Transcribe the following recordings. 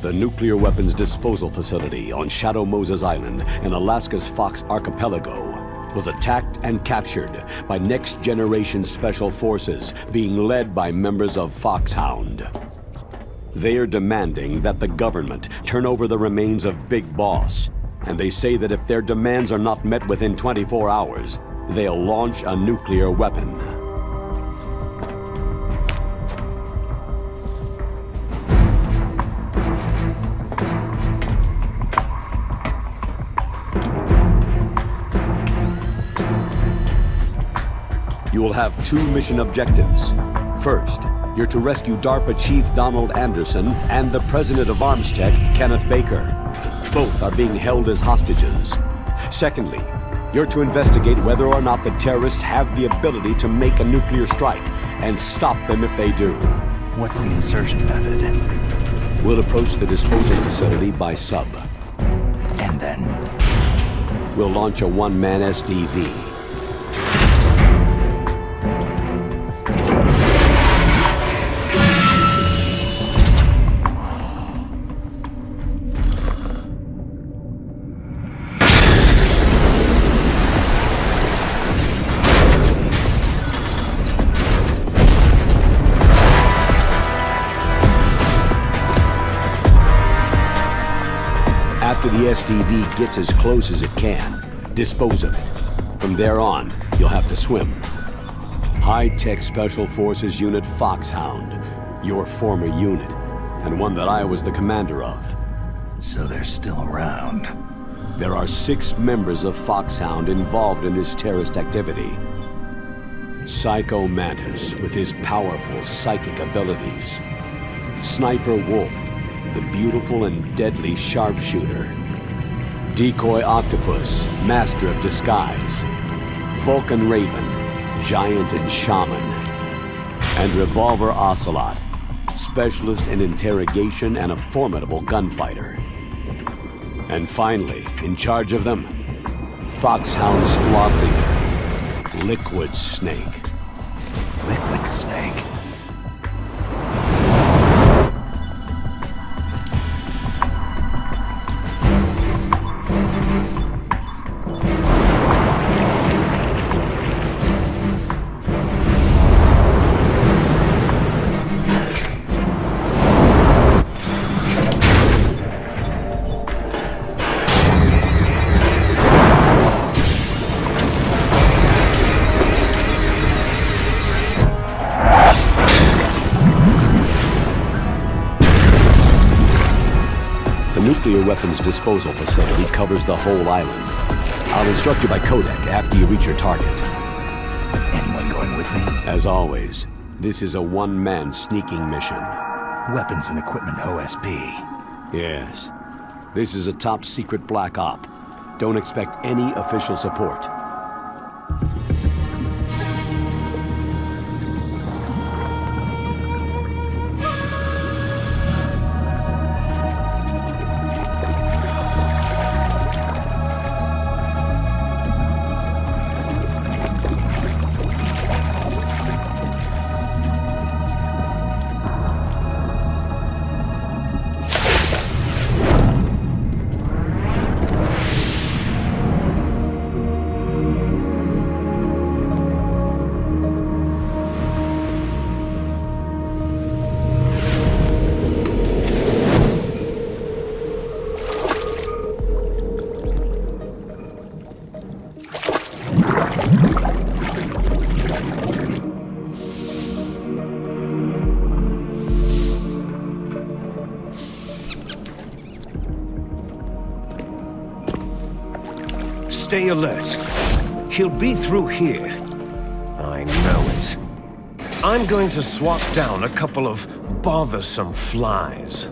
The nuclear weapons disposal facility on Shadow Moses Island in Alaska's Fox Archipelago was attacked and captured by next-generation special forces being led by members of Foxhound. They are demanding that the government turn over the remains of Big Boss, and they say that if their demands are not met within 24 hours, they'll launch a nuclear weapon. You will have two mission objectives. First, you're to rescue DARPA Chief Donald Anderson and the President of Armstech, Kenneth Baker. Both are being held as hostages. Secondly, you're to investigate whether or not the terrorists have the ability to make a nuclear strike and stop them if they do. What's the insertion method? We'll approach the disposal facility by sub. And then? We'll launch a one-man SDV. After the SDV gets as close as it can, dispose of it. From there on, you'll have to swim. High-tech Special Forces Unit Foxhound, your former unit, and one that I was the commander of. So they're still around. There are 6 members of Foxhound involved in this terrorist activity. Psycho Mantis, with his powerful psychic abilities. Sniper Wolf, the beautiful and deadly sharpshooter. Decoy Octopus, master of disguise. Vulcan Raven, giant and shaman. And Revolver Ocelot, specialist in interrogation and a formidable gunfighter. And finally, in charge of them, Foxhound squad leader, Liquid Snake. Liquid Snake? The nuclear weapons disposal facility covers the whole island. I'll instruct you by codec after you reach your target. Anyone going with me? As always, this is a one-man sneaking mission. Weapons and equipment OSP. Yes. This is a top-secret black op. Don't expect any official support. Stay alert. He'll be through here. I know it. I'm going to swat down a couple of bothersome flies.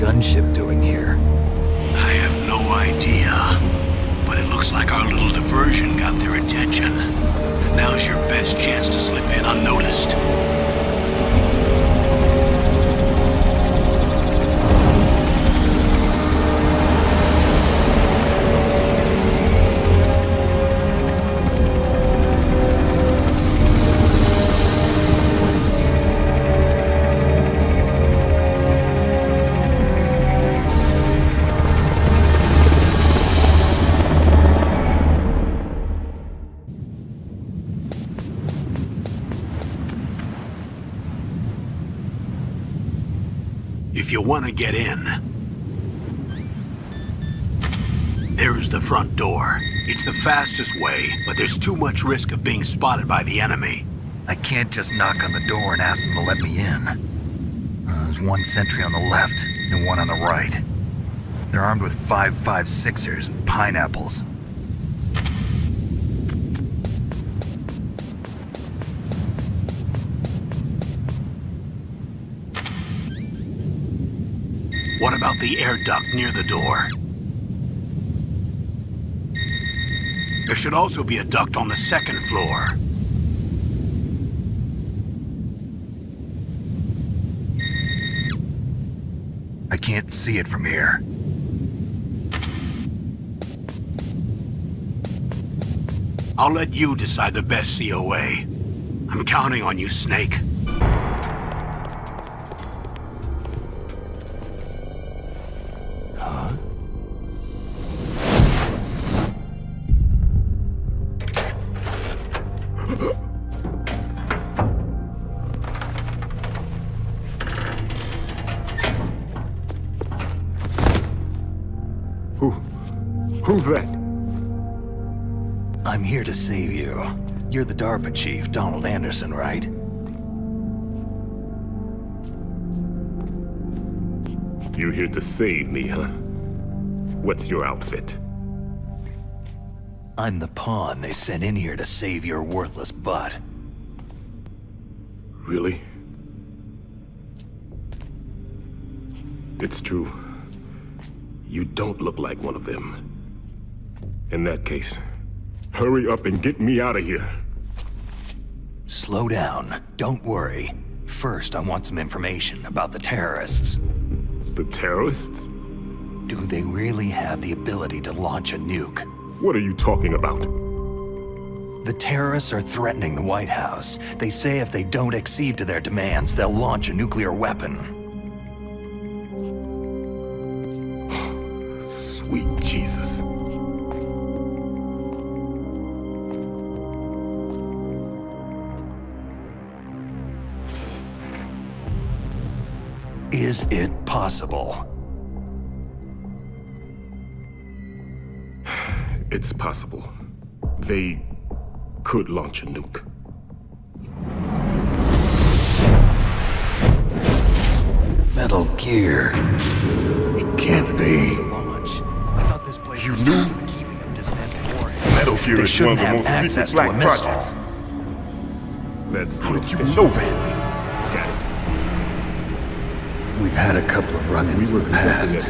gunship doing here? I have no idea. But it looks like our little diversion got their attention. Now's your best chance to slip in unnoticed. If you want to get in, there's the front door. It's the fastest way, but there's too much risk of being spotted by the enemy. I can't just knock on the door and ask them to let me in. There's one sentry on the left and one on the right. They're armed with 5.56ers and pineapples. What about the air duct near the door? There should also be a duct on the second floor. I can't see it from here. I'll let you decide the best COA. I'm counting on you, Snake. Who's that? I'm here to save you. You're the DARPA chief, Donald Anderson, right? You here to save me, huh? What's your outfit? I'm the pawn they sent in here to save your worthless butt. Really? It's true. You don't look like one of them. In that case, hurry up and get me out of here. Slow down. Don't worry. First, I want some information about the terrorists. The terrorists? Do they really have the ability to launch a nuke? What are you talking about? The terrorists are threatening the White House. They say if they don't accede to their demands, they'll launch a nuclear weapon. Sweet Jesus. Is it possible? It's possible. They could launch a nuke. Metal Gear. It can't be. I thought this place You was knew? used for the keeping of dismantled warheads. Metal Gear They is one shouldn't of the have most access secret to a black missile. projects. That's How did you official. know that? Got it. We've had a couple of run-ins in the past,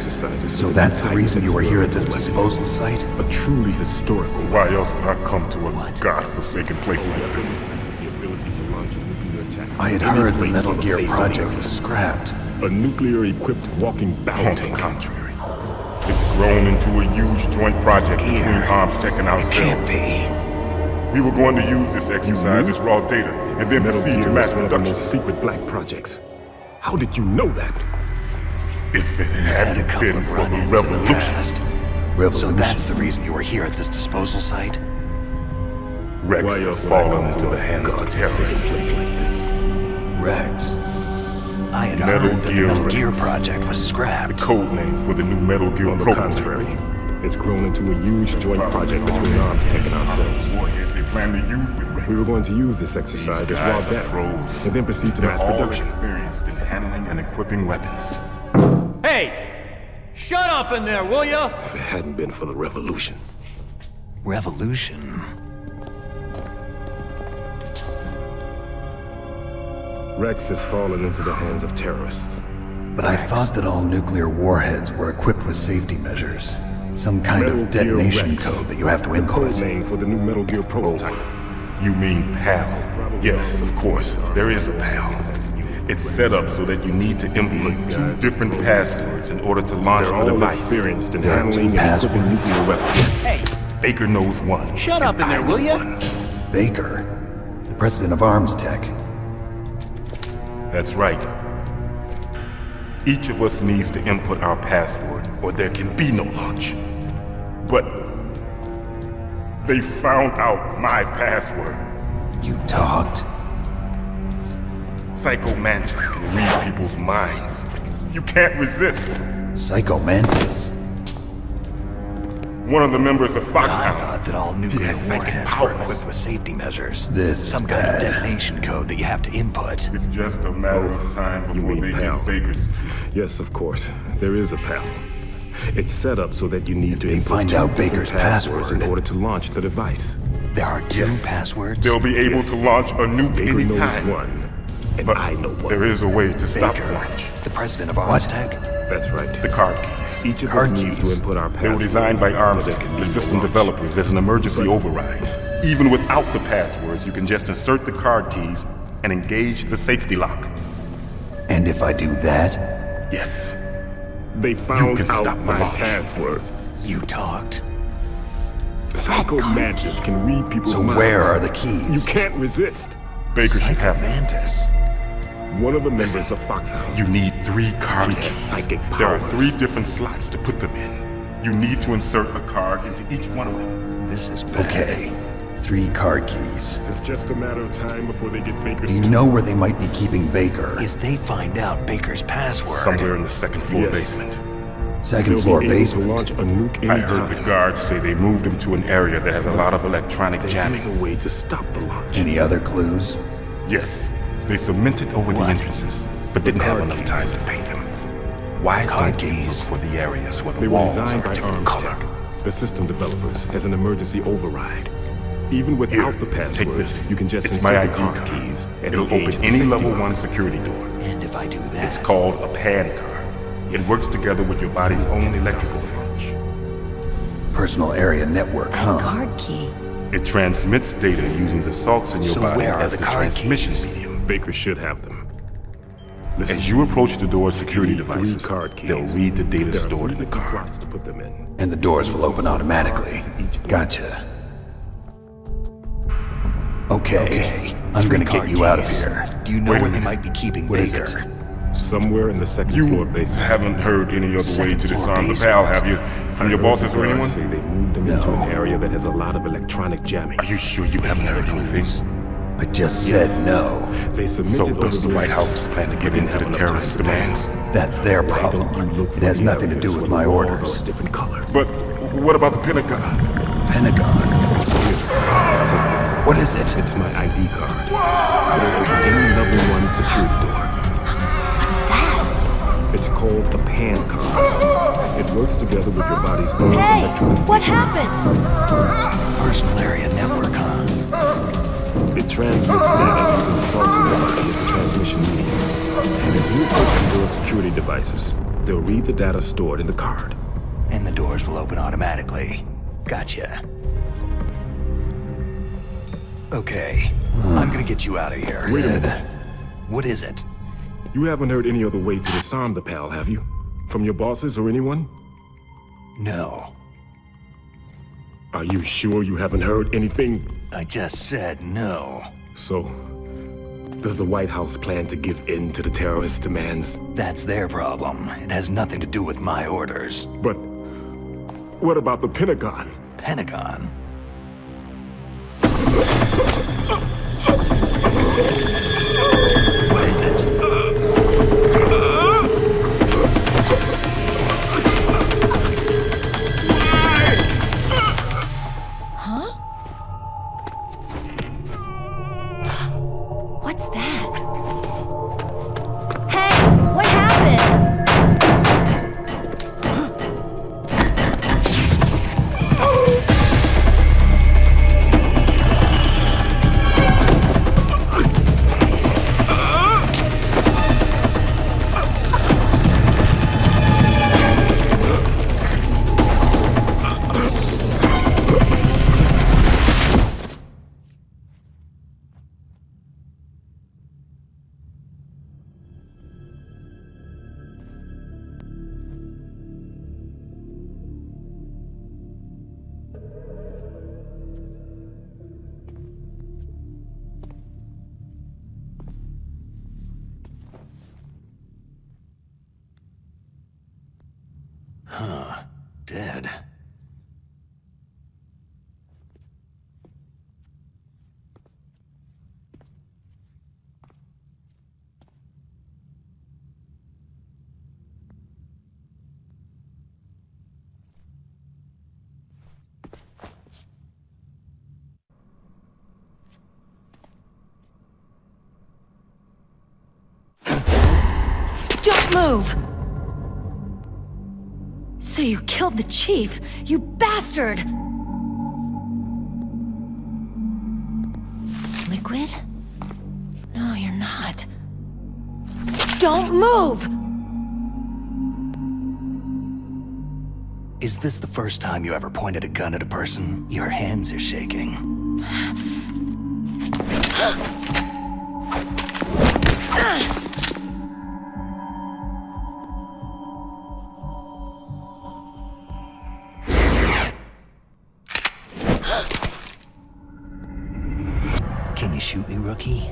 so that's the reason you were here at this disposal site? A truly historical. Why else would I come to a godforsaken place like this? The ability to launch a nuclear attack. I had heard the Metal Gear project was scrapped. A nuclear-equipped walking battle On the tank. contrary, it's grown into a huge joint project between Arms Tech and ourselves. We were going to use this exercise as raw data and then Metal proceed to Gear mass is one of the production. most secret black projects. How did you know that? If it Had a hadn't couple been of for the run-ins in the revolution, past. So Revolution. that's the reason you were here at this disposal site? Rex Why has else would I fallen come into to the a hands of godforsaken terrorists. place like this? Rex. I had Metal heard that the Gear Metal Gear Rex. project was The scrapped. code name for the new Metal Gear On the prototype. contrary, it's grown into a huge joint project between Arms Tech and ourselves. Warhead they plan to use with Rex. We were going to use this exercise as raw These guys are data, pros. and then proceed to They're mass all production. experienced in handling and equipping weapons. Hey! Shut up in there, will ya? If it hadn't been for the revolution. Revolution? Rex has fallen into the hands of terrorists. But I thought that all nuclear warheads were equipped with safety measures. Some kind of detonation code that you have to input. Code name for the new Metal Gear prototype. You mean PAL? Yes, of course. There is a PAL. It's set up so that you need to input 2 different passwords in order to launch the device. Experienced in There are 2 handling and equipping passwords. nuclear weapons. Yes. Baker knows one. Shut up in and there, I will know ya? one. Baker, the president of Arms Tech. That's right. Each of us needs to input our password, or there can be no launch. But they found out my password. You talked? Psycho Mantis can read people's minds. You can't resist. Psycho Mantis. One of the members of I Foxhound. thought that all nuclear has psychic warheads were powers. equipped with safety measures. This is Some kind of bad. detonation code that you have to input. It's just a matter of time You before mean they PAL? get Baker's. Yes, of course. There is a PAL. It's set up so that you need to they input find 2 out different Baker's passwords in password. order to launch the device. There are 2 Yes. passwords? They'll be able to launch a nuke Baker knows anytime. one, and But I know one. there is a way to stop Baker, the launch. the president of Arms Tech? That's right. The card keys. Each of Card us needs to keys. input our They password. were designed by Arms or there Tech, can be the no system launch. developers, as an emergency override. Even without the passwords, you can just insert the card keys and engage the safety lock. And if I do that? Yes. They found can stop out the my launch. password. You talked. Psycho Mantis can read people's So minds. where are the You keys? can't resist. Baker should have them. Mantis. One of the members of Foxhound. You need 3 card He has keys. psychic There are powers. 3 different slots to put them in. You need to insert a card into each one of them. This is bad. Okay, 3 card keys. It's just a matter of time before they get Baker's. Do you know where they might be keeping Baker? If they find out Baker's password... Somewhere in the 2nd floor Yes. basement. Second They'll floor be able basement. to launch a nuke I anytime. heard the guards say they moved him to an area that has a lot of electronic There's jamming. a way to stop the launch. Any other clues? Yes, they cemented over the entrances, but didn't have card enough keys. time to paint them. Why Card don't you look keys. for the areas where They the were walls designed are by a different Arms color? Tech, the system developers, as an emergency override. Even without Here, the passwords, take this. you can just It's insert my the ID card card. keys and It'll engage open the any safety level lock. 1 security door. And if I do that... It's called a PAN card. It works together with your body's own electrical launch. Personal area network, huh? Card key. It transmits data using the salts in your So body where are as the the card transmission keys? medium. Baker should have them. Listen, As you approach the door's security you need 3 devices, card keys. they'll read the data There are stored 3 in the different card. slots to put them in. And the doors will open automatically. Gotcha. Okay, I'm gonna get you out of here. Do you know Wait a where they minute. might be keeping What is Baker? it? Somewhere in the 2nd floor You basement. haven't heard any other way Second to floor disarm the basement. PAL, have you? From your I heard bosses the or guards anyone? say they moved him into No. an area that has a lot of electronic jamming. Are you sure you haven't heard anything? I just said no. They So submitted does the over White elections, House plan to but give in didn't to the have enough terrorist time to plan. demands? That's their Why problem. don't you look It for has the nothing to areas do where with the my walls are orders. a different color. But what about the Pentagon? Pentagon. Take this. What is it? It's my ID card. It'll open any level 1 security door. What's that? It's called a PAN card. It works together with your body's own Hey, electronic what field. happened? Personal area network, huh? It transmits data using salts in your body as a transmission medium. And if you open your security devices, they'll read the data stored in the card. And the doors will open automatically. Gotcha. Okay, I'm gonna get you out of here. Wait a minute. What is it? You haven't heard any other way to disarm the PAL, have you? From your bosses or anyone? No, Are you sure you haven't heard anything? I just said no. So, does the White House plan to give in to the terrorist demands? That's their problem. It has nothing to do with my orders. But what about the Pentagon? Pentagon? What is it? What's that? Hey, what happened? dead. Don't move! So you killed the chief, you bastard! Liquid? No, you're not. Don't move! Is this the first time you ever pointed a gun at a person? Your hands are shaking. Can you shoot me, rookie?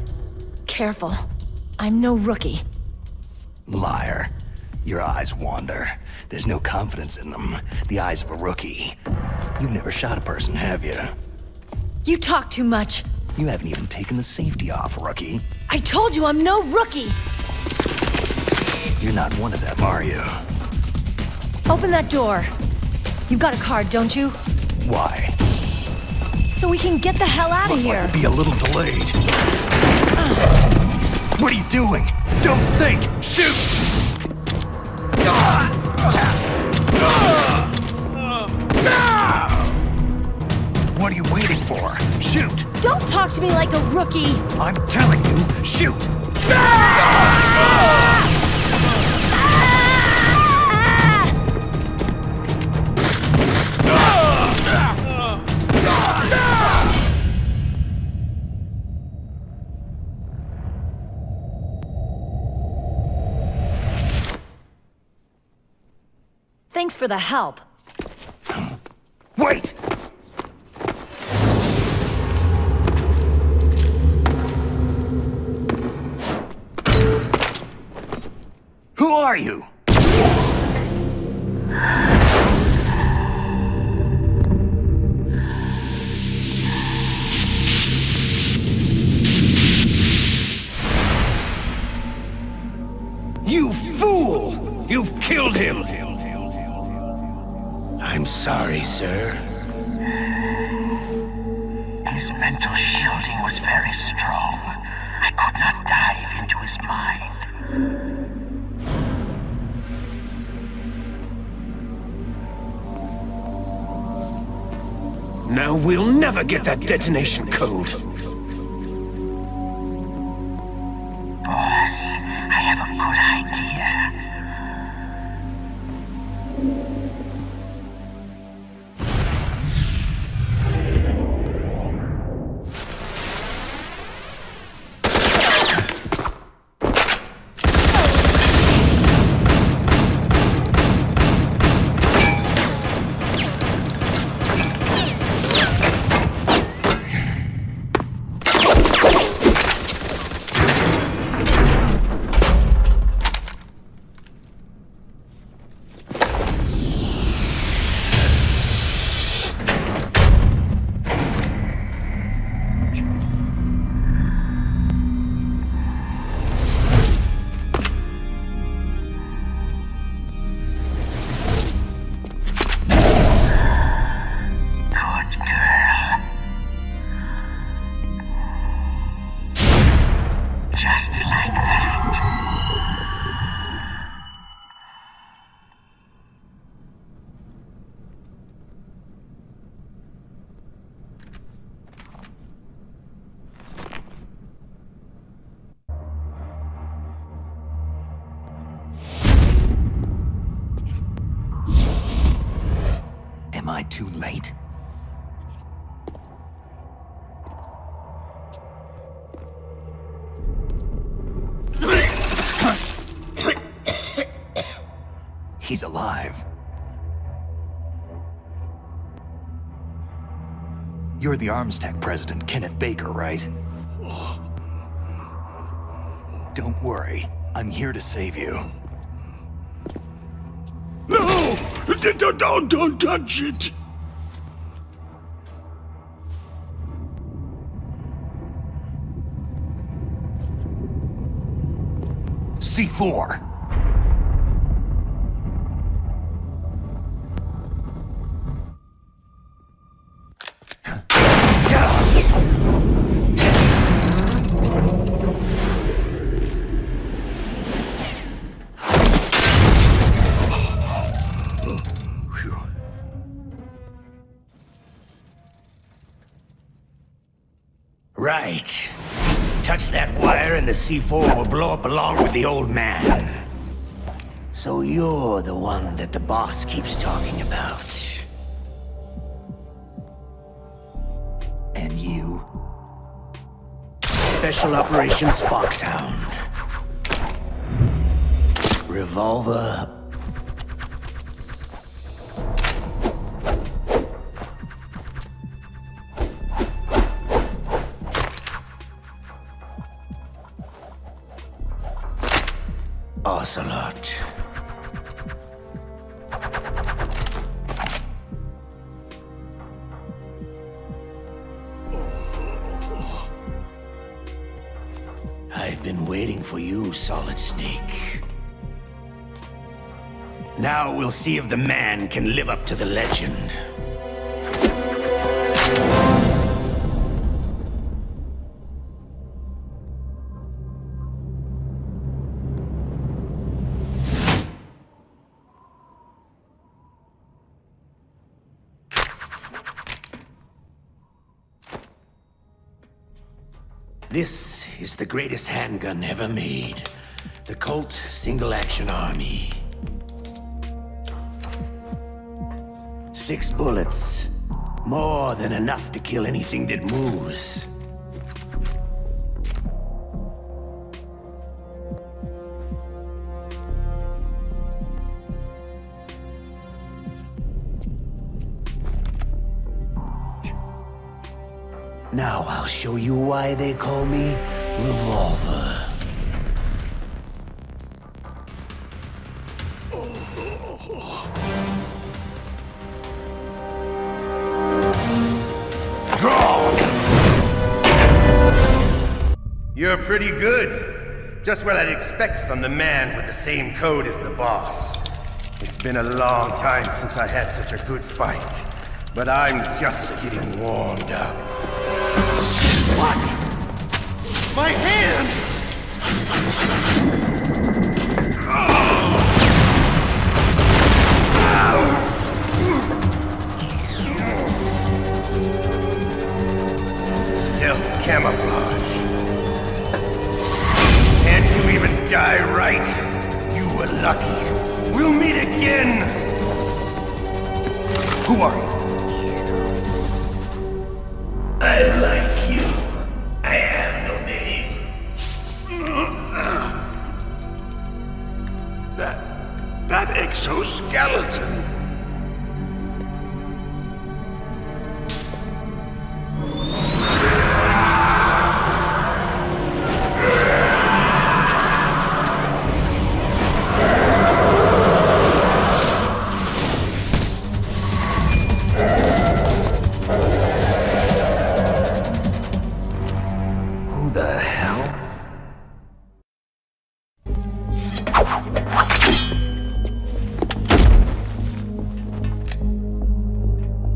Careful. I'm no rookie. Liar. Your eyes wander. There's no confidence in them. The eyes of a rookie. You've never shot a person, have you? You talk too much. You haven't even taken the safety off, rookie. I told you I'm no rookie! You're not one of them, are you? Open that door. You've got a card, don't you? Why? So we can get the hell out of Looks here. like we'll be a little delayed. What are you doing? Don't think! Shoot! What are you waiting for? Shoot! Don't talk to me like a rookie! I'm telling you, shoot! Thanks for the help. Wait! Who are you? You fool! You've killed him! I'm sorry, sir. His mental shielding was very strong. I could not dive into his mind. Now we'll never get that detonation code. Boss, I have a good idea. Am I too late? He's alive. You're the Arms Tech president, Kenneth Baker, right? Don't worry. I'm here to save you. No! Don't touch it! C4. Right. Touch that wire and the C4 will blow up along with the old man. So you're the one that the boss keeps talking about. And you? Special Operations Foxhound. Revolver. Ocelot. I've been waiting for you, Solid Snake. Now we'll see if the man can live up to the legend. This is the greatest handgun ever made. The Colt Single Action Army. 6 bullets. More than enough to kill anything that moves. Now I'll show you why they call me Revolver. Draw! You're pretty good. Just what I'd expect from the man with the same code as the boss. It's been a long time since I had such a good fight, but I'm just getting warmed up. What? My hand! Stealth camouflage. Can't you even die right? You were lucky. We'll meet again! Who are you? I like you. I have no name. That exoskeleton.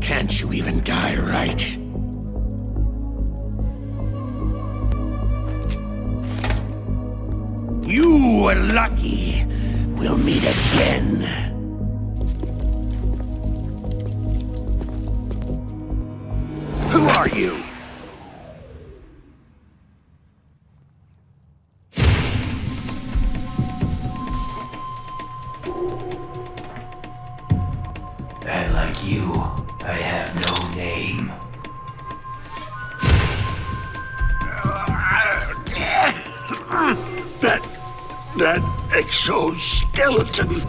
Can't you even die right? You were lucky. We'll meet again. Who are you? And like you, I have no name. That exoskeleton.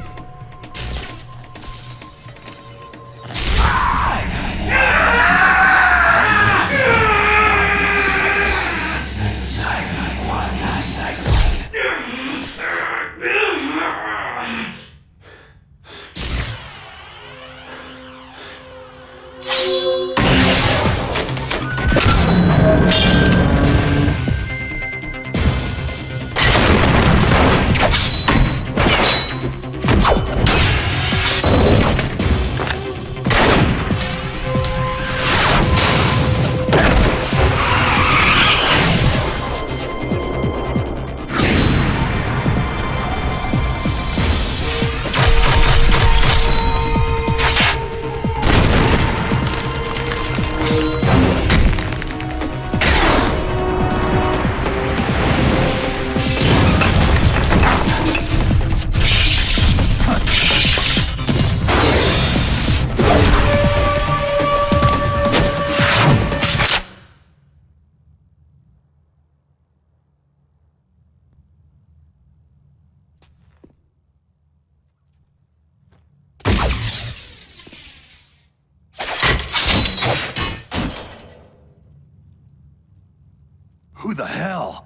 the hell?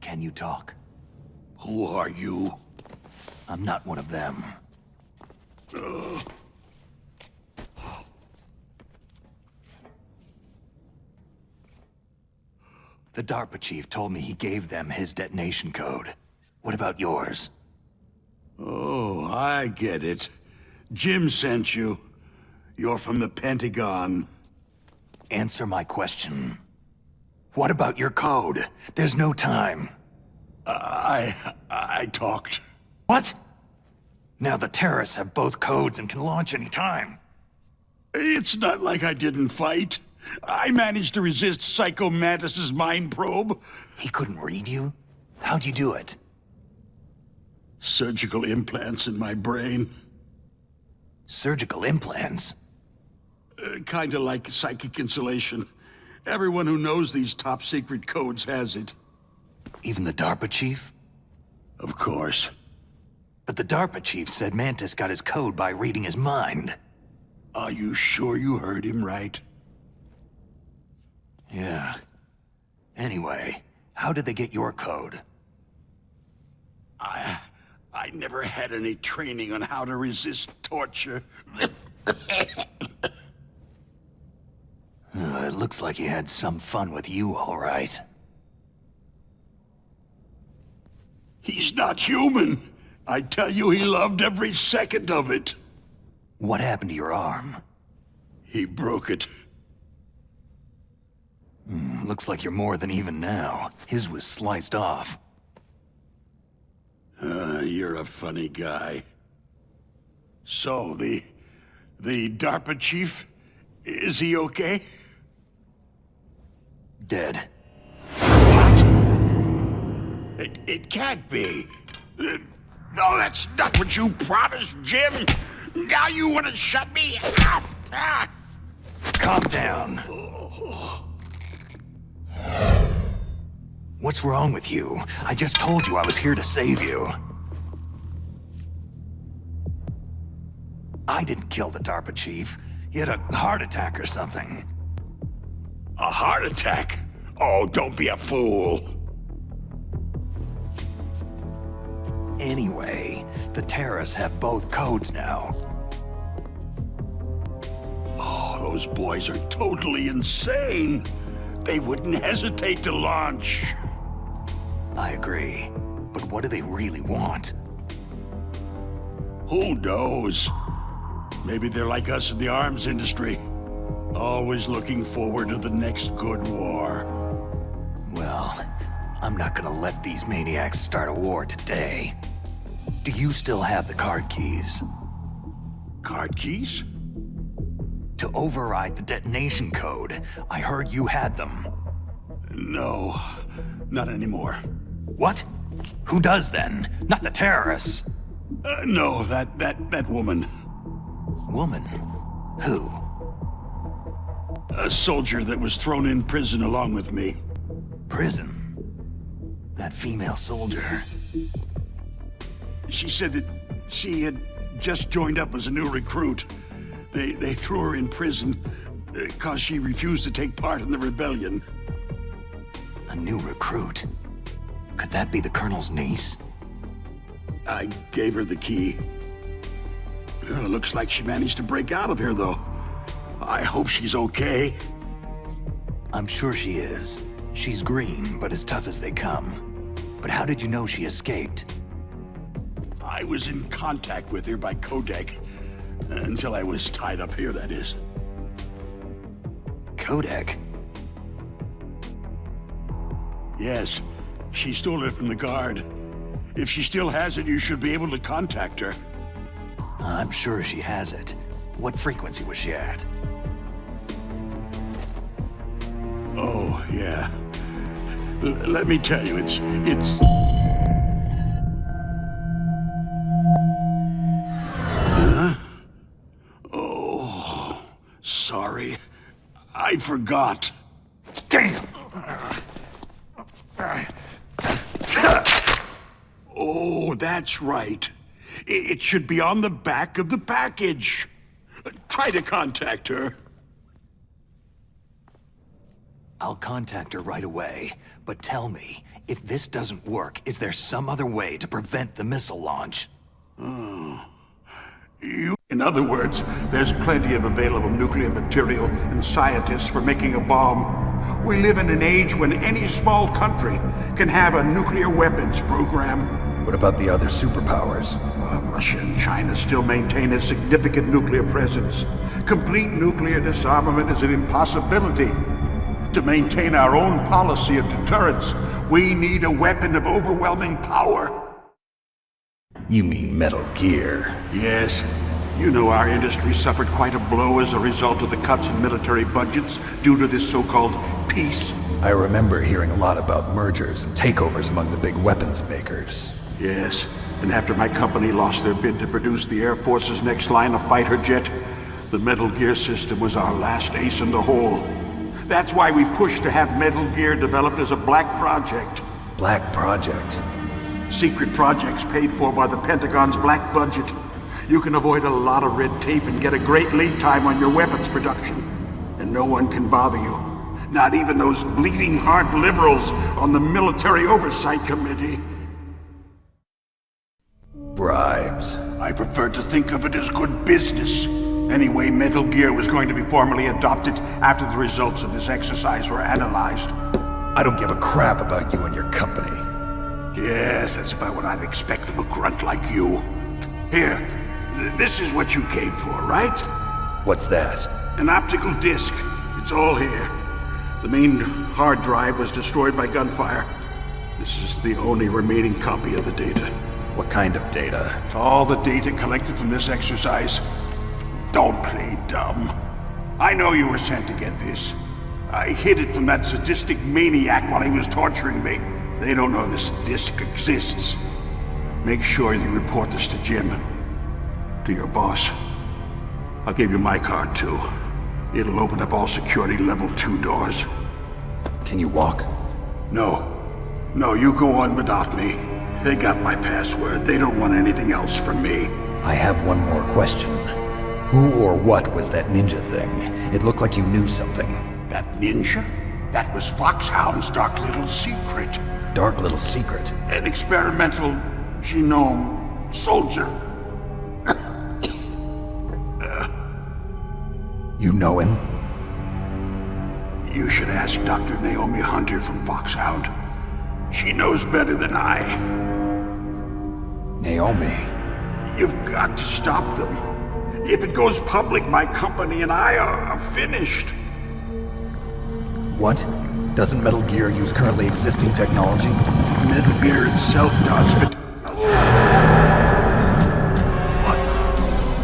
Can you talk? Who are you? I'm not one of them. The DARPA chief told me he gave them his detonation code. What about yours? Oh, I get it. Jim sent you. You're from the Pentagon. Answer my question. What about your code? There's no time. I talked. What? Now the terrorists have both codes and can launch any time. It's not like I didn't fight. I managed to resist Psycho Mantis's mind probe. He couldn't read you? How'd you do it? Surgical implants in my brain. Surgical implants? Kinda like psychic insulation. Everyone who knows these top-secret codes has it. Even the DARPA chief? Of course. But the DARPA chief said Mantis got his code by reading his mind. Are you sure you heard him right? Yeah. Anyway, how did they get your code? I never had any training on how to resist torture. It looks like he had some fun with you, all right. He's not human. I tell you, he loved every second of it. What happened to your arm? He broke it. Looks like you're more than even now. His was sliced off. You're a funny guy. So, the DARPA chief, is he okay? Dead. What? It can't be. No, that's not what you promised, Jim. Now you want to shut me up? Calm down. What's wrong with you? I just told you I was here to save you. I didn't kill the DARPA chief. He had a heart attack or something. A heart attack? Oh, don't be a fool. Anyway, the terrorists have both codes now. Oh, those boys are totally insane. They wouldn't hesitate to launch. I agree. But what do they really want? Who knows? Maybe they're like us in the arms industry. Always looking forward to the next good war. Well, I'm not gonna let these maniacs start a war today. Do you still have the card keys? Card keys? To override the detonation code. I heard you had them. No, not anymore. What? Who does then? Not the terrorists. No, that woman. Woman? Who? A soldier that was thrown in prison along with me. Prison? That female soldier. She said that she had just joined up as a new recruit. They threw her in prison because she refused to take part in the rebellion. A new recruit? Could that be the Colonel's niece? I gave her the key. Looks like she managed to break out of here, though. I hope she's okay. I'm sure she is. She's green, but as tough as they come. But how did you know she escaped? I was in contact with her by codec. Until I was tied up here, that is. Codec? Yes. She stole it from the guard. If she still has it, you should be able to contact her. I'm sure she has it. What frequency was she at? Oh, yeah. Let me tell you, it's... Huh? Oh, sorry. I forgot. Damn! Oh, that's right. It should be on the back of the package. Try to contact her. I'll contact her right away. But tell me, if this doesn't work, is there some other way to prevent the missile launch? In other words, there's plenty of available nuclear material and scientists for making a bomb. We live in an age when any small country can have a nuclear weapons program. What about the other superpowers? Russia and China still maintain a significant nuclear presence. Complete nuclear disarmament is an impossibility. To maintain our own policy of deterrence, we need a weapon of overwhelming power. You mean Metal Gear? Yes. You know our industry suffered quite a blow as a result of the cuts in military budgets due to this so-called peace. I remember hearing a lot about mergers and takeovers among the big weapons makers. Yes, and after my company lost their bid to produce the Air Force's next line of fighter jet, the Metal Gear system was our last ace in the hole. That's why we pushed to have Metal Gear developed as a black project. Black project? Secret projects paid for by the Pentagon's black budget. You can avoid a lot of red tape and get a great lead time on your weapons production. And no one can bother you. Not even those bleeding heart liberals on the Military Oversight Committee. Bribes. I prefer to think of it as good business. Anyway, Metal Gear was going to be formally adopted after the results of this exercise were analyzed. I don't give a crap about you and your company. Yes, that's about what I'd expect from a grunt like you. Here, this is what you came for, right? What's that? An optical disc. It's all here. The main hard drive was destroyed by gunfire. This is the only remaining copy of the data. What kind of data? All the data collected from this exercise. Don't play dumb. I know you were sent to get this. I hid it from that sadistic maniac while he was torturing me. They don't know this disc exists. Make sure you report this to Jim. To your boss. I'll give you my card too. It'll open up all security level 2 doors. Can you walk? No. No, you go on without me. They got my password. They don't want anything else from me. I have one more question. Who or what was that ninja thing? It looked like you knew something. That ninja? That was Foxhound's dark little secret. Dark little secret? An experimental genome soldier. You know him? You should ask Dr. Naomi Hunter from Foxhound. She knows better than I. Naomi? You've got to stop them. If it goes public, my company and I are finished. What? Doesn't Metal Gear use currently existing technology? Metal Gear itself does, but...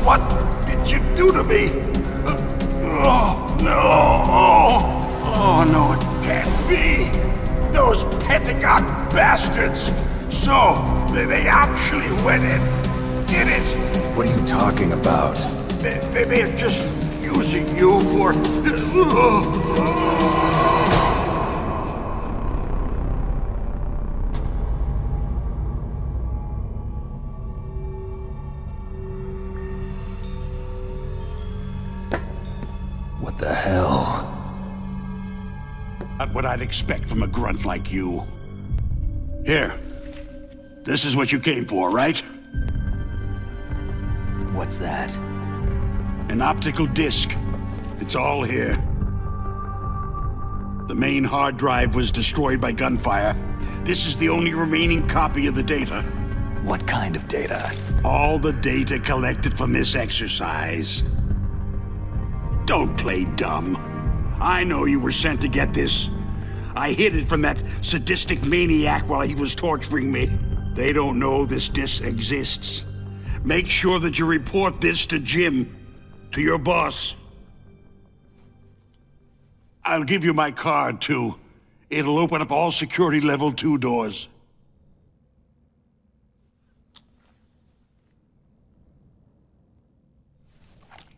What did you do to me? Oh, no. Oh, no, it can't be. Those Pentagon bastards. So, they actually went and did it. What are you talking about? They're just using you for... What the hell? Not what I'd expect from a grunt like you. Here. This is what you came for, right? What's that? An optical disc. It's all here. The main hard drive was destroyed by gunfire. This is the only remaining copy of the data. What kind of data? All the data collected from this exercise. Don't play dumb. I know you were sent to get this. I hid it from that sadistic maniac while he was torturing me. They don't know this disc exists. Make sure that you report this to Jim, to your boss. I'll give you my card, too. It'll open up all security level 2 doors.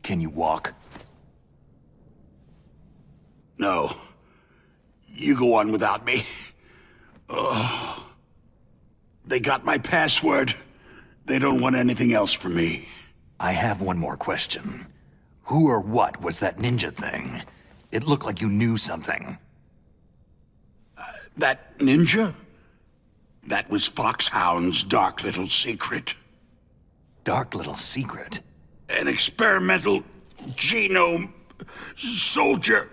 Can you walk? No. You go on without me. They got my password. They don't want anything else from me. I have one more question. Who or what was that ninja thing? It looked like you knew something. That ninja? That was Foxhound's dark little secret. Dark little secret? An experimental genome soldier.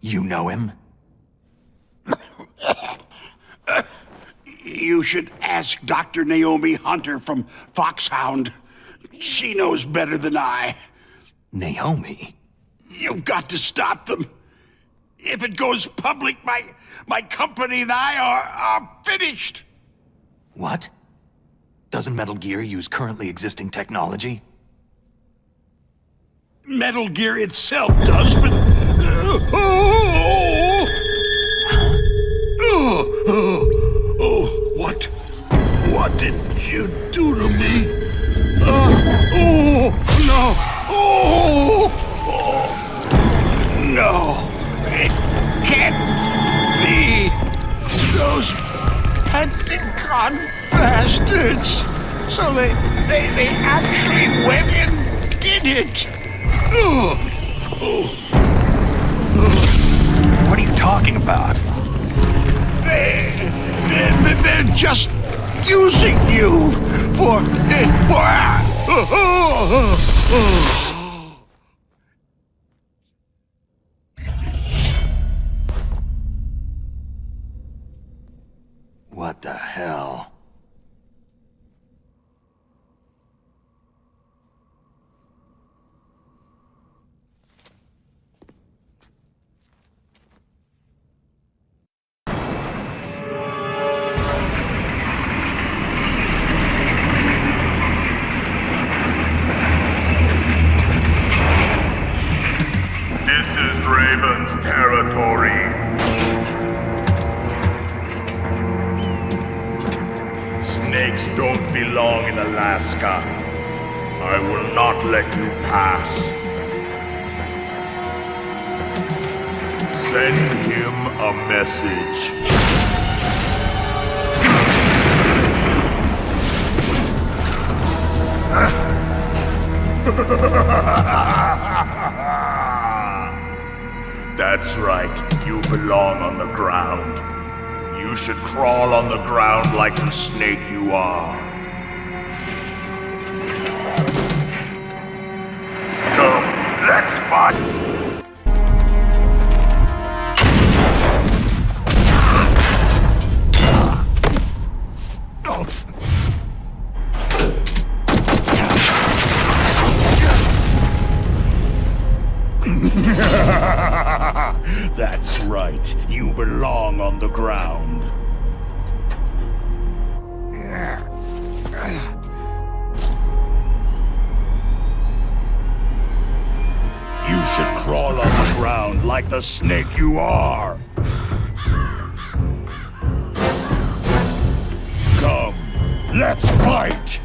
You know him? You should ask Dr. Naomi Hunter from Foxhound. She knows better than I. Naomi? You've got to stop them. If it goes public, my company and I are finished. What? Doesn't Metal Gear use currently existing technology? Metal Gear itself does, but... What did you do to me? No! It can't be! Those Pentagon bastards! So they actually went and did it! What are you talking about? They're just using you for... What the hell? This is Raven's territory. Snakes don't belong in Alaska. I will not let you pass. Send him a message. That's right, you belong on the ground. You should crawl on the ground like the snake you are. Come, let's fight! That's right. You belong on the ground. You should crawl on the ground like the snake you are. Come, let's fight!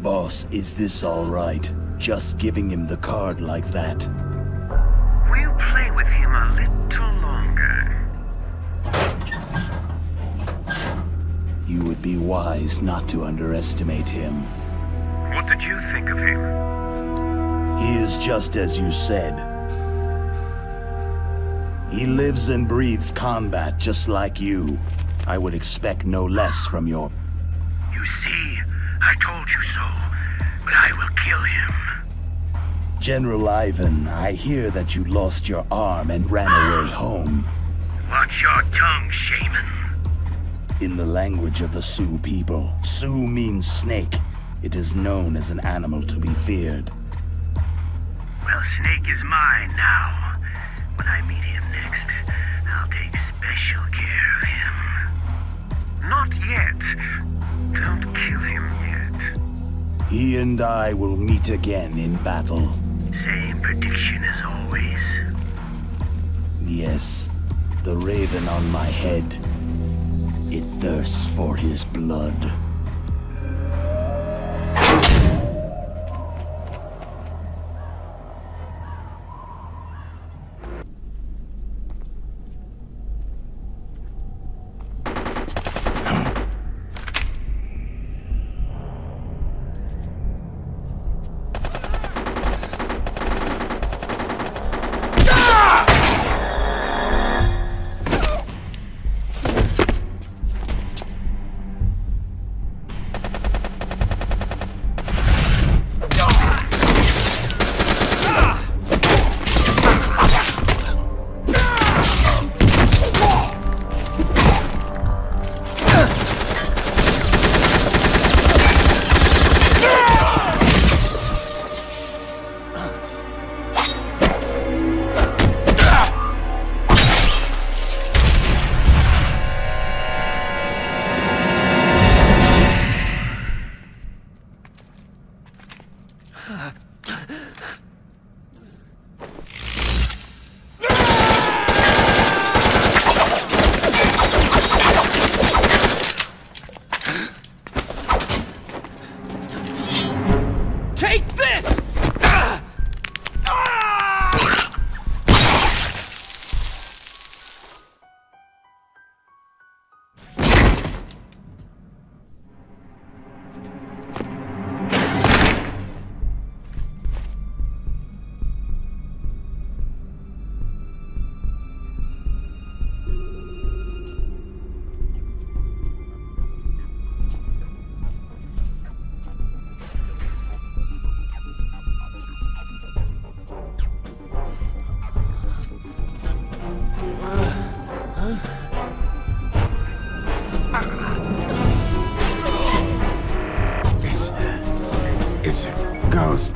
Boss, is this all right? Just giving him the card like that? We'll play with him a little longer. You would be wise not to underestimate him. What did you think of him? He is just as you said. He lives and breathes combat just like you. I would expect no less from your... You see, I told you so, but I will kill him. General Ivan, I hear that you lost your arm and ran away home. Watch your tongue, shaman. In the language of the Sioux people, Sioux means snake. It is known as an animal to be feared. Well, Snake is mine now. When I meet him next, I'll take special care of him. Not yet. Don't kill him yet. He and I will meet again in battle. Same prediction as always. Yes, the raven on my head. It thirsts for his blood. Take this! It's a ghost.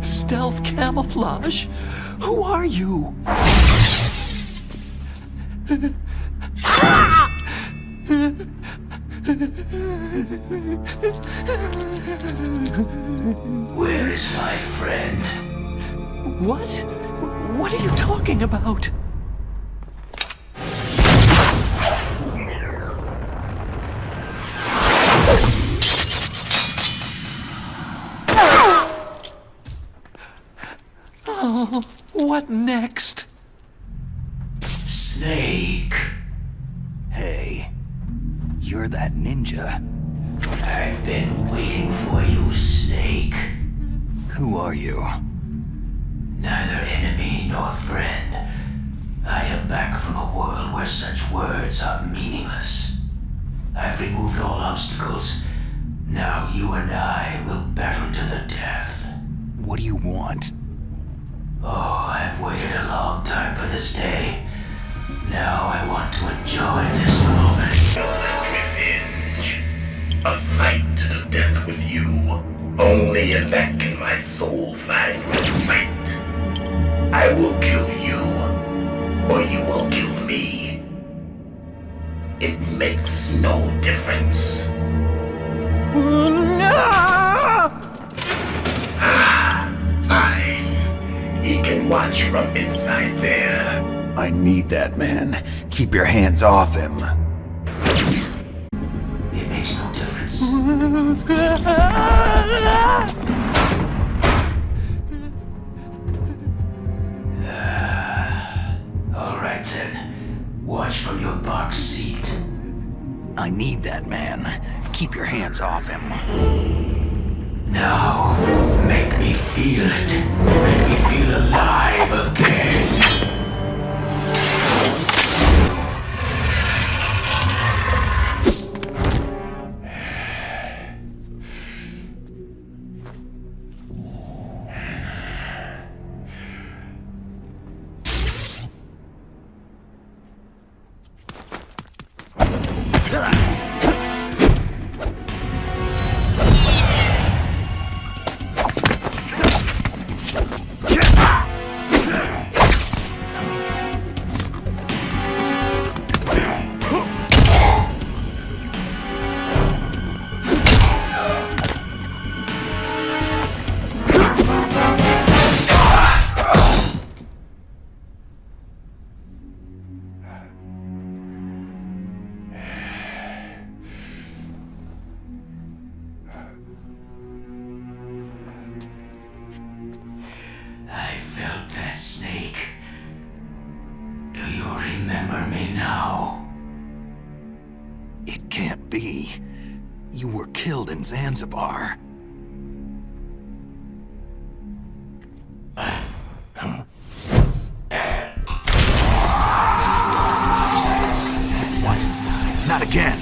Stealth camouflage? Who are you? Where is my friend? What? What are you talking about? Oh, what next? Snake. Hey, you're that ninja. I've been waiting for you, Snake. Who are you? Neither enemy nor friend. I am back from a world where such words are meaningless. I've removed all obstacles. Now you and I will battle to the death. What do you want? Oh, I've waited a long time for this day. Now I want to enjoy this moment. Endless revenge. A fight to the death with you. Only in that can my soul find respite. I will kill you, or you will kill me. It makes no difference. Fine. He can watch from inside there. I need that man. Keep your hands off him. It makes no difference. All right then. box seat. I need that man. Keep your hands off him. Now, make me feel it. Make me feel alive again. I felt that, Snake. Do you remember me now? It can't be. You were killed in Zanzibar. What? Not again!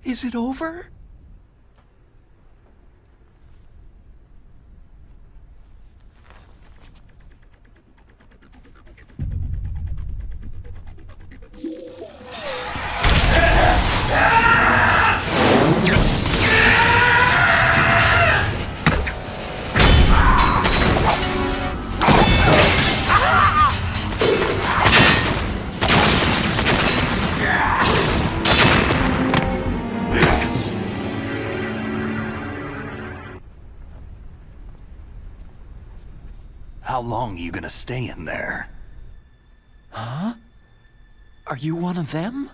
Is it over? How long are you gonna stay in there? Huh? Are you one of them?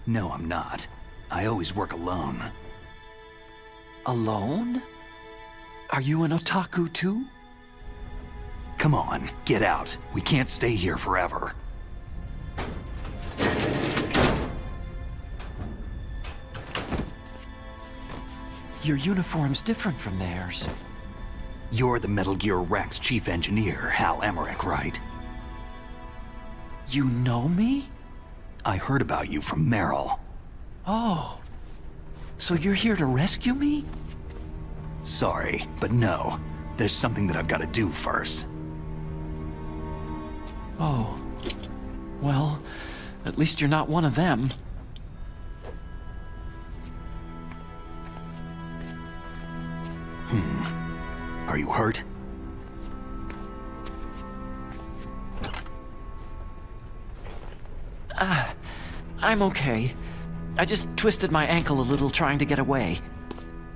No, I'm not. I always work alone. Alone? Are you an otaku too? Come on, get out. We can't stay here forever. Your uniform's different from theirs. You're the Metal Gear Rex chief engineer, Hal Emmerich, right? You know me? I heard about you from Meryl. Oh. So you're here to rescue me? Sorry, but no. There's something that I've got to do first. Oh. Well, at least you're not one of them. Are you hurt? I'm okay. I just twisted my ankle a little trying to get away.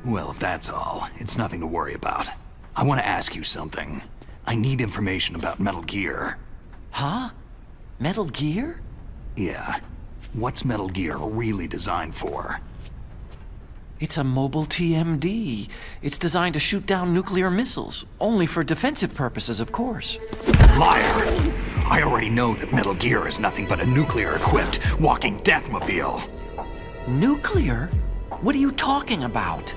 Well, if that's all, it's nothing to worry about. I want to ask you something. I need information about Metal Gear. Huh? Metal Gear? Yeah. What's Metal Gear really designed for? It's a mobile TMD. It's designed to shoot down nuclear missiles. Only for defensive purposes, of course. Liar! I already know that Metal Gear is nothing but a nuclear-equipped walking deathmobile. Nuclear? What are you talking about?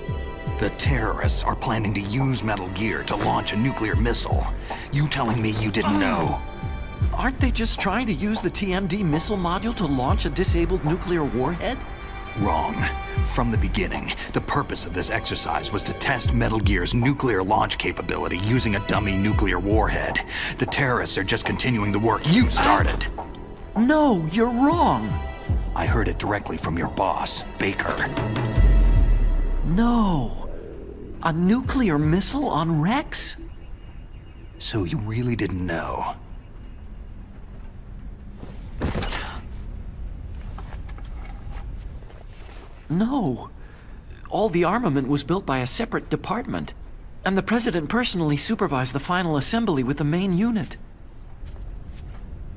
The terrorists are planning to use Metal Gear to launch a nuclear missile. You telling me you didn't know? Aren't they just trying to use the TMD missile module to launch a disabled nuclear warhead? Wrong. From the beginning, the purpose of this exercise was to test Metal Gear's nuclear launch capability using a dummy nuclear warhead. The terrorists are just continuing the work you started. No, you're wrong. I heard it directly from your boss, Baker. No! A nuclear missile on Rex? So you really didn't know? No. All the armament was built by a separate department, and the President personally supervised the final assembly with the main unit.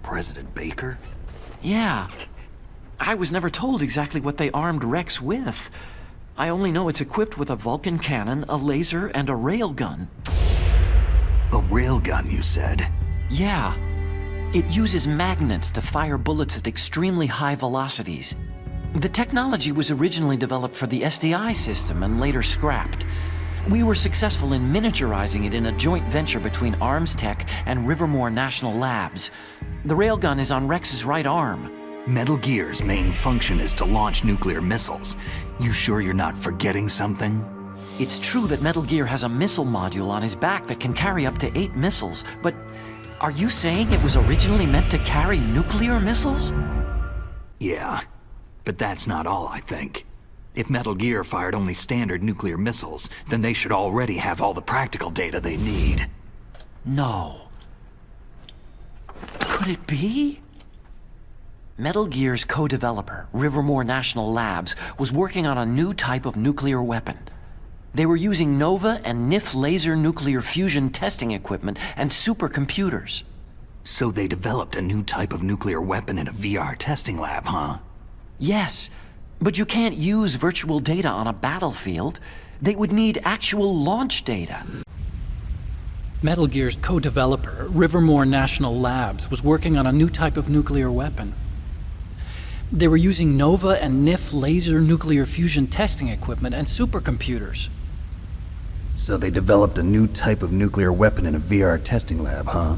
President Baker? Yeah. I was never told exactly what they armed Rex with. I only know it's equipped with a Vulcan cannon, a laser, and a railgun. A railgun, you said? Yeah. It uses magnets to fire bullets at extremely high velocities. The technology was originally developed for the SDI system and later scrapped. We were successful in miniaturizing it in a joint venture between Arms Tech and Rivermore National Labs. The railgun is on Rex's right arm. Metal Gear's main function is to launch nuclear missiles. You sure you're not forgetting something? It's true that Metal Gear has a missile module on his back that can carry up to 8 missiles, but are you saying it was originally meant to carry nuclear missiles? Yeah, but that's not all, I think. If Metal Gear fired only standard nuclear missiles, then they should already have all the practical data they need. No. Could it be? Metal Gear's co-developer, Rivermore National Labs, was working on a new type of nuclear weapon. They were using NOVA and NIF laser nuclear fusion testing equipment and supercomputers. So they developed a new type of nuclear weapon in a VR testing lab, huh? Yes, but you can't use virtual data on a battlefield. They would need actual launch data. Metal Gear's co-developer, Rivermore National Labs, was working on a new type of nuclear weapon. They were using NOVA and NIF laser nuclear fusion testing equipment and supercomputers. So they developed a new type of nuclear weapon in a VR testing lab, huh?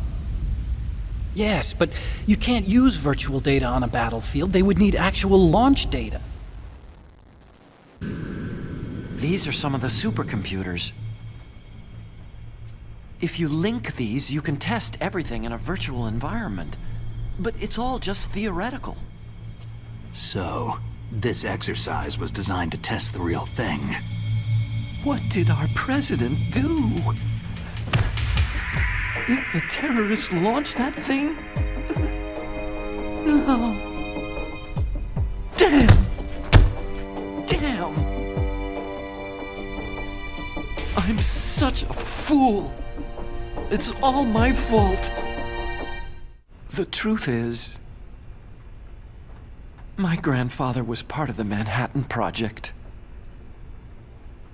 Yes, but you can't use virtual data on a battlefield. They would need actual launch data. These are some of the supercomputers. If you link these, you can test everything in a virtual environment. But it's all just theoretical. So, this exercise was designed to test the real thing. What did our president do? If the terrorists launched that thing? No. Damn! Damn! I'm such a fool. It's all my fault. The truth is, my grandfather was part of the Manhattan Project.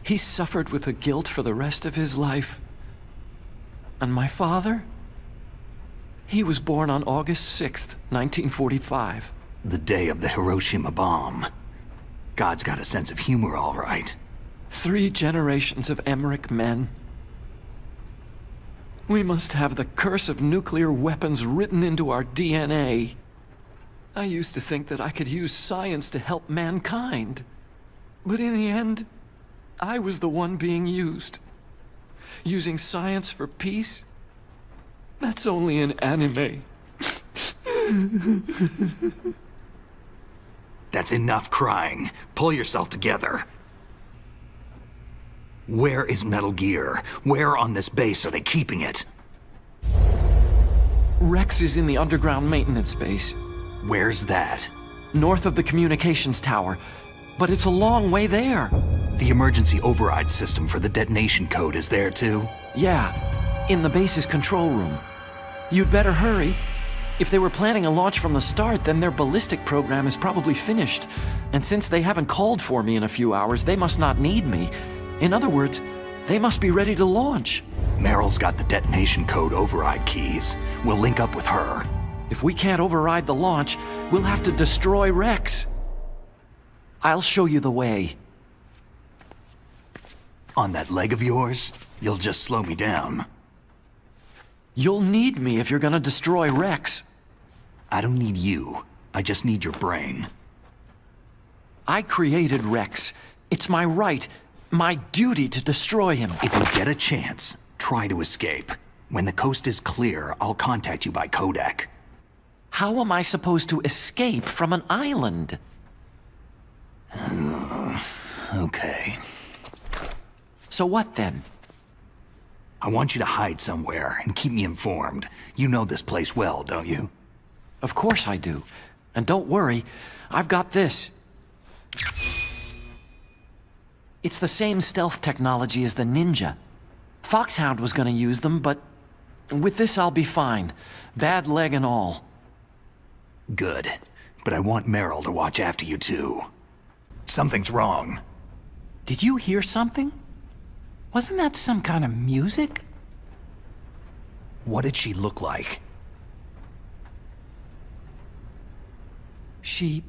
He suffered with the guilt for the rest of his life. And my father? He was born on August 6th, 1945. The day of the Hiroshima bomb. God's got a sense of humor, all right. 3 generations of Emmerich men. We must have the curse of nuclear weapons written into our DNA. I used to think that I could use science to help mankind. But in the end, I was the one being used. Using science for peace? That's only in anime. That's enough crying. Pull yourself together. Where is Metal Gear? Where on this base are they keeping it? Rex is in the underground maintenance base. Where's that? North of the communications tower. But it's a long way there. The emergency override system for the detonation code is there too? Yeah, in the base's control room. You'd better hurry. If they were planning a launch from the start, then their ballistic program is probably finished. And since they haven't called for me in a few hours, they must not need me. In other words, they must be ready to launch. Meryl's got the detonation code override keys. We'll link up with her. If we can't override the launch, we'll have to destroy Rex. I'll show you the way. On that leg of yours, you'll just slow me down. You'll need me if you're gonna destroy Rex. I don't need you. I just need your brain. I created Rex. It's my right, my duty to destroy him. If you get a chance, try to escape. When the coast is clear, I'll contact you by codec. How am I supposed to escape from an island? Okay. So what then? I want you to hide somewhere and keep me informed. You know this place well, don't you? Of course I do. And don't worry, I've got this. It's the same stealth technology as the Ninja. Foxhound was gonna use them, but with this I'll be fine. Bad leg and all. Good. But I want Meryl to watch after you too. Something's wrong. Did you hear something? Wasn't that some kind of music? What did she look like? She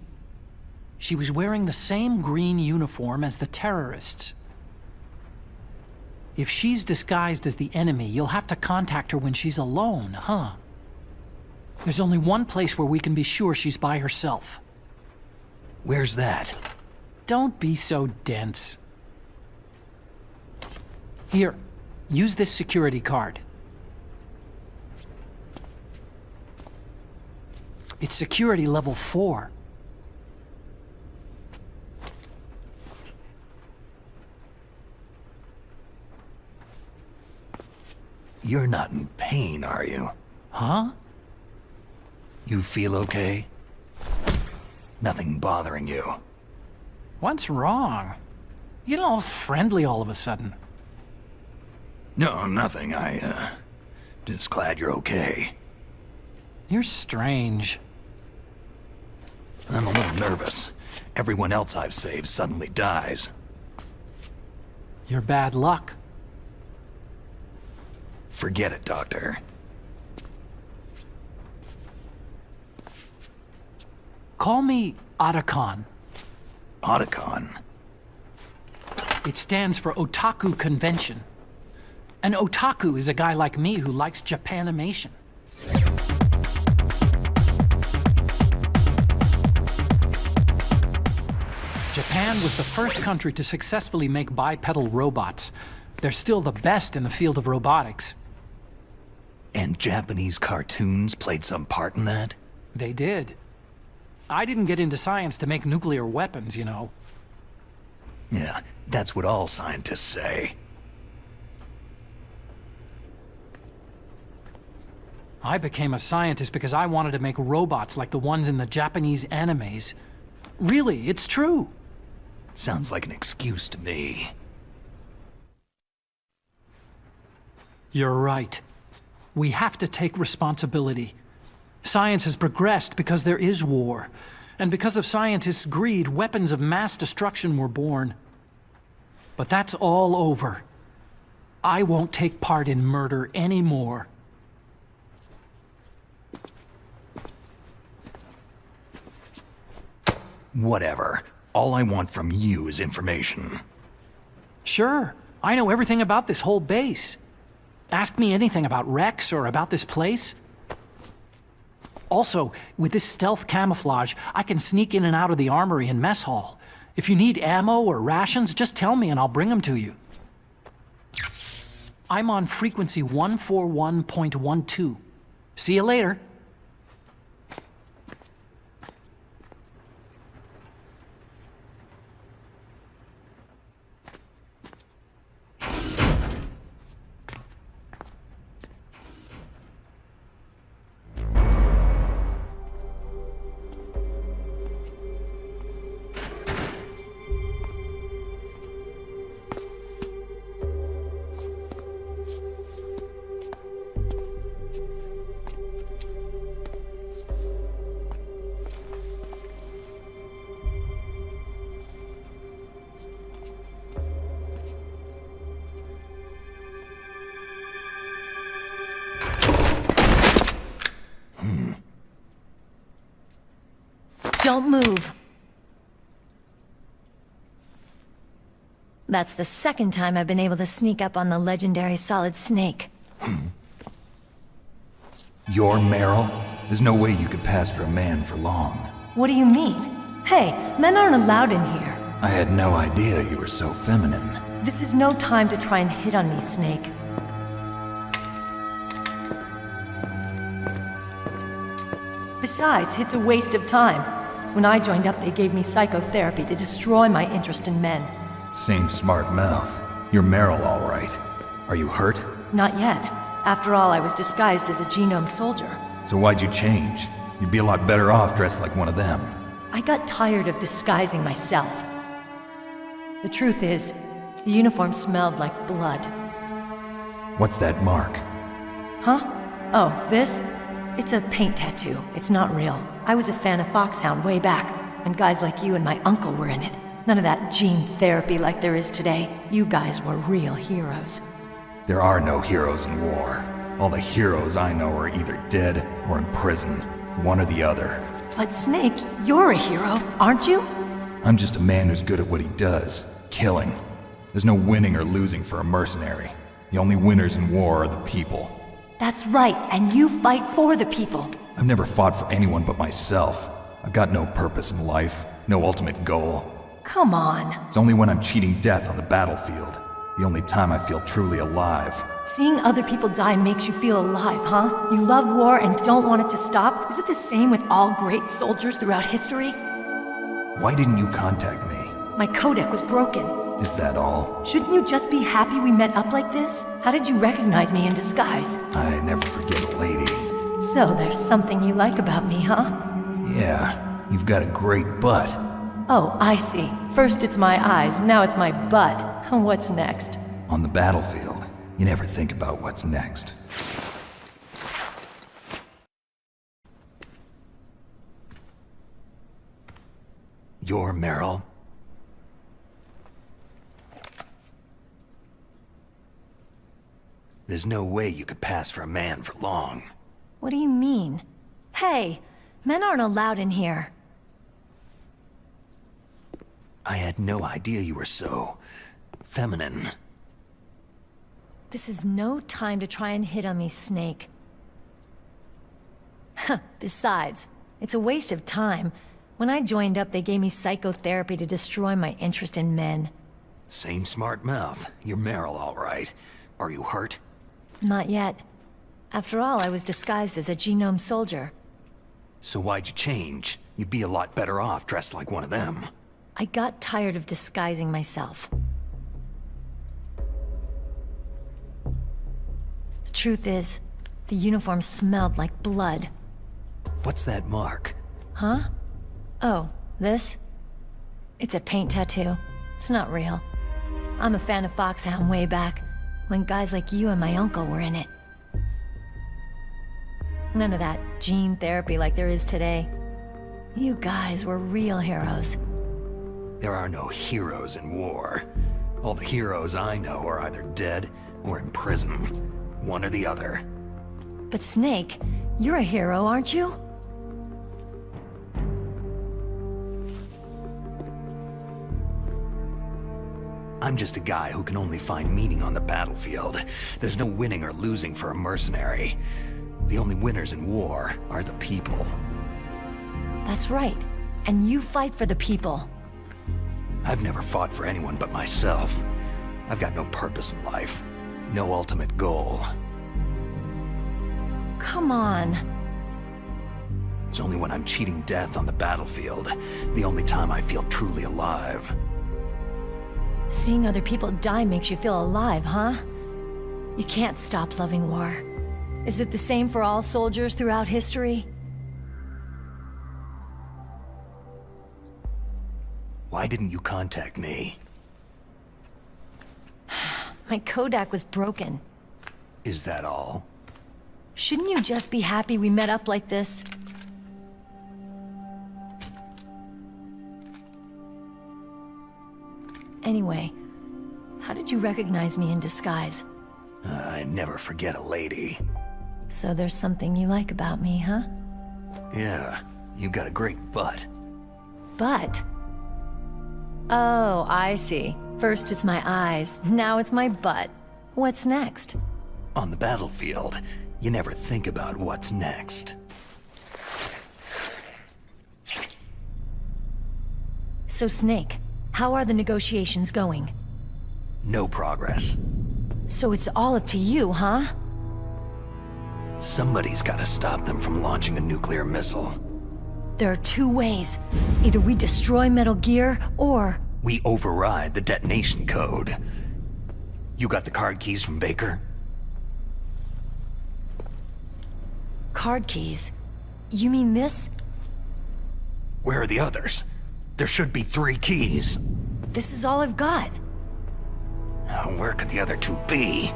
was wearing the same green uniform as the terrorists. If she's disguised as the enemy, you'll have to contact her when she's alone, huh? There's only one place where we can be sure she's by herself. Where's that? Don't be so dense. Here, use this security card. It's security level 4. You're not in pain, are you? Huh? You feel okay? Nothing bothering you? What's wrong? You get all friendly all of a sudden. No, nothing. Just glad you're okay. You're strange. I'm a little nervous. Everyone else I've saved suddenly dies. You're bad luck. Forget it, Doctor. Call me Otacon. Otacon? It stands for Otaku Convention. An otaku is a guy like me who likes Japanimation. Japan was the first country to successfully make bipedal robots. They're still the best in the field of robotics. And Japanese cartoons played some part in that? They did. I didn't get into science to make nuclear weapons, you know. Yeah, that's what all scientists say. I became a scientist because I wanted to make robots like the ones in the Japanese animes. Really, it's true. Sounds like an excuse to me. You're right. We have to take responsibility. Science has progressed because there is war. And because of scientists' greed, weapons of mass destruction were born. But that's all over. I won't take part in murder anymore. Whatever. All I want from you is information. Sure. I know everything about this whole base. Ask me anything about Rex or about this place. Also, with this stealth camouflage, I can sneak in and out of the armory and mess hall. If you need ammo or rations, just tell me and I'll bring them to you. I'm on frequency 141.12. See you later. Don't move. That's the second time I've been able to sneak up on the legendary Solid Snake. You're Meryl? There's no way you could pass for a man for long. What do you mean? Hey, men aren't allowed in here. I had no idea you were so feminine. This is no time to try and hit on me, Snake. Besides, it's a waste of time. When I joined up, they gave me psychotherapy to destroy my interest in men. Same smart mouth. You're Meryl, all right. Are you hurt? Not yet. After all, I was disguised as a genome soldier. So why'd you change? You'd be a lot better off dressed like one of them. I got tired of disguising myself. The truth is, the uniform smelled like blood. What's that mark? Huh? Oh, this? It's a paint tattoo. It's not real. I was a fan of Foxhound way back, when guys like you and my uncle were in it. None of that gene therapy like there is today. You guys were real heroes. There are no heroes in war. All the heroes I know are either dead or in prison. One or the other. But Snake, you're a hero, aren't you? I'm just a man who's good at what he does. Killing. There's no winning or losing for a mercenary. The only winners in war are the people. That's right, and you fight for the people. I've never fought for anyone but myself. I've got no purpose in life, no ultimate goal. Come on. It's only when I'm cheating death on the battlefield. The only time I feel truly alive. Seeing other people die makes you feel alive, huh? You love war and don't want it to stop? Is it the same with all great soldiers throughout history? Why didn't you contact me? My codec was broken. Is that all? Shouldn't you just be happy we met up like this? How did you recognize me in disguise? I never forget a lady. So there's something you like about me, huh? Yeah, you've got a great butt. Oh, I see. First it's my eyes, now it's my butt. What's next? On the battlefield, you never think about what's next. You're Meryl? There's no way you could pass for a man for long. What do you mean? Hey, men aren't allowed in here. I had no idea you were so feminine. This is no time to try and hit on me, Snake. Besides, it's a waste of time. When I joined up, they gave me psychotherapy to destroy my interest in men. Same smart mouth. You're Meryl, all right. Are you hurt? Not yet. After all, I was disguised as a genome soldier. So why'd you change? You'd be a lot better off dressed like one of them. I got tired of disguising myself. The truth is, the uniform smelled like blood. What's that mark? Huh? Oh, this? It's a paint tattoo. It's not real. I'm a fan of Foxhound way back, when guys like you and my uncle were in it. None of that gene therapy like there is today. You guys were real heroes. There are no heroes in war. All the heroes I know are either dead or in prison. One or the other. But Snake, you're a hero, aren't you? I'm just a guy who can only find meaning on the battlefield. There's no winning or losing for a mercenary. The only winners in war are the people. That's right. And you fight for the people. I've never fought for anyone but myself. I've got no purpose in life. No ultimate goal. Come on. It's only when I'm cheating death on the battlefield, the only time I feel truly alive. Seeing other people die makes you feel alive, huh? You can't stop loving war. Is it the same for all soldiers throughout history? Why didn't you contact me? My codec was broken. Is that all? Shouldn't you just be happy we met up like this? Anyway, how did you recognize me in disguise? I never forget a lady. So there's something you like about me, huh? Yeah, you got a great butt. Butt? Oh, I see. First it's my eyes, now it's my butt. What's next? On the battlefield, you never think about what's next. So Snake, how are the negotiations going? No progress. So it's all up to you, huh? Somebody's gotta stop them from launching a nuclear missile. There are two ways. Either we destroy Metal Gear, or We override the detonation code. You got the card keys from Baker? Card keys? You mean this? Where are the others? There should be 3 keys. This is all I've got. Where could the other 2 be?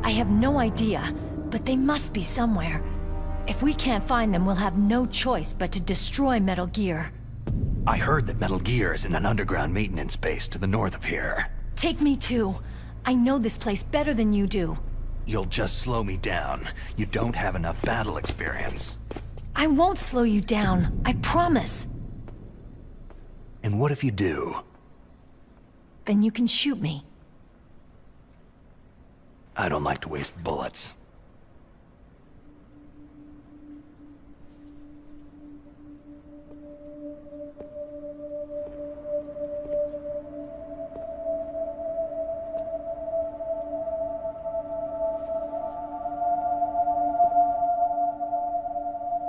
I have no idea, but they must be somewhere. If we can't find them, we'll have no choice but to destroy Metal Gear. I heard that Metal Gear is in an underground maintenance base to the north of here. Take me too. I know this place better than you do. You'll just slow me down. You don't have enough battle experience. I won't slow you down, I promise. And what if you do? Then you can shoot me. I don't like to waste bullets.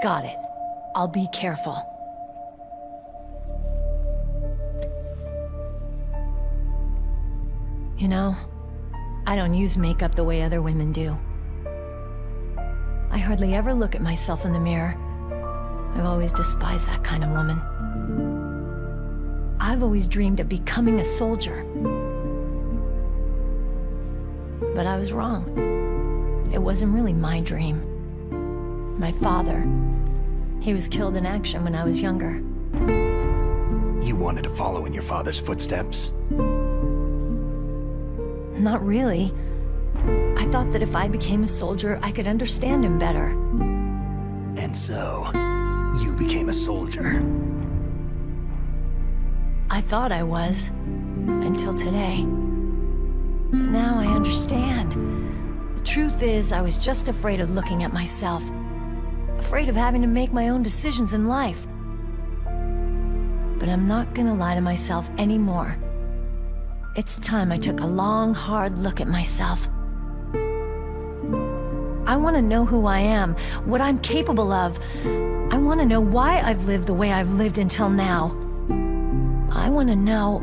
Got it. I'll be careful. You know, I don't use makeup the way other women do. I hardly ever look at myself in the mirror. I've always despised that kind of woman. I've always dreamed of becoming a soldier. But I was wrong. It wasn't really my dream. My father, he was killed in action when I was younger. You wanted to follow in your father's footsteps? Not really. I thought that if I became a soldier, I could understand him better. And so, you became a soldier. I thought I was, until today. But now I understand. The truth is, I was just afraid of looking at myself. Afraid of having to make my own decisions in life. But I'm not gonna lie to myself anymore. It's time I took a long, hard look at myself. I want to know who I am, what I'm capable of. I want to know why I've lived the way I've lived until now. I want to know...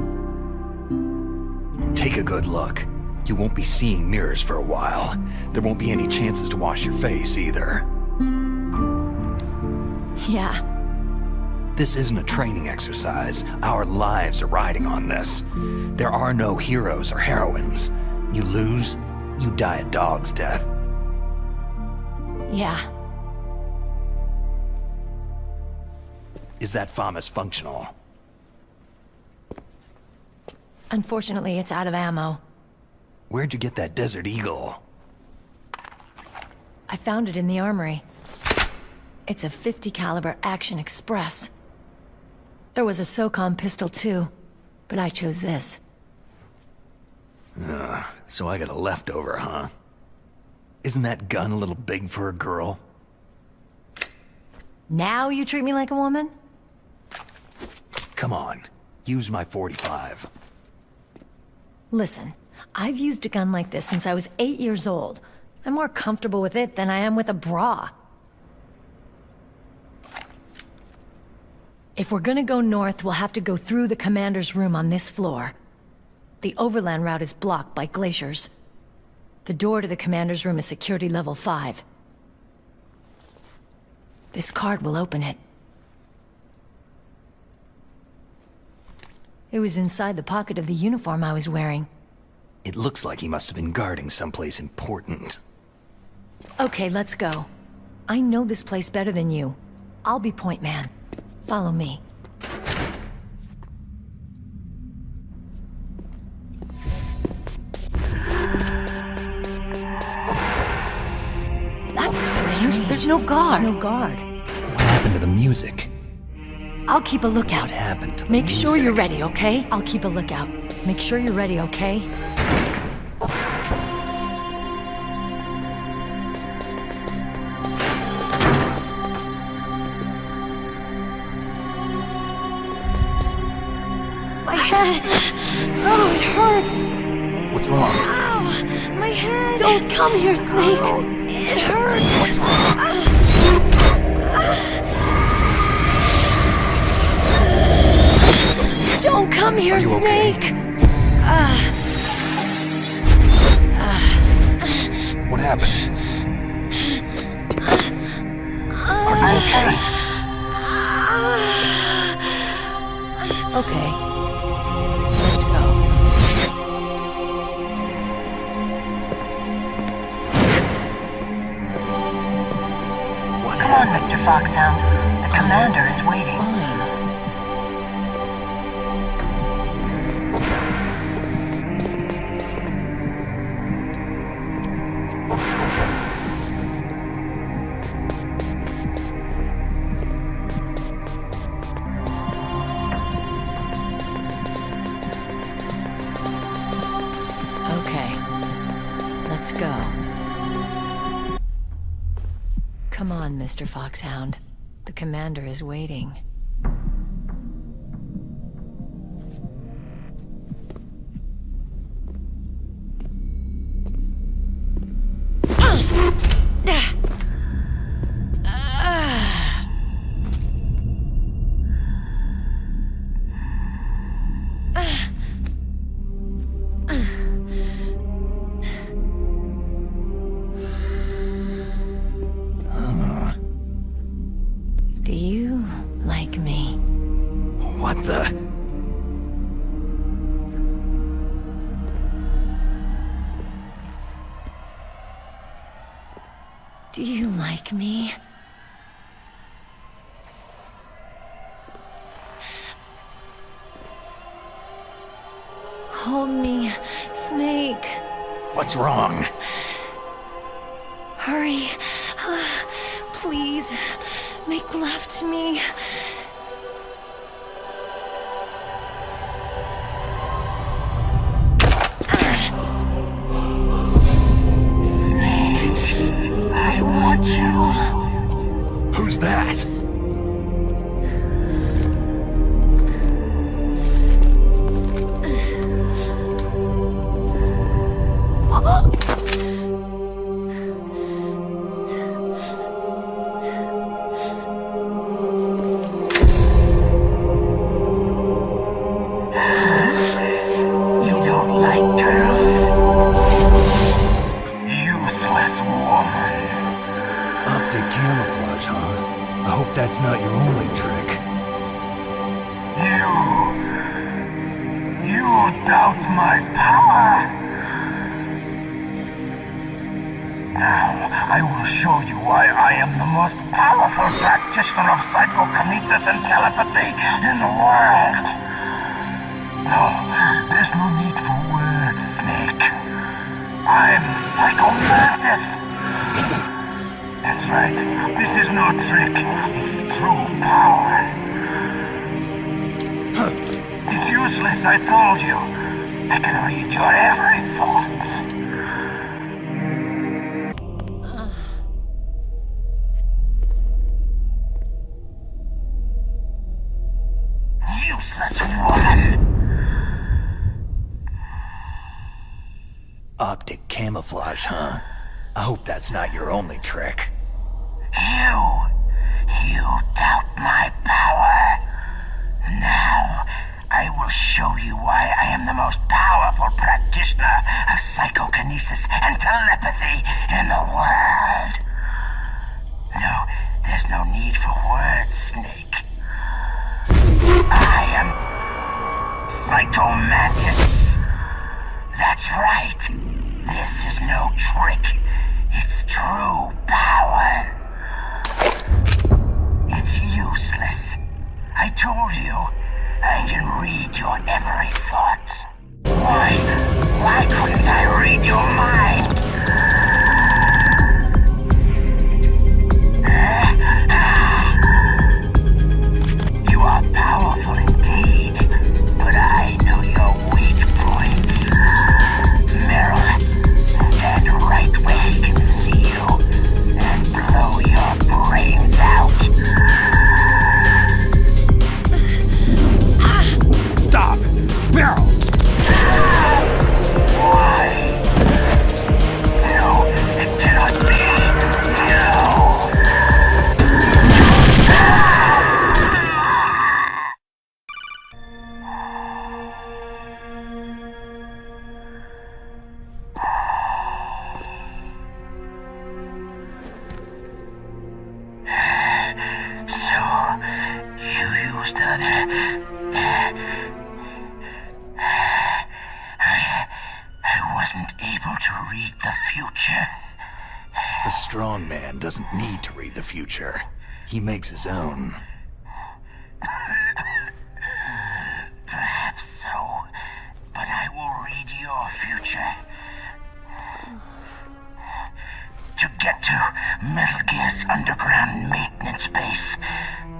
Take a good look. You won't be seeing mirrors for a while. There won't be any chances to wash your face, either. Yeah. This isn't a training exercise. Our lives are riding on this. There are no heroes or heroines. You lose, you die a dog's death. Yeah. Is that FAMAS functional? Unfortunately, it's out of ammo. Where'd you get that Desert Eagle? I found it in the armory. It's a .50 caliber Action Express. There was a SOCOM pistol too, but I chose this. So I got a leftover, huh? Isn't that gun a little big for a girl? Now you treat me like a woman? Come on, use my .45. Listen, I've used a gun like this since I was 8 years old. I'm more comfortable with it than I am with a bra. If we're gonna go north, we'll have to go through the commander's room on this floor. The overland route is blocked by glaciers. The door to the commander's room is security level 5. This card will open it. It was inside the pocket of the uniform I was wearing. It looks like he must have been guarding someplace important. Okay, let's go. I know this place better than you. I'll be point man. Follow me. That's strange. There's no guard. There's no guard. What happened to the music? I'll keep a lookout. What happened to the Make music? sure you're ready, okay? I'll keep a lookout. Make sure you're ready, okay? My head! Oh, it hurts! What's wrong? Ow! My head! Don't come here, Snake! It hurts! What's wrong? Don't come here, Are you okay? Snake! What happened? Are you okay? Okay. Let's go. Come on, Mr. Foxhound. The commander is waiting. Fine. Okay. Let's go. Come on, Mr. Foxhound. The commander is waiting. Do you like me? What the? Do you like me? Hold me, Snake. What's wrong? Hurry. Please, make love to me. Snake, I want you. Who's that? Camouflage, huh? I hope that's not your only trick. You doubt my power? Now, I will show you why I am the most powerful practitioner of psychokinesis and telepathy in the world. No, there's no need for words, Snake. I'm Psychomantis. That's right. This is no trick. It's true power. It's useless, I told you. I can read your every thought. Useless woman! Optic camouflage, huh? I hope that's not your only trick. You doubt my power. Now, I will show you why I am the most powerful practitioner of psychokinesis and telepathy in the world. No, there's no need for words, Snake. I am Psychomantis. That's right. This is no trick. It's true power. It's useless. I told you, I can read your every thought. Why couldn't I read your mind? Understood. I wasn't able to read the future. The strong man doesn't need to read the future. He makes his own. Perhaps so, but I will read your future. To get to Metal Gear's underground maintenance base,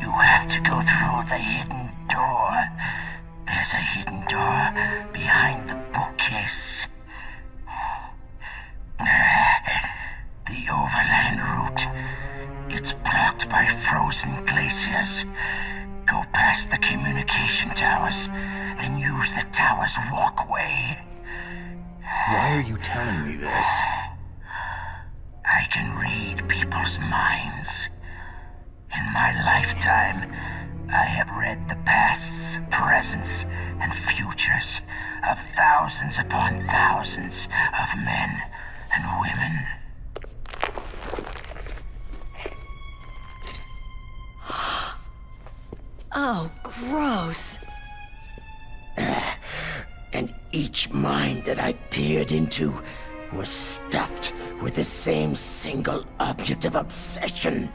you have to go through the hidden door. There's a hidden door behind the bookcase. The overland route. It's blocked by frozen glaciers. Go past the communication towers, then use the tower's walkway. Why are you telling me this? I can read people's minds. In my lifetime, I have read the pasts, presents, and futures of thousands upon thousands of men and women. Oh, gross. And each mind that I peered into was stuffed with the same single object of obsession.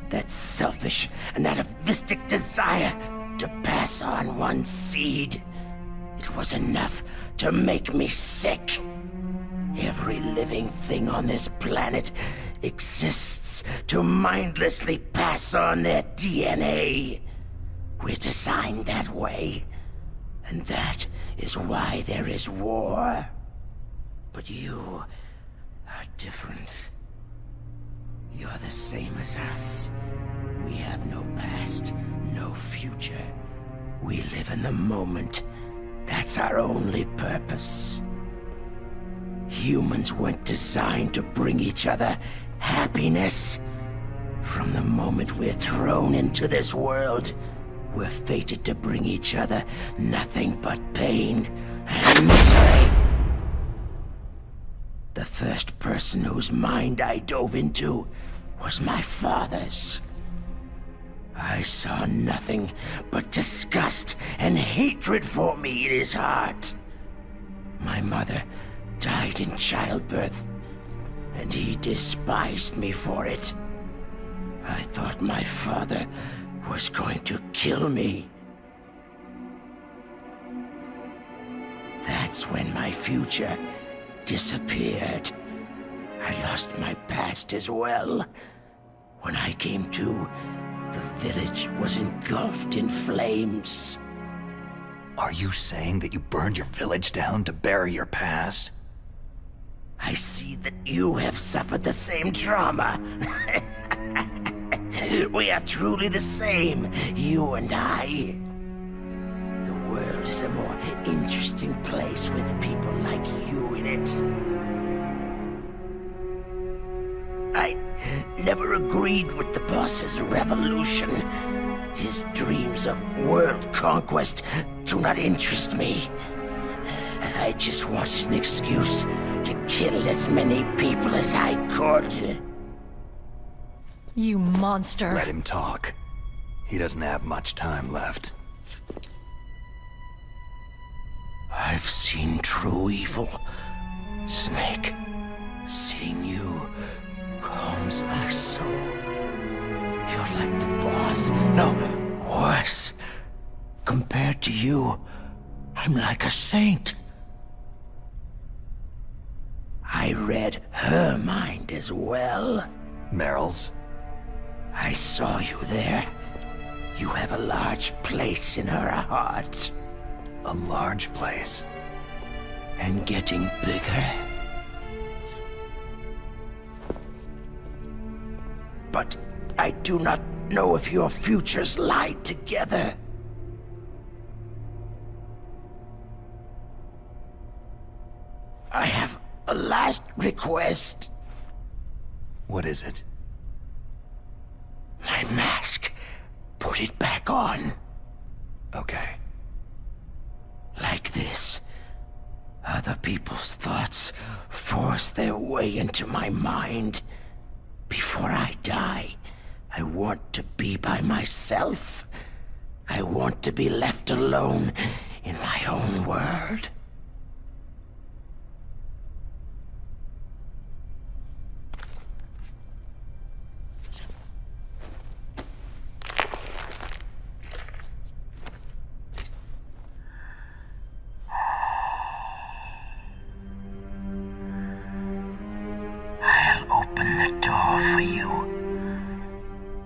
That selfish and atavistic desire to pass on one seed. It was enough to make me sick. Every living thing on this planet exists to mindlessly pass on their DNA. We're designed that way. And that is why there is war. But you are different. You're the same as us. We have no past, no future. We live in the moment. That's our only purpose. Humans weren't designed to bring each other happiness. From the moment we're thrown into this world, we're fated to bring each other nothing but pain and misery. The first person whose mind I dove into was my father's. I saw nothing but disgust and hatred for me in his heart. My mother died in childbirth, and he despised me for it. I thought my father was going to kill me. That's when my future disappeared. I lost my past as well. When I came to, the village was engulfed in flames. Are you saying that you burned your village down to bury your past? I see that you have suffered the same trauma. We are truly the same, you and I. The world is a more interesting place with people like you in it. I never agreed with the boss's revolution. His dreams of world conquest do not interest me. I just wanted an excuse to kill as many people as I could. You monster. Let him talk. He doesn't have much time left. I've seen true evil, Snake. Seeing you calms my soul. You're like the boss. No, worse. Compared to you, I'm like a saint. I read her mind as well. Meryl's? I saw you there. You have a large place in her heart. A large place? And getting bigger. But I do not know if your futures lie together. I have a last request. What is it? My mask. Put it back on. Okay. Like this. Other people's thoughts force their way into my mind. Before I die, I want to be by myself. I want to be left alone in my own world. I'll open the door for you.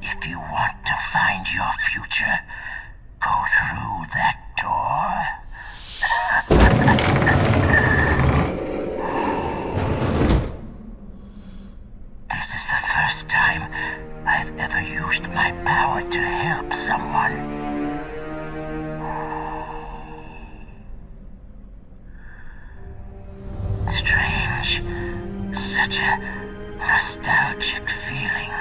If you want to find your future, go through that door. This is the first time I've ever used my power to help someone. Strange. Such a nostalgic feeling.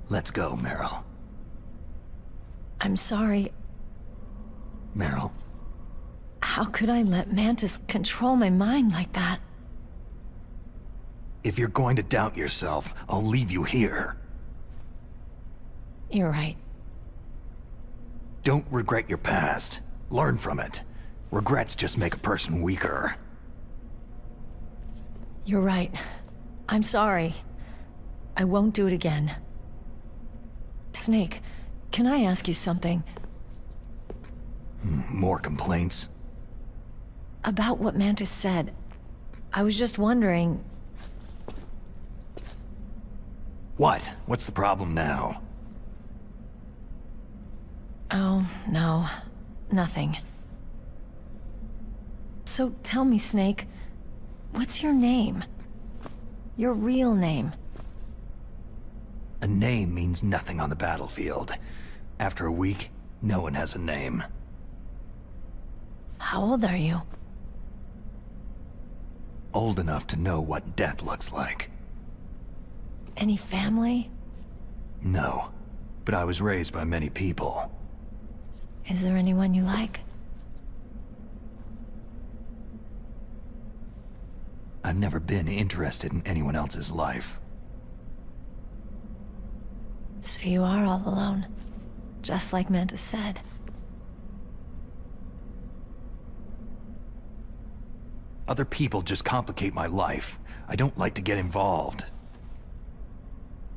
Let's go, Meryl. I'm sorry. Meryl. How could I let Mantis control my mind like that? If you're going to doubt yourself, I'll leave you here. You're right. Don't regret your past. Learn from it. Regrets just make a person weaker. You're right. I'm sorry. I won't do it again. Snake, can I ask you something? More complaints? About what Mantis said. I was just wondering... What? What's the problem now? Oh, no. Nothing. So tell me, Snake, what's your name? Your real name? A name means nothing on the battlefield. After a week, no one has a name. How old are you? Old enough to know what death looks like. Any family? No, but I was raised by many people. Is there anyone you like? I've never been interested in anyone else's life. So you are all alone, just like Mantis said. Other people just complicate my life. I don't like to get involved.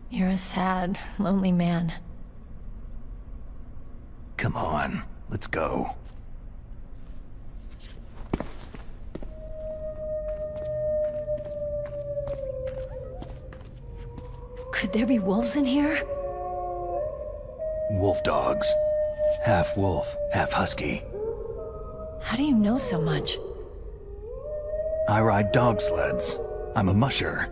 You're a sad, lonely man. Come on, let's go. Could there be wolves in here? Wolf dogs. Half wolf, half husky. How do you know so much? I ride dog sleds. I'm a musher.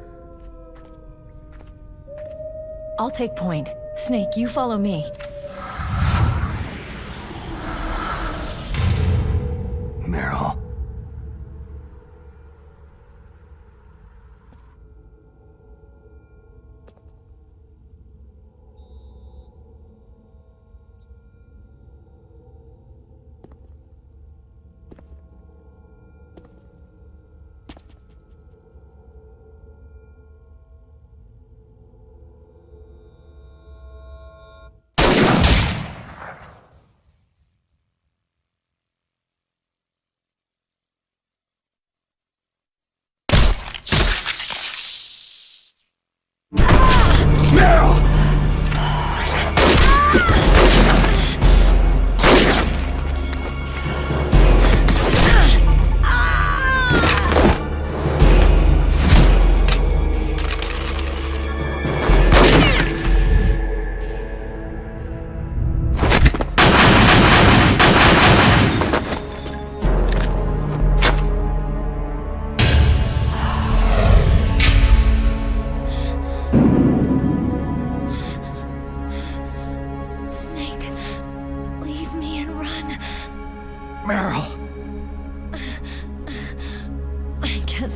I'll take point. Snake, you follow me. Meryl.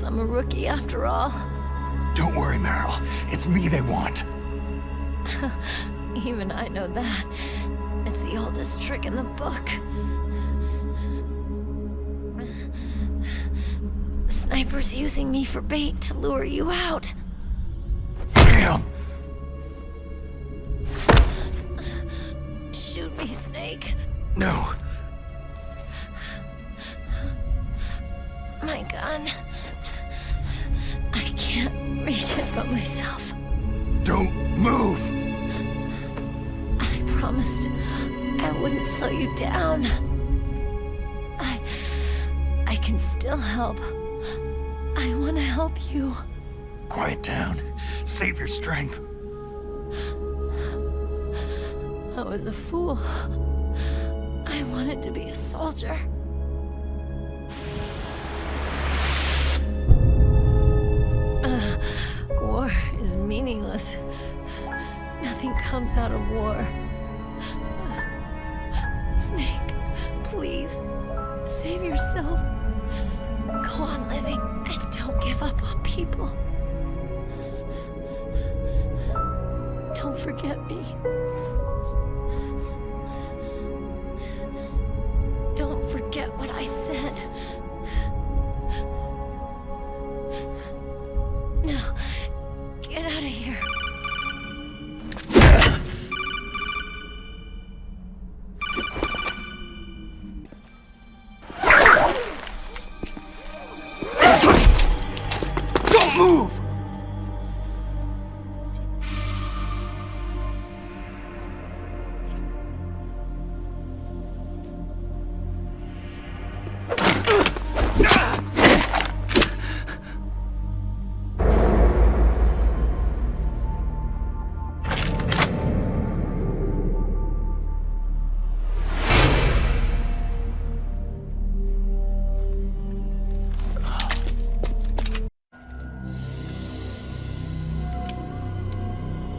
I'm a rookie after all. Don't worry, Meryl. It's me they want. Even I know that. It's the oldest trick in the book. The sniper's using me for bait to lure you out. Damn! Shoot me, Snake. No. My gun. I can't reach it but myself. Don't move! I promised I wouldn't slow you down. I can still help. I want to help you. Quiet down. Save your strength. I was a fool. I wanted to be a soldier. War is meaningless. Nothing comes out of war. Snake, please, save yourself. Go on living and don't give up on people. Don't forget me. Don't forget what I said. Now, get out of here. Don't move!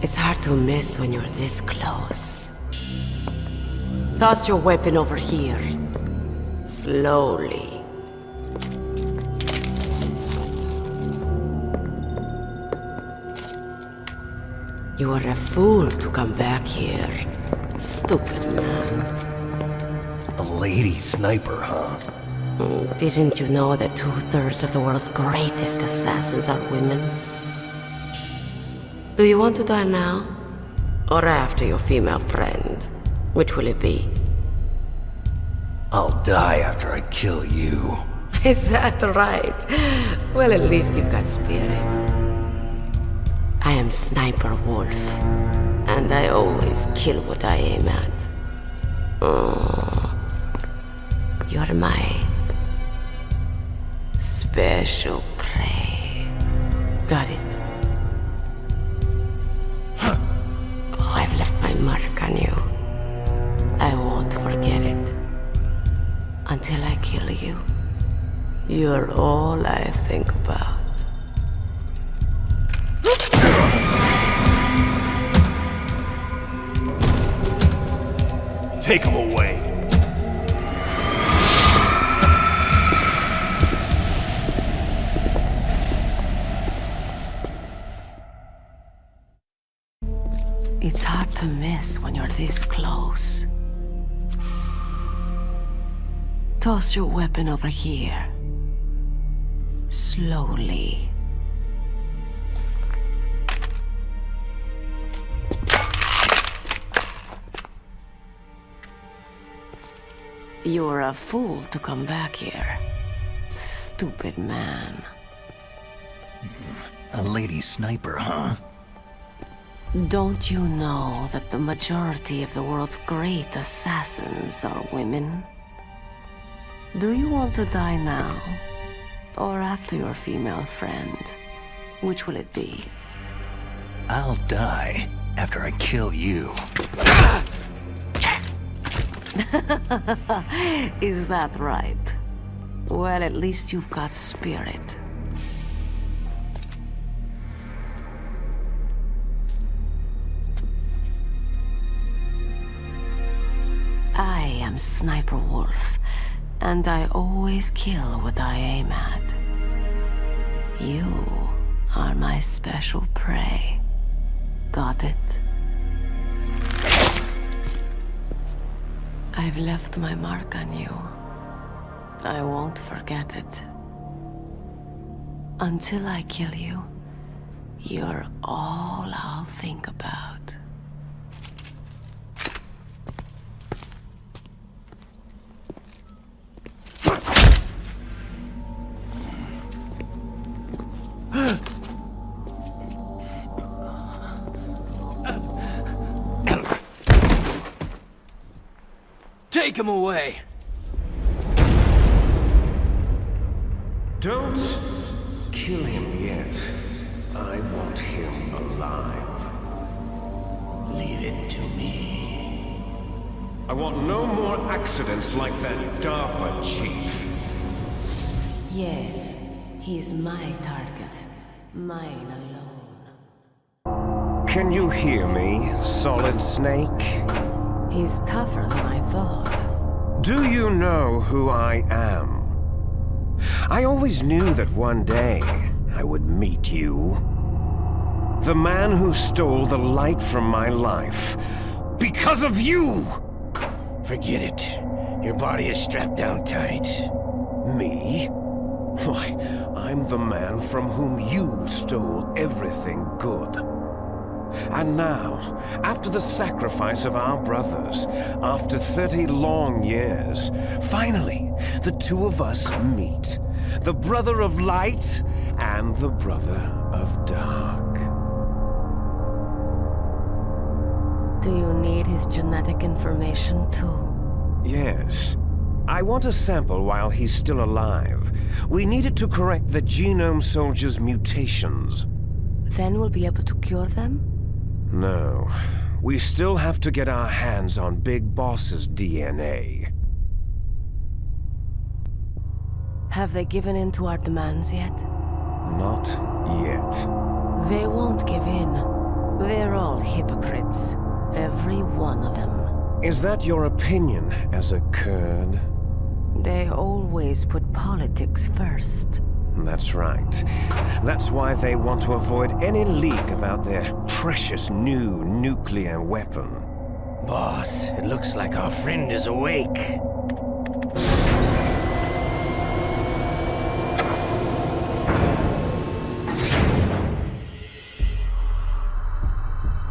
It's hard to miss when you're this close. Toss your weapon over here. Slowly. You are a fool to come back here. Stupid man. A lady sniper, huh? Didn't you know that 2/3 of the world's greatest assassins are women? Do you want to die now? Or after your female friend? Which will it be? I'll die after I kill you. Is that right? Well, at least you've got spirit. I am Sniper Wolf, and I always kill what I aim at. Oh, you're my special prey. Got it? I've left my mark on you. I won't forget it. Until I kill you. You're all I think about. Take him away. It's hard to miss when you're this close. Toss your weapon over here. Slowly. You're a fool to come back here. Stupid man. A lady sniper, huh? Don't you know that the majority of the world's great assassins are women? Do you want to die now? Or after your female friend? Which will it be? I'll die after I kill you. Is that right? Well, at least you've got spirit. I am Sniper Wolf, and I always kill what I aim at. You are my special prey. Got it? I've left my mark on you. I won't forget it. Until I kill you, you're all I'll think about. Take him away! Don't kill him yet. I want him alive. Leave it to me. I want no more accidents like that DARPA chief. Yes, he's my target. Mine alone. Can you hear me, Solid Snake? He's tougher than I thought. Do you know who I am? I always knew that one day I would meet you. The man who stole the light from my life. Because of you! Forget it. Your body is strapped down tight. Me? Why, I'm the man from whom you stole everything good. And now, after the sacrifice of our brothers, after 30 long years, finally, the two of us meet. The brother of light and the brother of dark. Do you need his genetic information too? Yes. I want a sample while he's still alive. We need it to correct the Genome Soldier's mutations. Then we'll be able to cure them? No. We still have to get our hands on Big Boss's DNA. Have they given in to our demands yet? Not yet. They won't give in. They're all hypocrites. Every one of them. Is that your opinion as a Kurd? They always put politics first. That's right. That's why they want to avoid any leak about their precious new nuclear weapon. Boss, it looks like our friend is awake.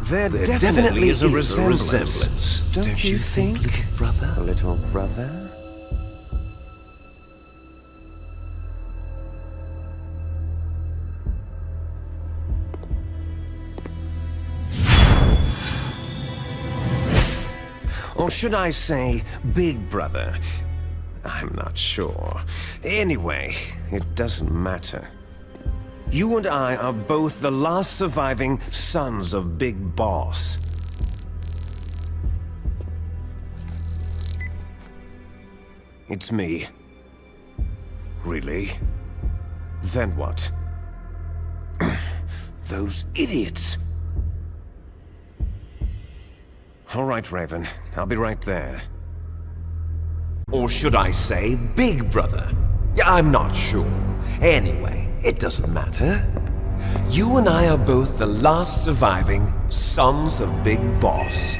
There definitely is a resemblance. Don't you think, little brother? Little brother? Or should I say, Big Brother? I'm not sure. Anyway, it doesn't matter. You and I are both the last surviving sons of Big Boss. It's me. Really? Then what? Those idiots! All right, Raven. I'll be right there. Or should I say, Big Brother? Yeah, I'm not sure. Anyway, it doesn't matter. You and I are both the last surviving sons of Big Boss.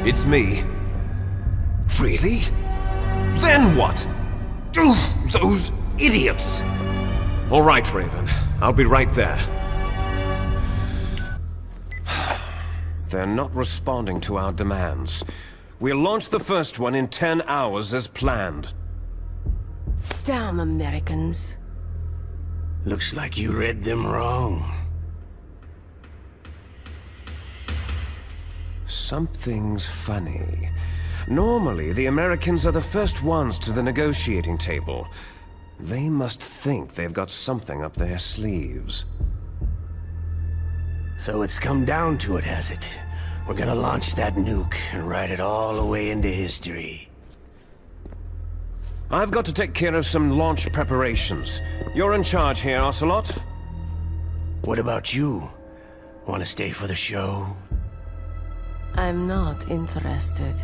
It's me. Really? Then what? Oof, those idiots! All right, Raven. I'll be right there. They're not responding to our demands. We'll launch the first one in 10 hours as planned. Damn Americans. Looks like you read them wrong. Something's funny. Normally, the Americans are the first ones to the negotiating table. They must think they've got something up their sleeves. So it's come down to it, has it? We're gonna launch that nuke and write it all away into history. I've got to take care of some launch preparations. You're in charge here, Ocelot. What about you? Want to stay for the show? I'm not interested.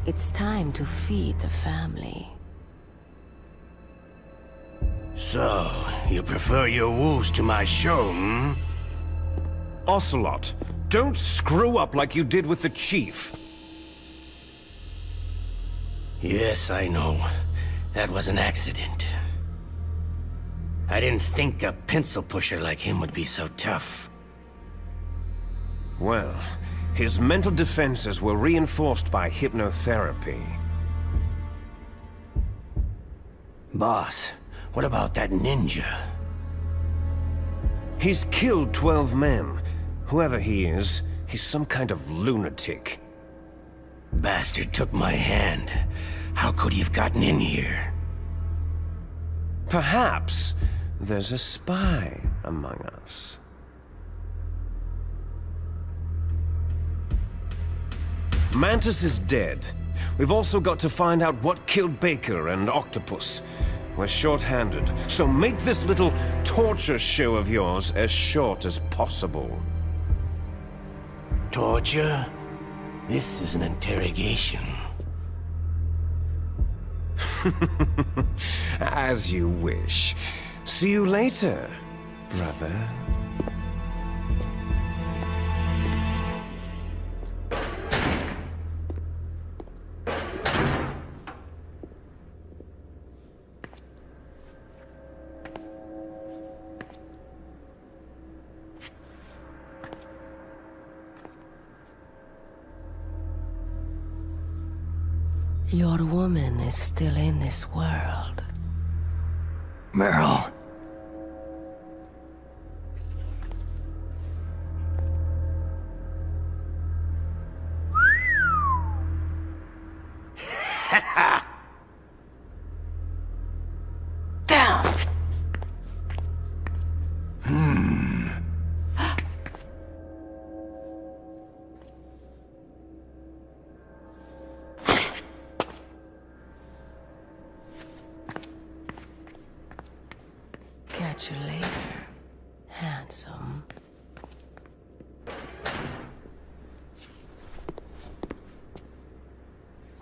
It's time to feed the family. So, you prefer your wolves to my show, hmm? Ocelot, don't screw up like you did with the chief. Yes, I know. That was an accident. I didn't think a pencil pusher like him would be so tough. Well, his mental defenses were reinforced by hypnotherapy. Boss, what about that ninja? He's killed 12 men. Whoever he is, he's some kind of lunatic. Bastard took my hand. How could he have gotten in here? Perhaps there's a spy among us. Mantis is dead. We've also got to find out what killed Baker and Octopus. We're short-handed, so make this little torture show of yours as short as possible. Torture? This is an interrogation. As you wish. See you later, brother. Your woman is still in this world. Meryl. Down! Catch you later, handsome.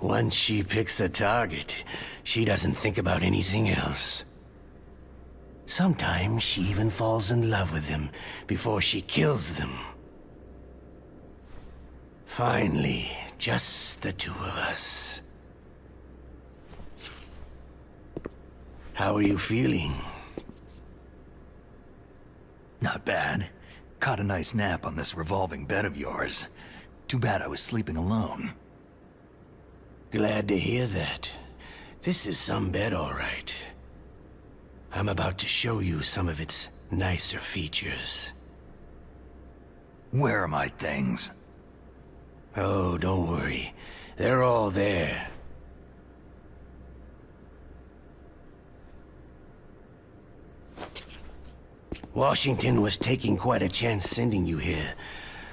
Once she picks a target, she doesn't think about anything else. Sometimes she even falls in love with them before she kills them. Finally, just the two of us. How are you feeling? Not bad. Caught a nice nap on this revolving bed of yours. Too bad I was sleeping alone. Glad to hear that. This is some bed, all right. I'm about to show you some of its nicer features. Where are my things? Oh, don't worry. They're all there. Washington was taking quite a chance sending you here.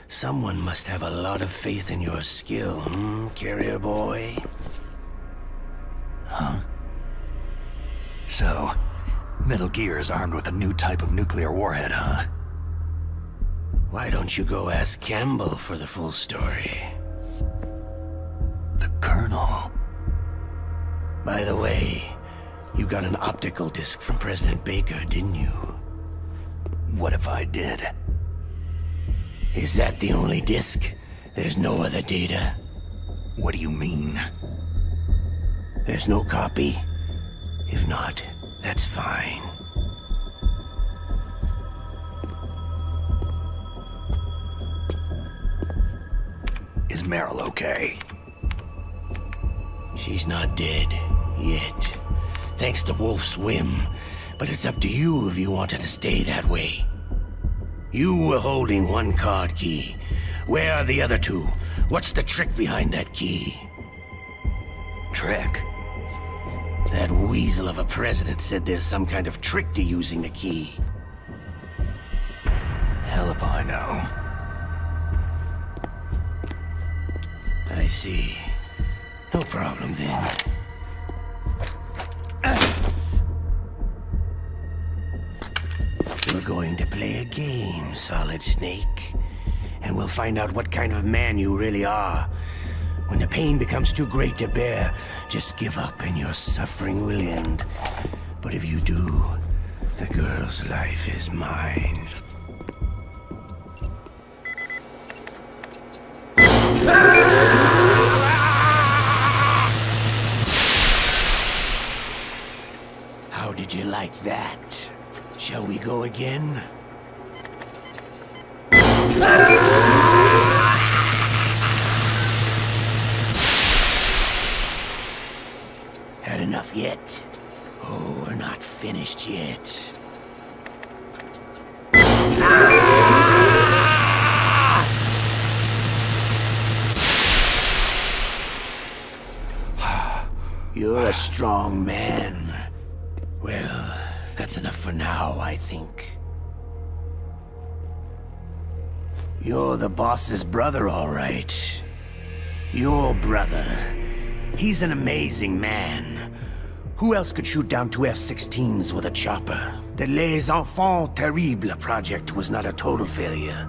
Someone must have a lot of faith in your skill, carrier boy? Huh? So, Metal Gear is armed with a new type of nuclear warhead, huh? Why don't you go ask Campbell for the full story? The Colonel. By the way, you got an optical disc from President Baker, didn't you? What if I did? Is that the only disc? There's no other data? What do you mean? There's no copy? If not, that's fine. Is Meryl okay? She's not dead, yet. Thanks to Wolf's whim. But it's up to you if you want her to stay that way. You were holding one card key. Where are the other two? What's the trick behind that key? Trick? That weasel of a president said there's some kind of trick to using the key. Hell if I know. I see. No problem then. We're going to play a game, Solid Snake. And we'll find out what kind of man you really are When the pain becomes too great to bear, just give up and your suffering will end. But if you do, the girl's life is mine. How did you like that? Shall we go again? Had enough yet? Oh, we're not finished yet. You're a strong man. Well, that's enough for now, I think. You're the boss's brother, all right. Your brother. He's an amazing man. Who else could shoot down 2 F-16s with a chopper? The Les Enfants Terribles project was not a total failure.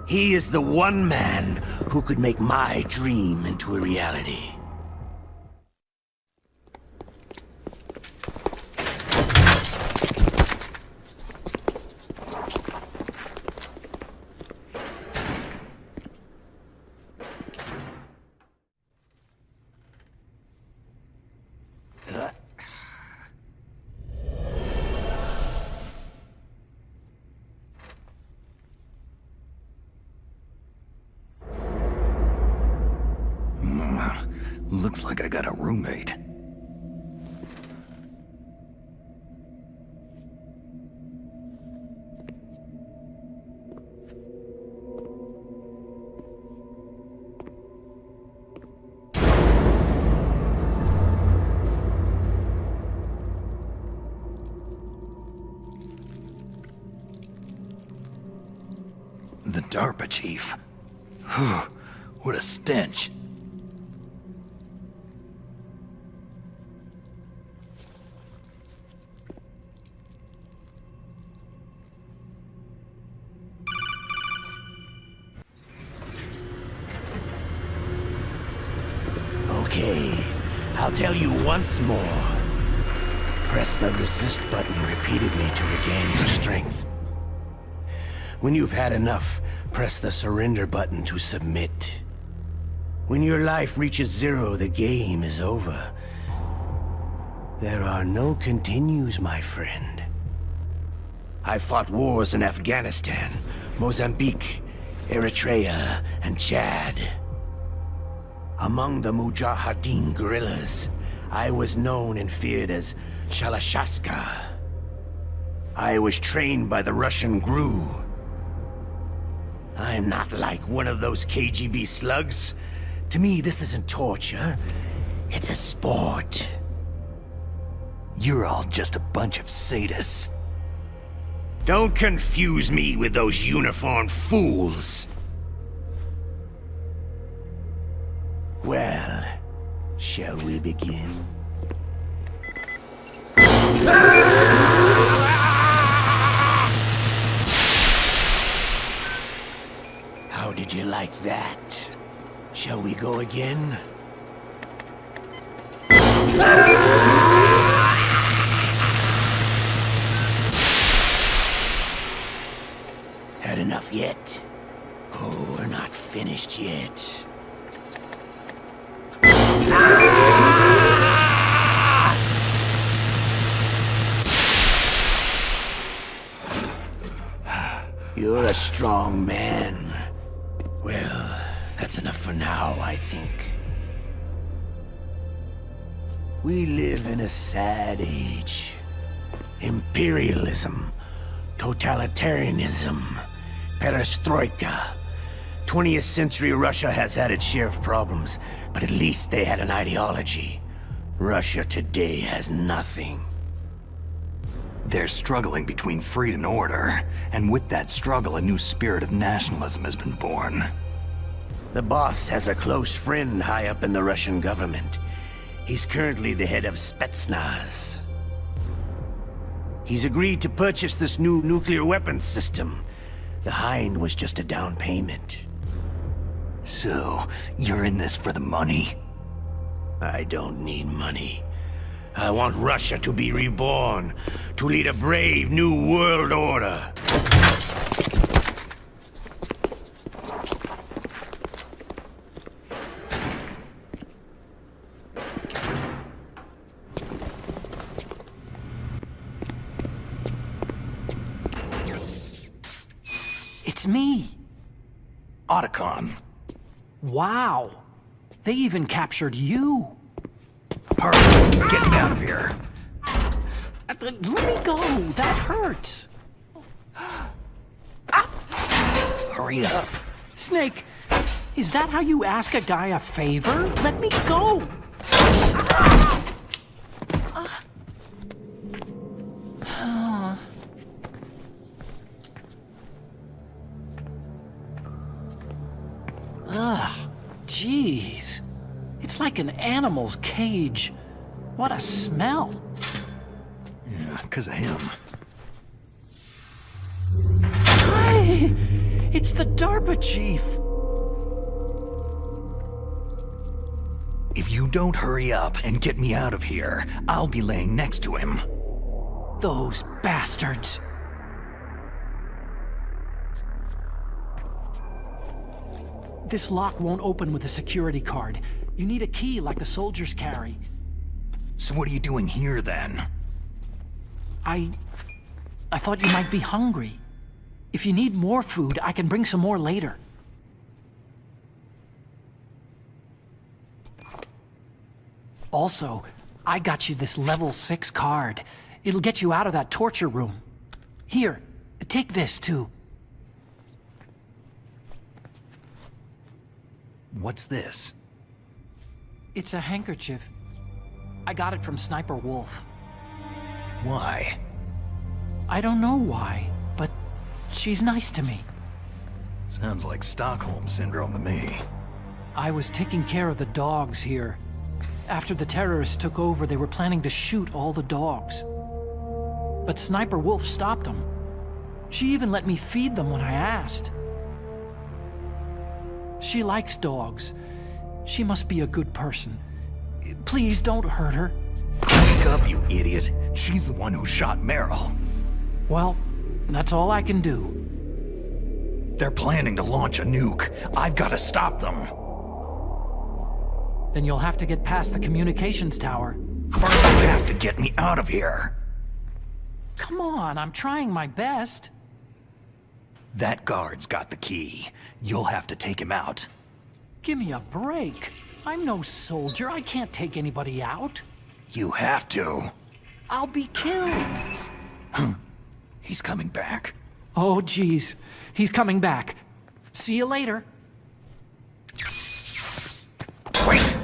He is the one man who could make my dream into a reality. Looks like I got a roommate. The DARPA chief. Whew, what a stench. Okay, I'll tell you once more. Press the resist button repeatedly to regain your strength. When you've had enough, press the surrender button to submit. When your life reaches 0, the game is over. There are no continues, my friend. I fought wars in Afghanistan, Mozambique, Eritrea, and Chad. Among the Mujahideen guerrillas, I was known and feared as Shalashaska. I was trained by the Russian GRU. I'm not like one of those KGB slugs. To me, this isn't torture. It's a sport. You're all just a bunch of sadists. Don't confuse me with those uniformed fools. Well, shall we begin? How did you like that? Shall we go again? Had enough yet? Oh, we're not finished yet. You're a strong man. Well, that's enough for now, I think. We live in a sad age. Imperialism, totalitarianism, perestroika. 20th century Russia has had its share of problems, but at least they had an ideology. Russia today has nothing. They're struggling between freedom and order, and with that struggle, a new spirit of nationalism has been born. The boss has a close friend high up in the Russian government. He's currently the head of Spetsnaz. He's agreed to purchase this new nuclear weapons system. The Hind was just a down payment. So, you're in this for the money? I don't need money. I want Russia to be reborn, to lead a brave new world order. It's me. Otacon. Wow. They even captured you. Hurry, get me out of here. Let me go. That hurts. Hurry up. Snake, is that how you ask a guy a favor? Let me go. Ugh, jeez. It's like an animal's cage. What a smell. Yeah, 'cause of him. Hi! It's the DARPA chief. If you don't hurry up and get me out of here, I'll be laying next to him. Those bastards. This lock won't open with a security card. You need a key like the soldiers carry. So what are you doing here, then? I thought you might be hungry. If you need more food, I can bring some more later. Also, I got you this level 6 card. It'll get you out of that torture room. Here, take this too. What's this? It's a handkerchief. I got it from Sniper Wolf. Why? I don't know why, but she's nice to me. Sounds like Stockholm Syndrome to me. I was taking care of the dogs here. After the terrorists took over, they were planning to shoot all the dogs. But Sniper Wolf stopped them. She even let me feed them when I asked. She likes dogs. She must be a good person. Please don't hurt her. Wake up, you idiot. She's the one who shot Meryl. Well, that's all I can do. They're planning to launch a nuke. I've got to stop them. Then you'll have to get past the communications tower. First, you have to get me out of here. Come on, I'm trying my best. That guard's got the key. You'll have to take him out. Give me a break. I'm no soldier. I can't take anybody out. You have to. I'll be killed. He's coming back. Oh, geez. He's coming back. See you later. Wait!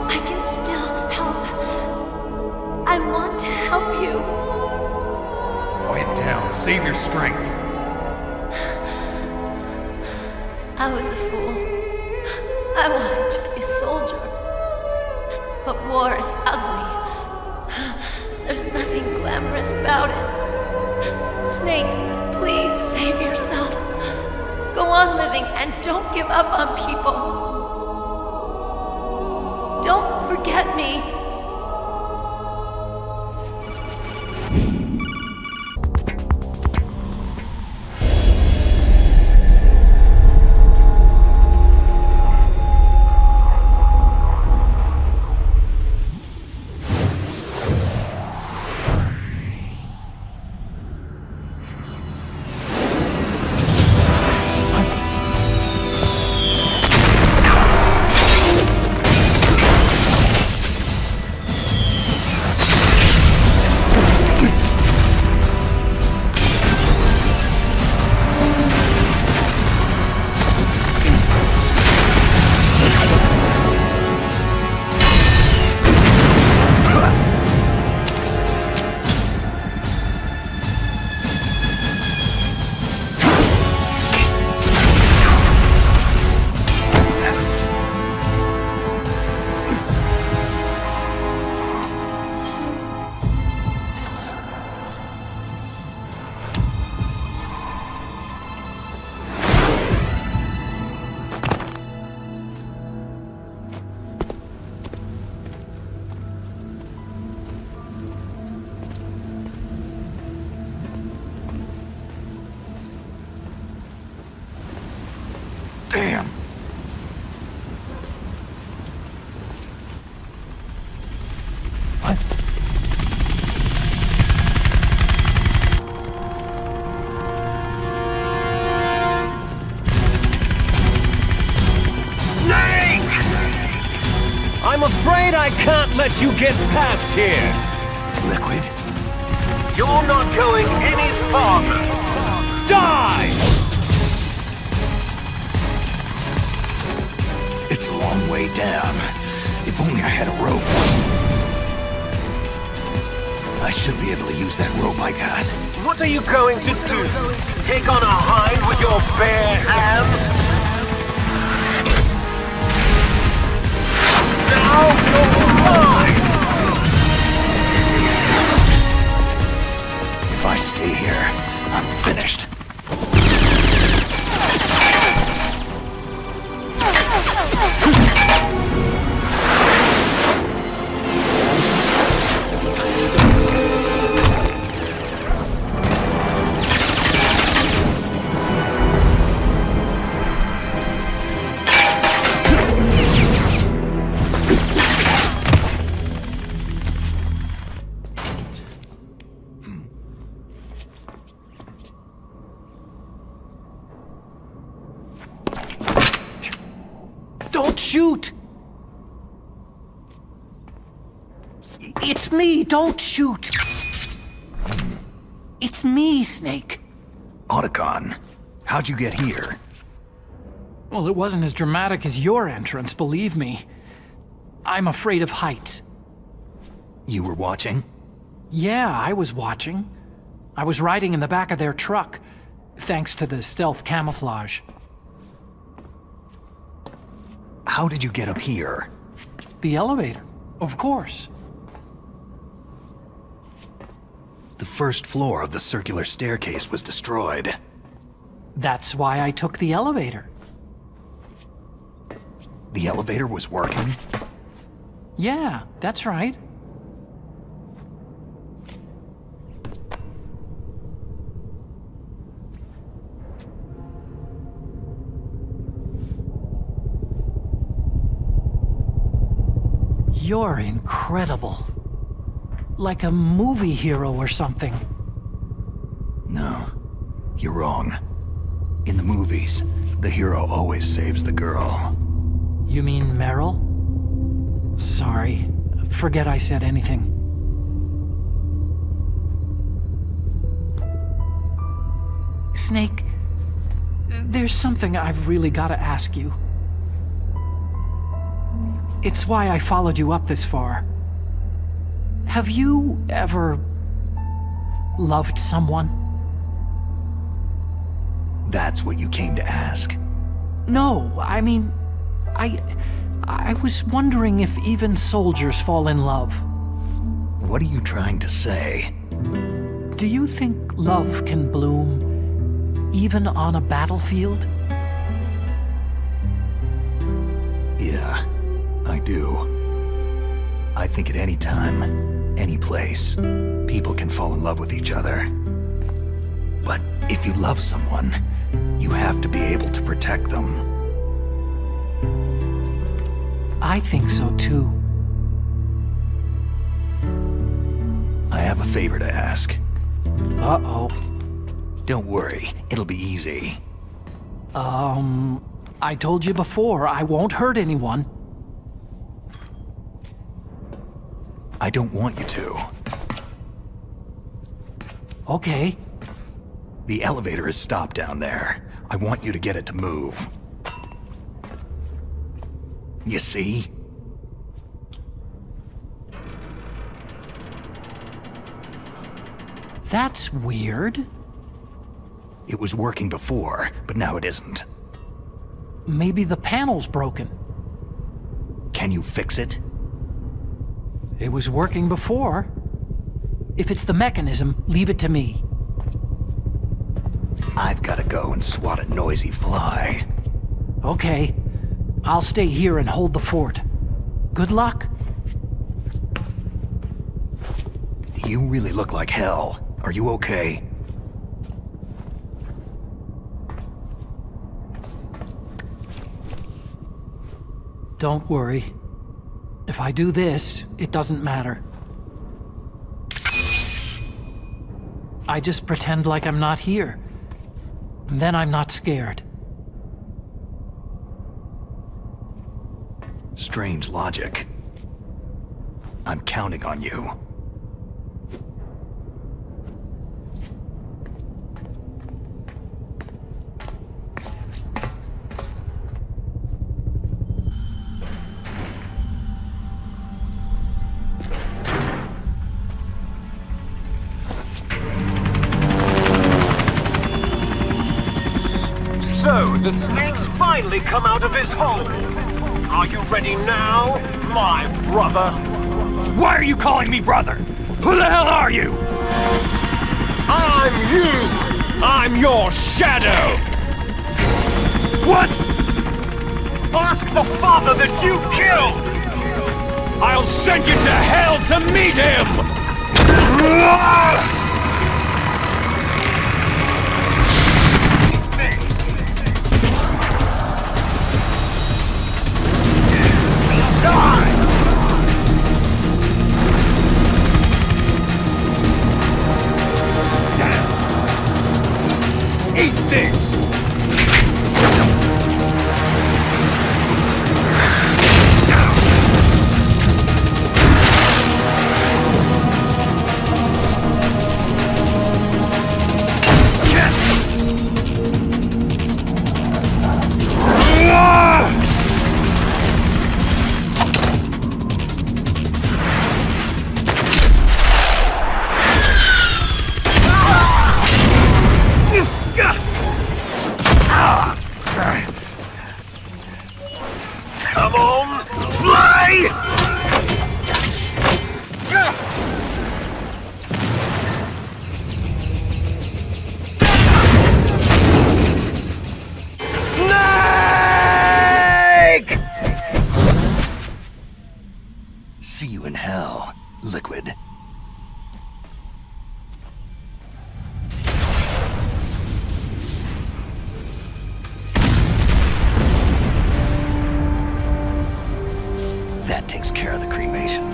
I can still help. I want to help you. Quiet down. Save your strength. I was a fool. I wanted to be a soldier. But war is ugly. There's nothing glamorous about it. Snake, please save yourself. Go on living and don't give up on people. Don't forget me. I'm afraid I can't let you get past here. Liquid? You're not going any farther. Die! It's a long way down. If only I had a rope. I should be able to use that rope I got. What are you going to do? Take on a hind with your bare hands? Now you're mine! If I stay here, I'm finished. Don't shoot! It's me, don't shoot! It's me, Snake. Otacon, how'd you get here? Well, it wasn't as dramatic as your entrance, believe me. I'm afraid of heights. You were watching? Yeah, I was watching. I was riding in the back of their truck, thanks to the stealth camouflage. How did you get up here? The elevator, of course. The first floor of the circular staircase was destroyed. That's why I took the elevator. The elevator was working? Yeah, that's right. You're incredible. Like a movie hero or something. No, you're wrong. In the movies, the hero always saves the girl. You mean Meryl? Sorry, forget I said anything. Snake, there's something I've really got to ask you. It's why I followed you up this far. Have you ever loved someone? That's what you came to ask? No, I mean, I was wondering if even soldiers fall in love. What are you trying to say? Do you think love can bloom even on a battlefield? Yeah, I do. I think at any time, any place, people can fall in love with each other. But if you love someone, you have to be able to protect them. I think so too. I have a favor to ask. Uh-oh. Don't worry, it'll be easy. I told you before, I won't hurt anyone. I don't want you to. Okay. The elevator is stopped down there. I want you to get it to move. You see? That's weird. It was working before, but now it isn't. Maybe the panel's broken. Can you fix it? It was working before. If it's the mechanism, leave it to me. I've got to go and swat a noisy fly. Okay. I'll stay here and hold the fort. Good luck. You really look like hell. Are you okay? Don't worry. If I do this, it doesn't matter. I just pretend like I'm not here. And then I'm not scared. Strange logic. I'm counting on you. So, the snake's finally come out of his hole. Are you ready now, my brother? Why are you calling me brother? Who the hell are you? I'm you! I'm your shadow! What? Ask the father that you killed! I'll send you to hell to meet him! Eat this! Come on, fly! Snake! See you in hell, Liquid. That takes care of the cremation.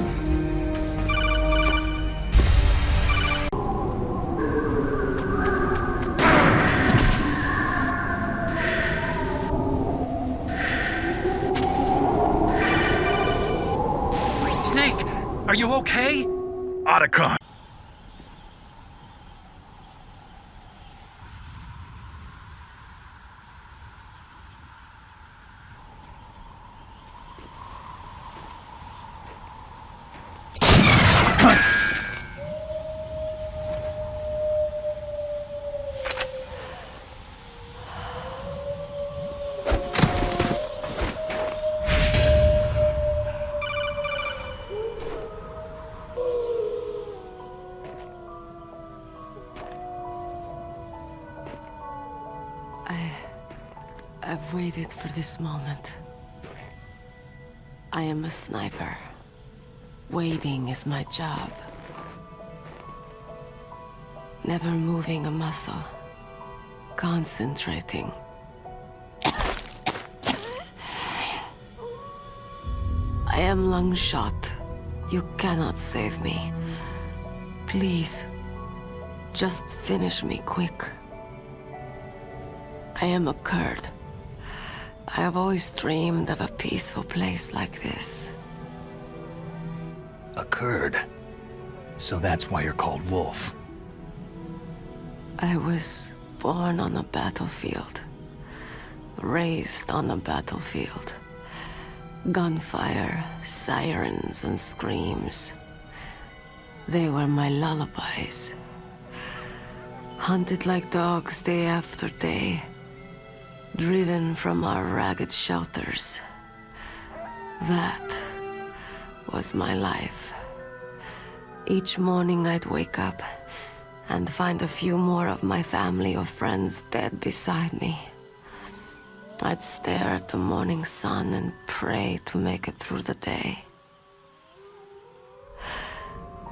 Snake, are you okay? Otacon! I've waited for this moment. I am a sniper. Waiting is my job. Never moving a muscle. Concentrating. I am Lungshot. You cannot save me. Please, just finish me quick. I am a Kurd. I have always dreamed of a peaceful place like this. A Kurd. So that's why you're called Wolf. I was born on a battlefield. Raised on a battlefield. Gunfire, sirens, and screams. They were my lullabies. Hunted like dogs day after day. Driven from our ragged shelters. That was my life. Each morning I'd wake up and find a few more of my family or friends dead beside me. I'd stare at the morning sun and pray to make it through the day.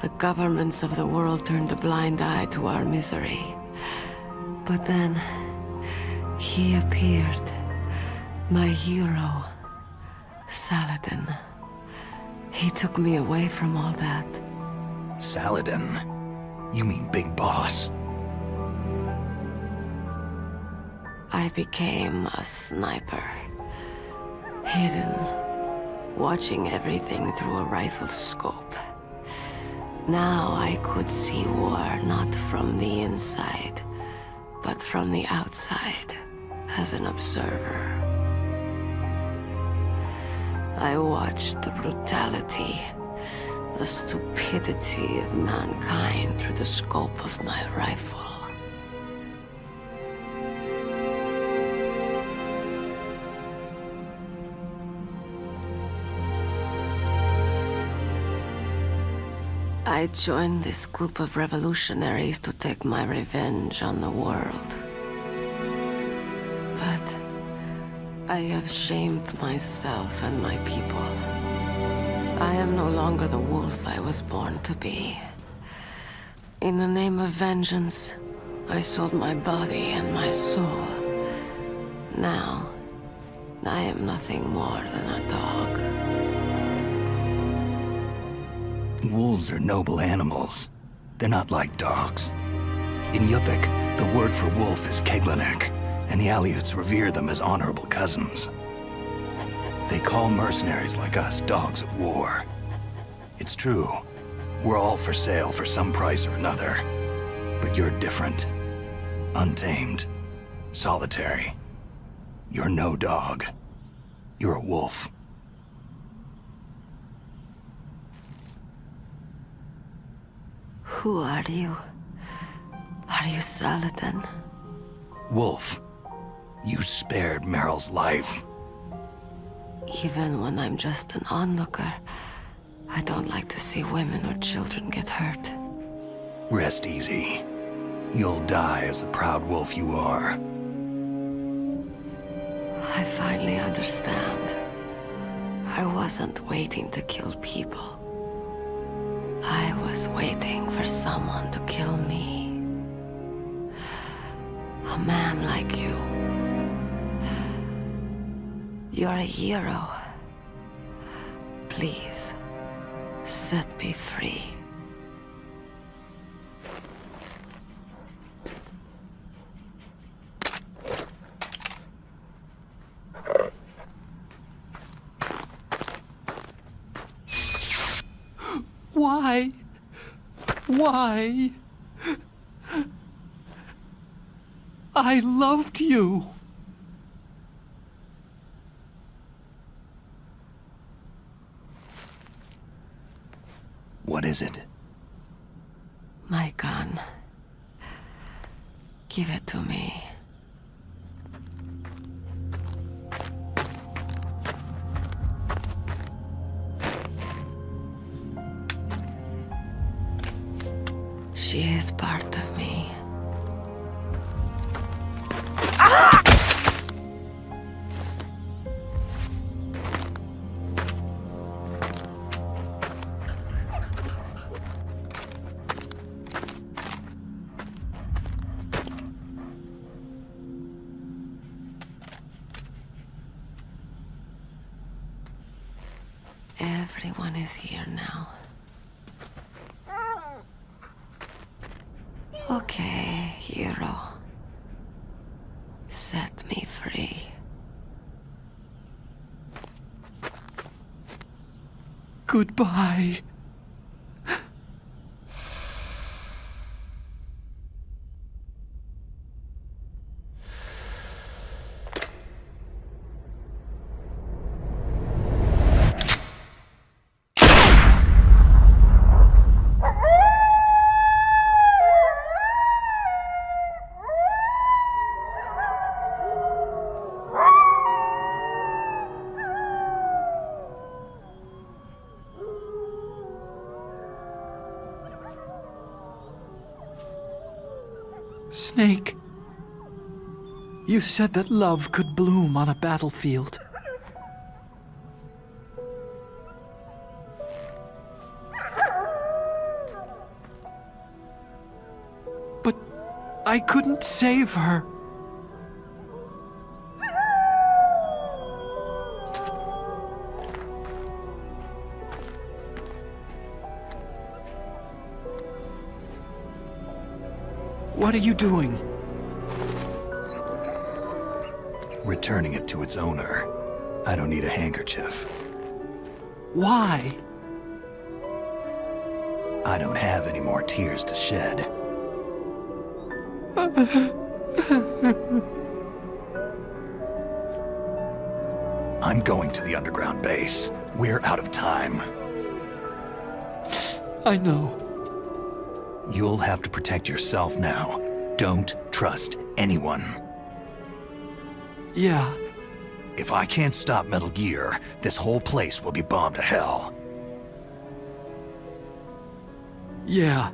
The governments of the world turned a blind eye to our misery. But then, he appeared. My hero, Saladin. He took me away from all that. Saladin? You mean Big Boss? I became a sniper. Hidden, watching everything through a rifle scope. Now I could see war not from the inside, but from the outside, as an observer. I watched the brutality, the stupidity of mankind through the scope of my rifle. I joined this group of revolutionaries to take my revenge on the world. But I have shamed myself and my people. I am no longer the wolf I was born to be. In the name of vengeance, I sold my body and my soul. Now, I am nothing more than a dog. Wolves are noble animals. They're not like dogs. In Yupik, the word for wolf is Keglanek, and the Aleuts revere them as honorable cousins. They call mercenaries like us dogs of war. It's true. We're all for sale for some price or another. But you're different. Untamed. Solitary. You're no dog. You're a wolf. Who are you? Are you Saladin? Wolf. You spared Meryl's life. Even when I'm just an onlooker, I don't like to see women or children get hurt. Rest easy. You'll die as the proud wolf you are. I finally understand. I wasn't waiting to kill people. I was waiting for someone to kill me. A man like you. You're a hero. Please, set me free. Why? Why? I loved you. What is it? My gun. Give it to me. She is part of me. Everyone is here now. Okay, hero. Set me free. Goodbye. Snake, you said that love could bloom on a battlefield. But I couldn't save her. What are you doing? Returning it to its owner. I don't need a handkerchief. Why? I don't have any more tears to shed. I'm going to the underground base. We're out of time. I know. You'll have to protect yourself now. Don't trust anyone. Yeah. If I can't stop Metal Gear, this whole place will be bombed to hell. Yeah.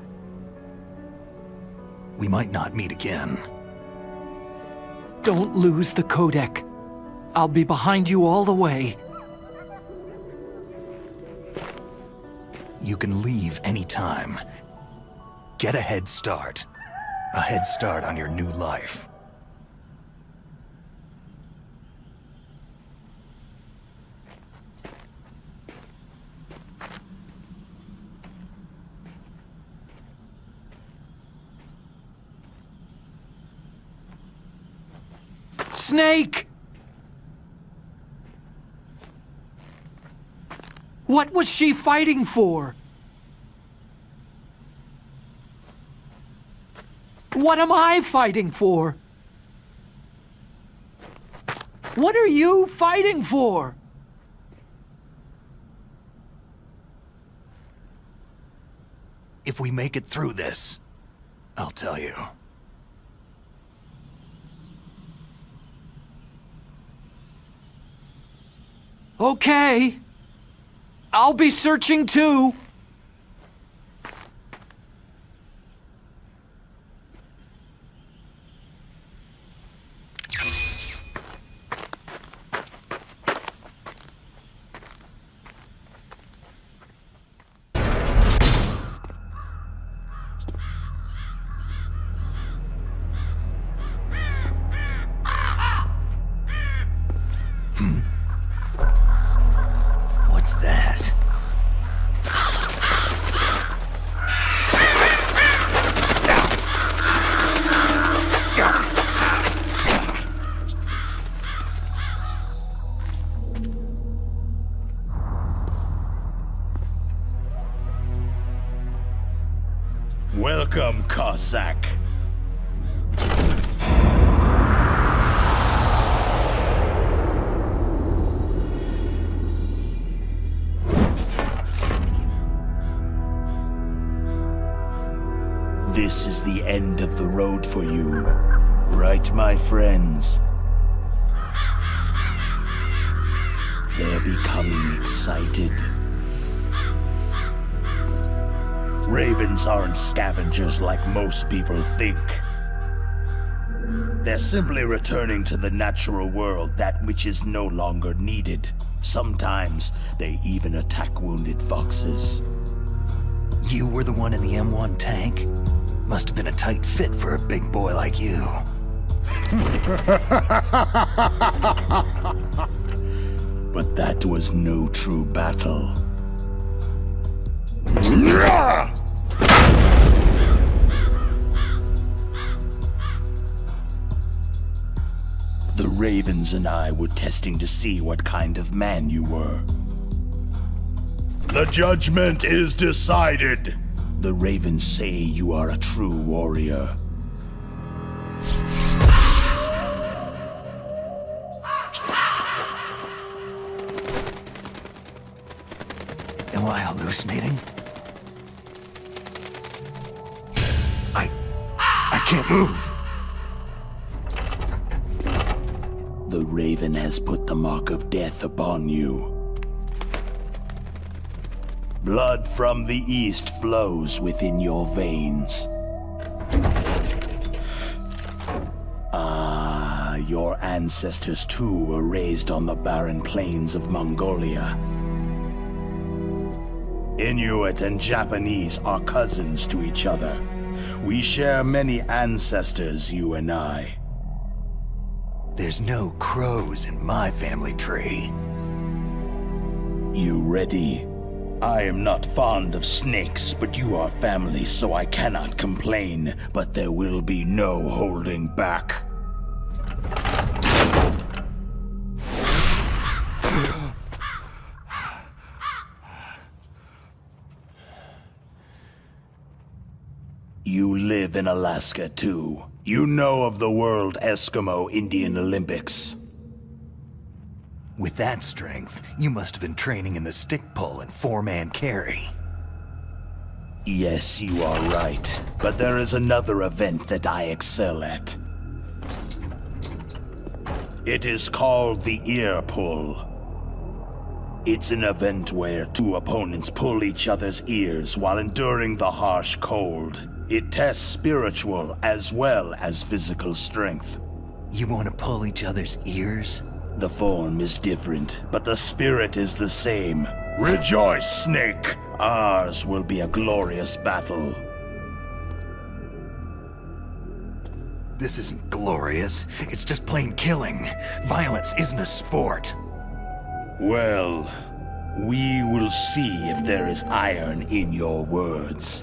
We might not meet again. Don't lose the codec. I'll be behind you all the way. You can leave anytime. Get a head start. A head start on your new life. Snake! What was she fighting for? What am I fighting for? What are you fighting for? If we make it through this, I'll tell you. Okay. I'll be searching too. What's that? Welcome, Cossack. This is the end of the road for you, right, my friends? They're becoming excited. Ravens aren't scavengers like most people think. They're simply returning to the natural world, that which is no longer needed. Sometimes they even attack wounded foxes. You were the one in the M1 tank? Must have been a tight fit for a big boy like you. But that was no true battle. The Ravens and I were testing to see what kind of man you were. The judgment is decided. The Ravens say you are a true warrior. Am I hallucinating? I can't move. The Raven has put the mark of death upon you. Blood from the east flows within your veins. Ah, your ancestors too were raised on the barren plains of Mongolia. Inuit and Japanese are cousins to each other. We share many ancestors, you and I. There's no crows in my family tree. You ready? I am not fond of snakes, but you are family, so I cannot complain. But there will be no holding back. You live in Alaska too. You know of the World Eskimo Indian Olympics. With that strength, you must have been training in the stick pull and four-man carry. Yes, you are right. But there is another event that I excel at. It is called the ear pull. It's an event where two opponents pull each other's ears while enduring the harsh cold. It tests spiritual as well as physical strength. You want to pull each other's ears? The form is different, but the spirit is the same. Rejoice, Snake! Ours will be a glorious battle. This isn't glorious. It's just plain killing. Violence isn't a sport. Well, we will see if there is iron in your words.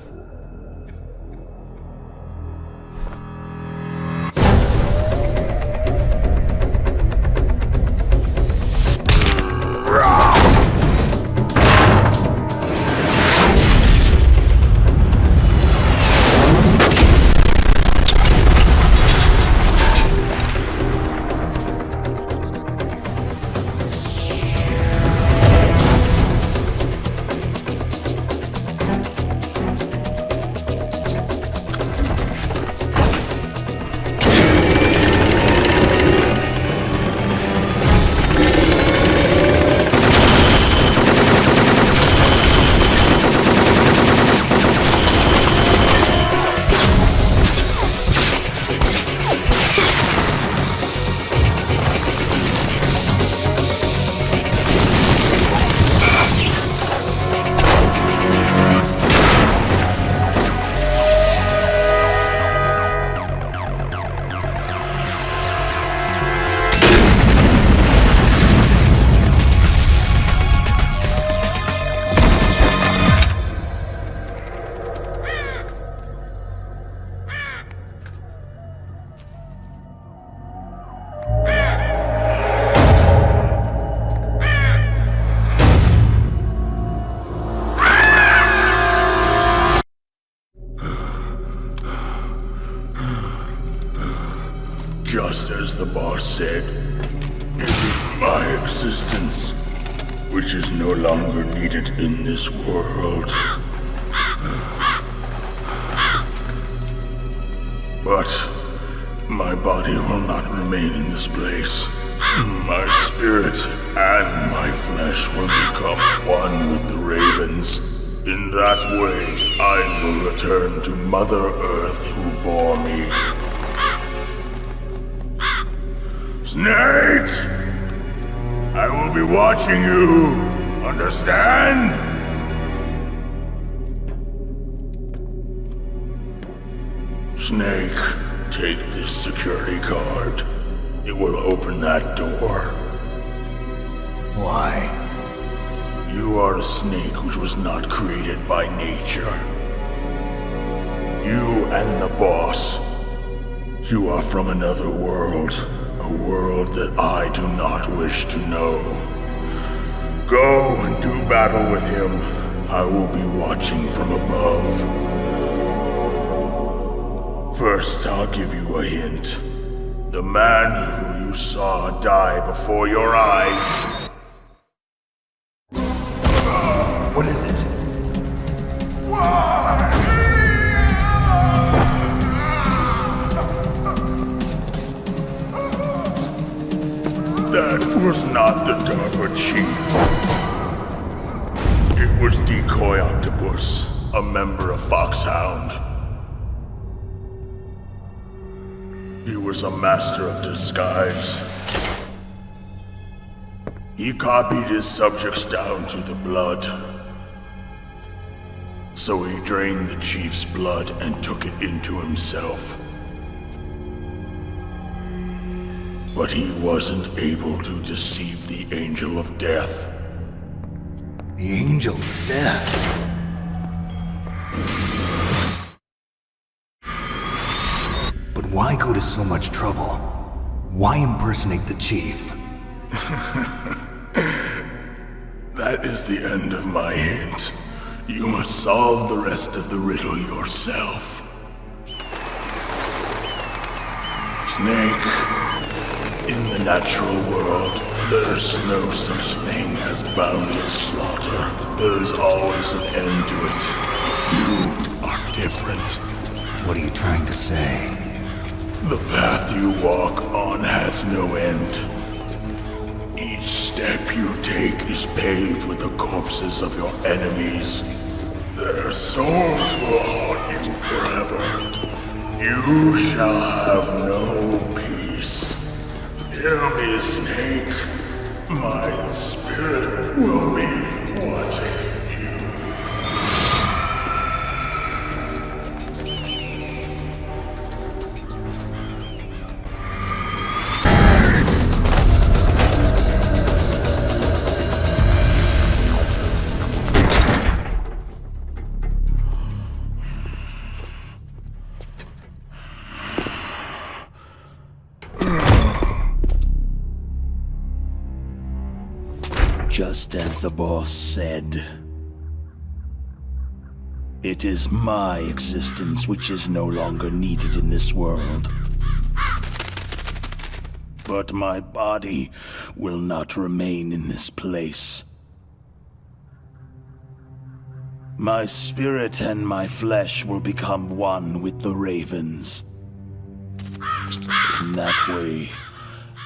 Just as the boss said, it is my existence which is no longer needed in this world. But my body will not remain in this place. My spirit and my flesh will become one with the ravens. In that way, I will return to Mother Earth who bore me. Snake! I will be watching you! Understand? Snake, take this security card. It will open that door. Why? You are a snake which was not created by nature. You and the boss. You are from another world. A world that I do not wish to know. Go and do battle with him. I will be watching from above. First, I'll give you a hint. The man who you saw die before your eyes. What is it? That was not the Darpa Chief. It was Decoy Octopus, a member of Foxhound. He was a master of disguise. He copied his subjects down to the blood. So he drained the Chief's blood and took it into himself. But he wasn't able to deceive the Angel of Death. The Angel of Death? But why go to so much trouble? Why impersonate the Chief? That is the end of my hint. You must solve the rest of the riddle yourself. Snake, in the natural world, there's no such thing as boundless slaughter. There is always an end to it. But you are different. What are you trying to say? The path you walk on has no end. Each step you take is paved with the corpses of your enemies. Their souls will haunt you forever. You shall have no peace. Hear me, Snake. My spirit will be watching you. Just as the boss said, it is my existence which is no longer needed in this world. But my body will not remain in this place. My spirit and my flesh will become one with the ravens. In that way,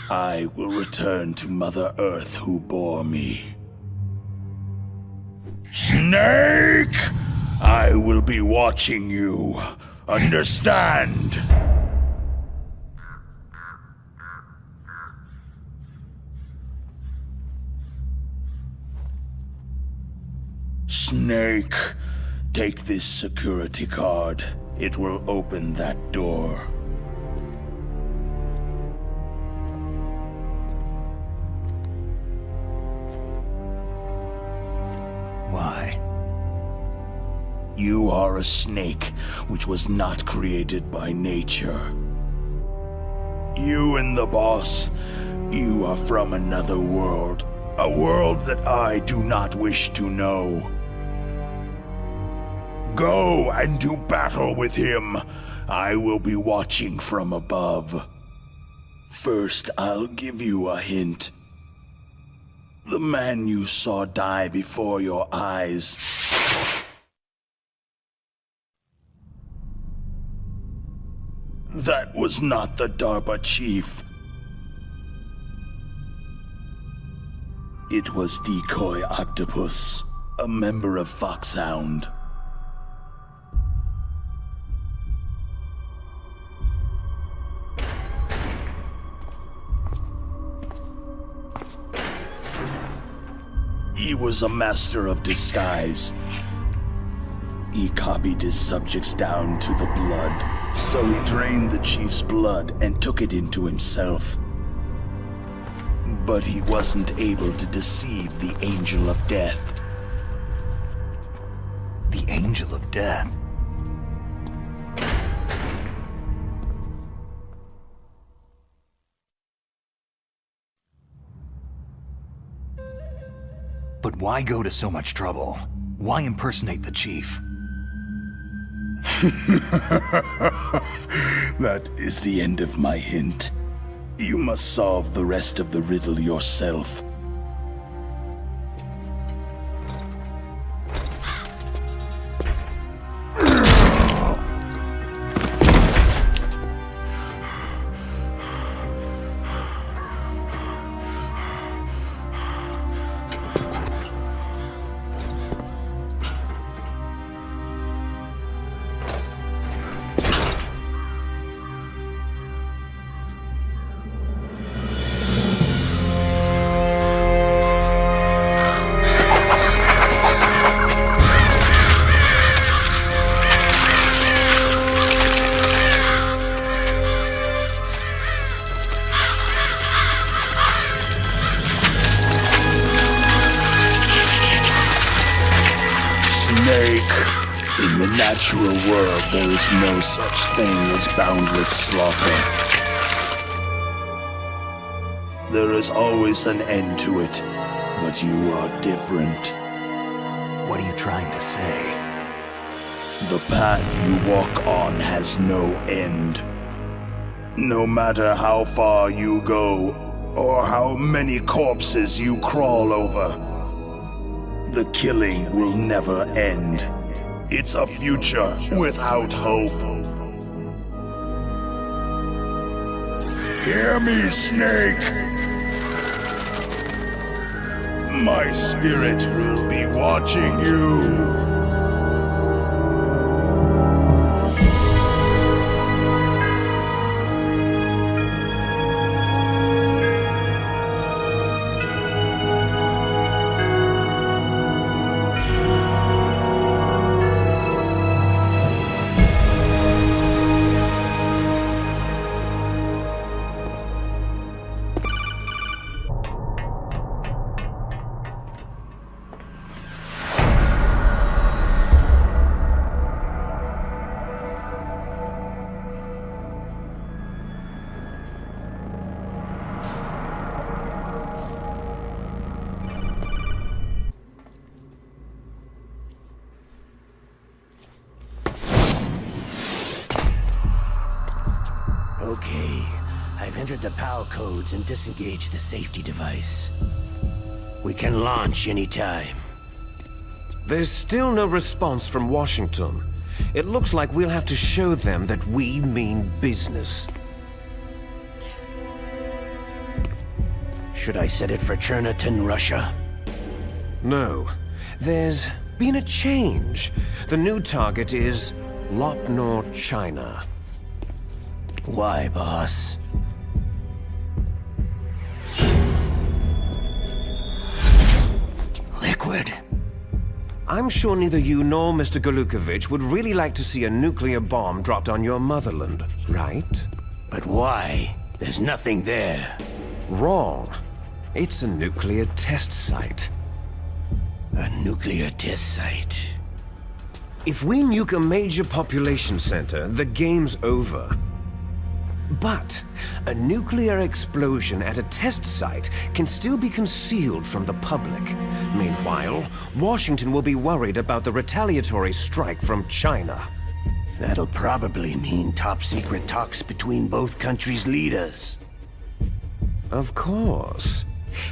I will return to Mother Earth who bore me. Snake! I will be watching you. Understand? Snake, take this security card. It will open that door. Why? You are a snake, which was not created by nature. You and the boss, you are from another world. A world that I do not wish to know. Go and do battle with him. I will be watching from above. First, I'll give you a hint. The man you saw die before your eyes. That was not the DARPA chief. It was Decoy Octopus, a member of Foxhound. He was a master of disguise. He copied his subjects down to the blood, so he drained the chief's blood and took it into himself. But he wasn't able to deceive the Angel of Death. The Angel of Death? But why go to so much trouble? Why impersonate the chief? That is the end of my hint. You must solve the rest of the riddle yourself. In the natural world, there is no such thing as boundless slaughter. There is always an end to it, but you are different. What are you trying to say? The path you walk on has no end. No matter how far you go, or how many corpses you crawl over, the killing will never end. It's a future without hope. Hear me, Snake! My spirit will be watching you. Okay, I've entered the PAL codes and disengaged the safety device. We can launch anytime. There's still no response from Washington. It looks like we'll have to show them that we mean business. Should I set it for Cherniton, Russia? No. There's been a change. The new target is Lopnor, China. Why, boss? Liquid. I'm sure neither you nor Mr. Galukovich would really like to see a nuclear bomb dropped on your motherland, right? But why? There's nothing there. Wrong. It's a nuclear test site. A nuclear test site? If we nuke a major population center, the game's over. But a nuclear explosion at a test site can still be concealed from the public. Meanwhile, Washington will be worried about the retaliatory strike from China. That'll probably mean top-secret talks between both countries' leaders. Of course.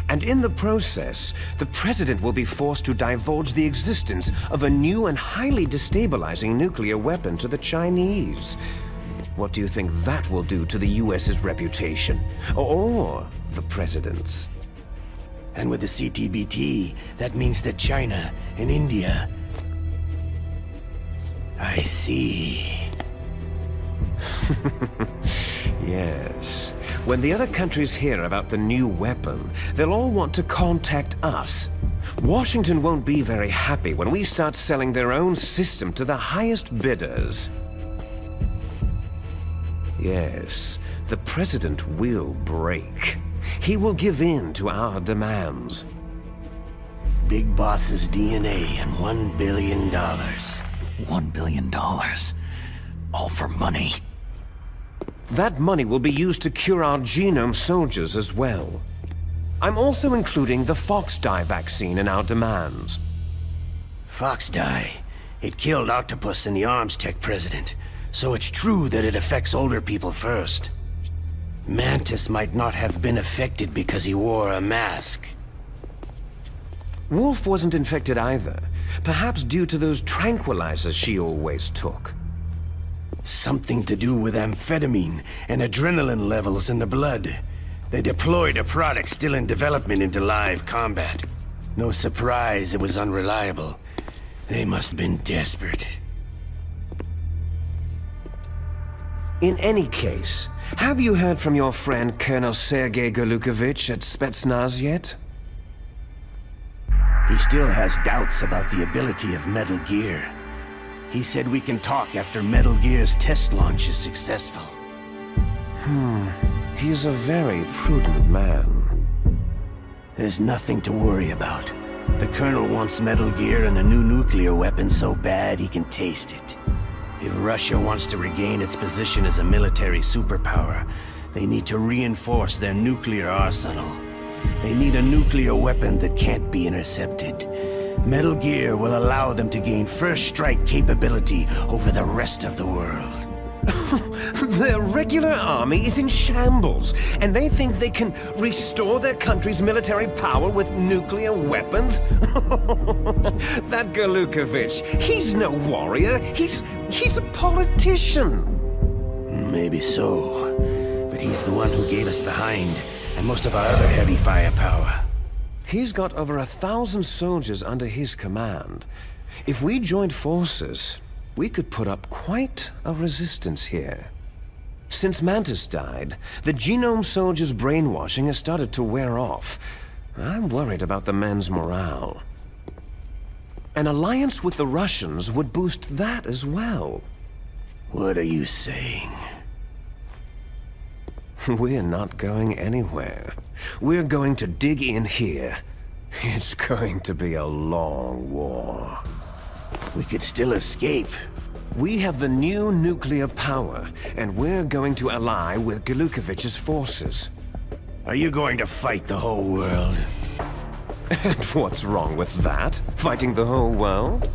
And in the process, the president will be forced to divulge the existence of a new and highly destabilizing nuclear weapon to the Chinese. What do you think that will do to the US's reputation? Or the president's? And with the CTBT, that means that China and India... I see. Yes. When the other countries hear about the new weapon, they'll all want to contact us. Washington won't be very happy when we start selling their own system to the highest bidders. Yes, the president will break. He will give in to our demands. Big Boss's DNA and $1 billion. $1 billion? All for money? That money will be used to cure our genome soldiers as well. I'm also including the Fox-Die vaccine in our demands. Fox-Die? It killed Octopus and the Arms Tech president. So it's true that it affects older people first. Mantis might not have been affected because he wore a mask. Wolf wasn't infected either. Perhaps due to those tranquilizers she always took. Something to do with amphetamine and adrenaline levels in the blood. They deployed a product still in development into live combat. No surprise it was unreliable. They must have been desperate. In any case, have you heard from your friend Colonel Sergei Galukovich at Spetsnaz yet? He still has doubts about the ability of Metal Gear. He said we can talk after Metal Gear's test launch is successful. He's a very prudent man. There's nothing to worry about. The Colonel wants Metal Gear and a new nuclear weapon so bad he can taste it. If Russia wants to regain its position as a military superpower, they need to reinforce their nuclear arsenal. They need a nuclear weapon that can't be intercepted. Metal Gear will allow them to gain first strike capability over the rest of the world. Their regular army is in shambles, and they think they can restore their country's military power with nuclear weapons? That Galukovich, he's no warrior. He's a politician. Maybe so, but he's the one who gave us the Hind and most of our other heavy firepower. He's got over 1,000 soldiers under his command. If we joined forces, we could put up quite a resistance here. Since Mantis died, the Genome soldiers' brainwashing has started to wear off. I'm worried about the men's morale. An alliance with the Russians would boost that as well. What are you saying? We're not going anywhere. We're going to dig in here. It's going to be a long war. We could still escape. We have the new nuclear power, and we're going to ally with Galukovich's forces. Are you going to fight the whole world? And what's wrong with that? Fighting the whole world?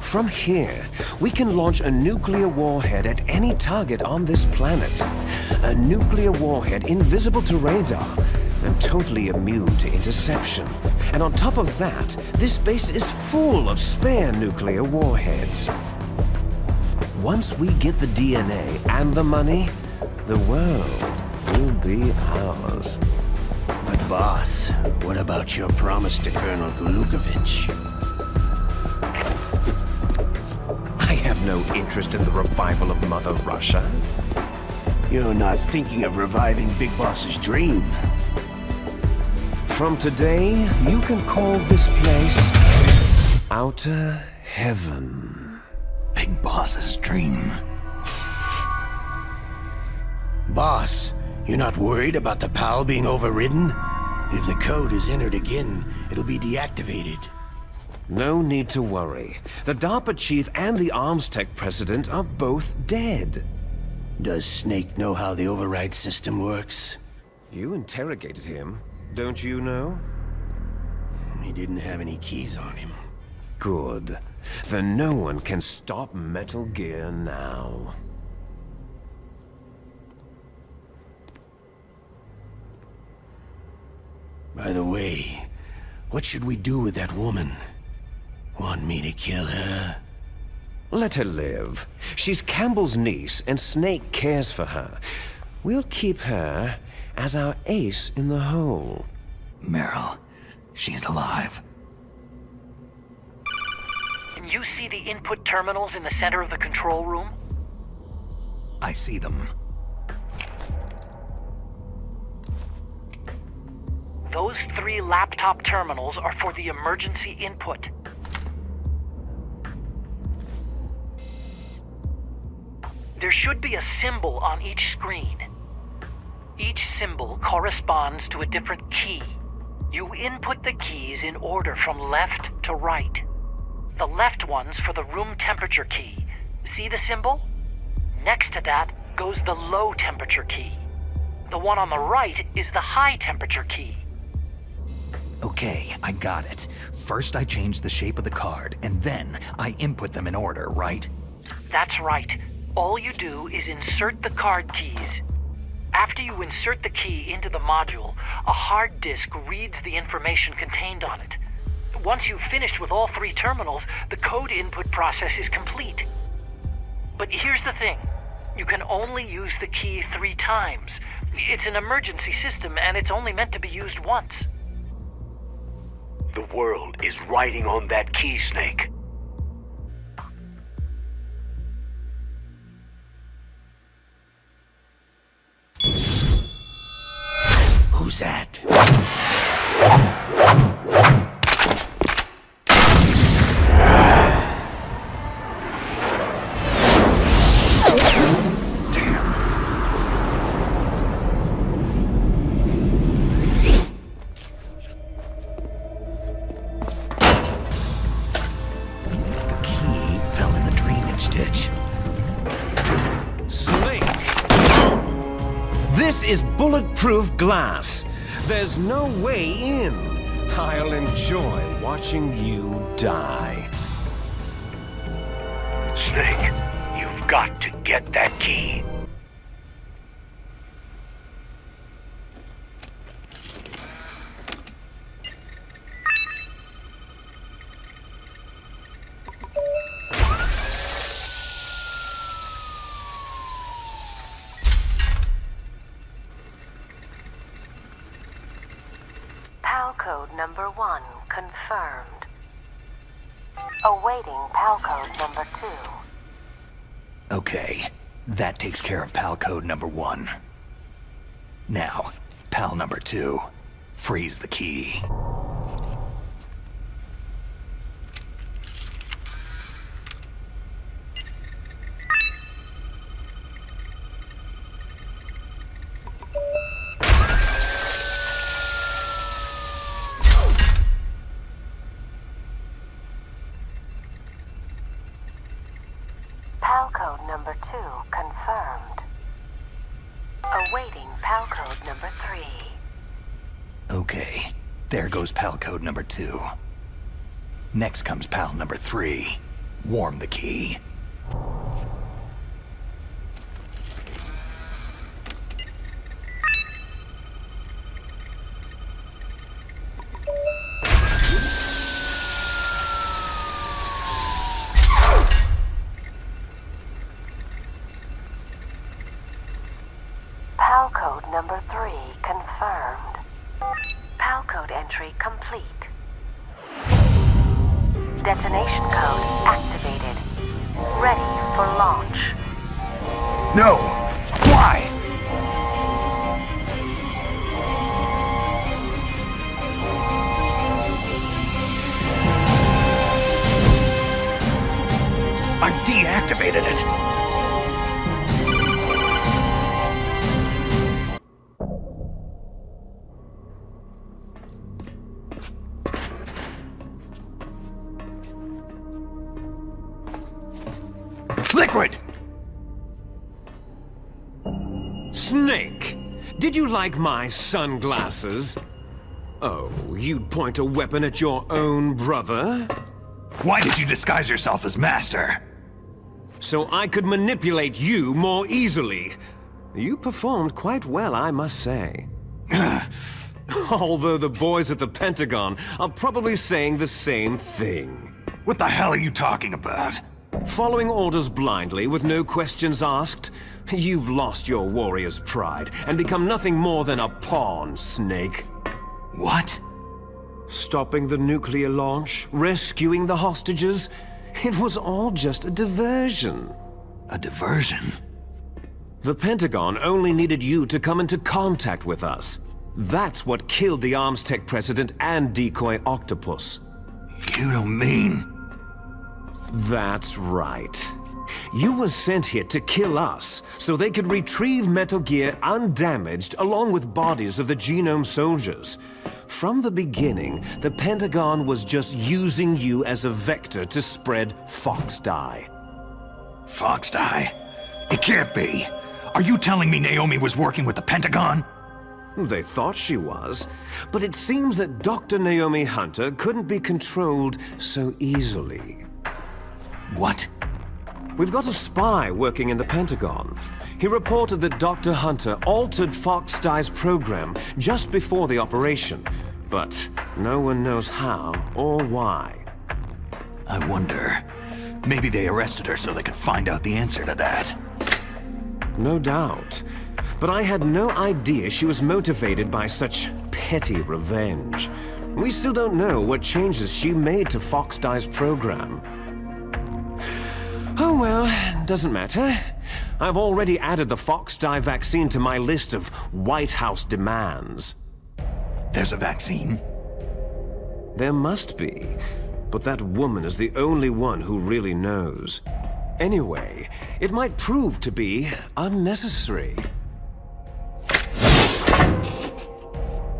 From here, we can launch a nuclear warhead at any target on this planet. A nuclear warhead invisible to radar and totally immune to interception. And on top of that, this base is full of spare nuclear warheads. Once we get the DNA and the money, the world will be ours. But boss, what about your promise to Colonel Galukovich? I have no interest in the revival of Mother Russia. You're not thinking of reviving Big Boss's dream. From today, you can call this place Outer Heaven. Big Boss's dream. Boss, you're not worried about the PAL being overridden? If the code is entered again, it'll be deactivated. No need to worry. The DARPA chief and the arms tech president are both dead. Does Snake know how the override system works? You interrogated him, don't you know? He didn't have any keys on him. Good. Then no one can stop Metal Gear now. By the way, what should we do with that woman? Want me to kill her? Let her live. She's Campbell's niece, and Snake cares for her. We'll keep her as our ace in the hole. Meryl, she's alive. Can you see the input terminals in the center of the control room? I see them. Those 3 laptop terminals are for the emergency input. There should be a symbol on each screen. Each symbol corresponds to a different key. You input the keys in order from left to right. The left one's for the room temperature key. See the symbol? Next to that goes the low temperature key. The one on the right is the high temperature key. Okay, I got it. First I change the shape of the card, and then I input them in order, right? That's right. All you do is insert the card keys. After you insert the key into the module, a hard disk reads the information contained on it. Once you've finished with all 3 terminals, the code input process is complete. But here's the thing. You can only use the key 3 times. It's an emergency system, and it's only meant to be used once. The world is riding on that key, Snake. Who's that? This is bulletproof glass. There's no way in. I'll enjoy watching you die. Snake, you've got to get that key. PAL code number 1 confirmed. Awaiting PAL code number 2. Okay, that takes care of PAL code number 1. Now, PAL number 2. Freeze the key. PAL code number 2 confirmed. Awaiting PAL code number 3. Okay, there goes PAL code number 2. Next comes PAL number 3. Warm the key. PAL code number 3 confirmed. PAL code entry complete. Detonation code activated. Ready for launch. No! Why? I deactivated it. Liquid! Snake! Did you like my sunglasses? Oh, you'd point a weapon at your own brother? Why did you disguise yourself as Master? So I could manipulate you more easily. You performed quite well, I must say. Although the boys at the Pentagon are probably saying the same thing. What the hell are you talking about? Following orders blindly with no questions asked? You've lost your warrior's pride and become nothing more than a pawn, Snake. What? Stopping the nuclear launch, rescuing the hostages, it was all just a diversion. A diversion? The Pentagon only needed you to come into contact with us. That's what killed the Arms Tech president and decoy octopus. You don't mean... That's right. You were sent here to kill us, so they could retrieve Metal Gear undamaged along with bodies of the Genome soldiers. From the beginning, the Pentagon was just using you as a vector to spread Fox Dye. Fox Dye? It can't be. Are you telling me Naomi was working with the Pentagon? They thought she was, but it seems that Dr. Naomi Hunter couldn't be controlled so easily. What? We've got a spy working in the Pentagon. He reported that Dr. Hunter altered Fox Dye's program just before the operation, but no one knows how or why. I wonder, maybe they arrested her so they could find out the answer to that. No doubt. But I had no idea she was motivated by such petty revenge. We still don't know what changes she made to Fox Dye's program. Oh well, doesn't matter. I've already added the Fox Dye vaccine to my list of White House demands. There's a vaccine? There must be, but that woman is the only one who really knows. Anyway, it might prove to be unnecessary.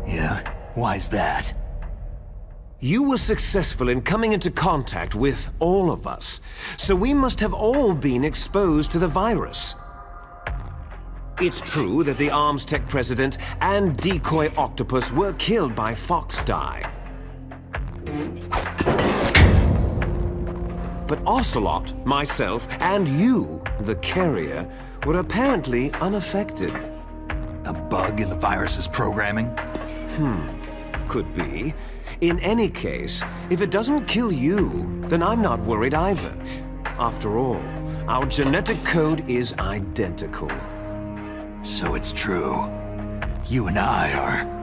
Yeah? Why's that? You were successful in coming into contact with all of us, so we must have all been exposed to the virus. It's true that the Arms Tech president and decoy octopus were killed by Fox Dye. But Ocelot, myself, and you, the carrier, were apparently unaffected. A bug in the virus's programming? Could be. In any case, if it doesn't kill you, then I'm not worried either. After all, our genetic code is identical. So it's true. You and I are...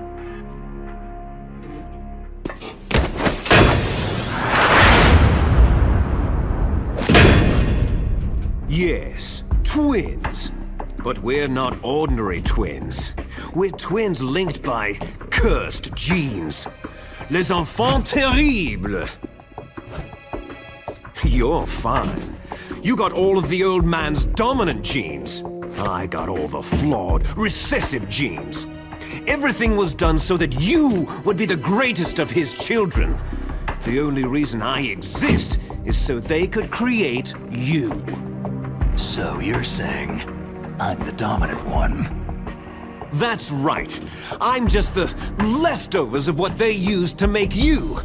Yes, twins. But we're not ordinary twins. We're twins linked by cursed genes. Les enfants terribles. You're fine. You got all of the old man's dominant genes. I got all the flawed, recessive genes. Everything was done so that you would be the greatest of his children. The only reason I exist is so they could create you. So you're saying I'm the dominant one? That's right. I'm just the leftovers of what they used to make you.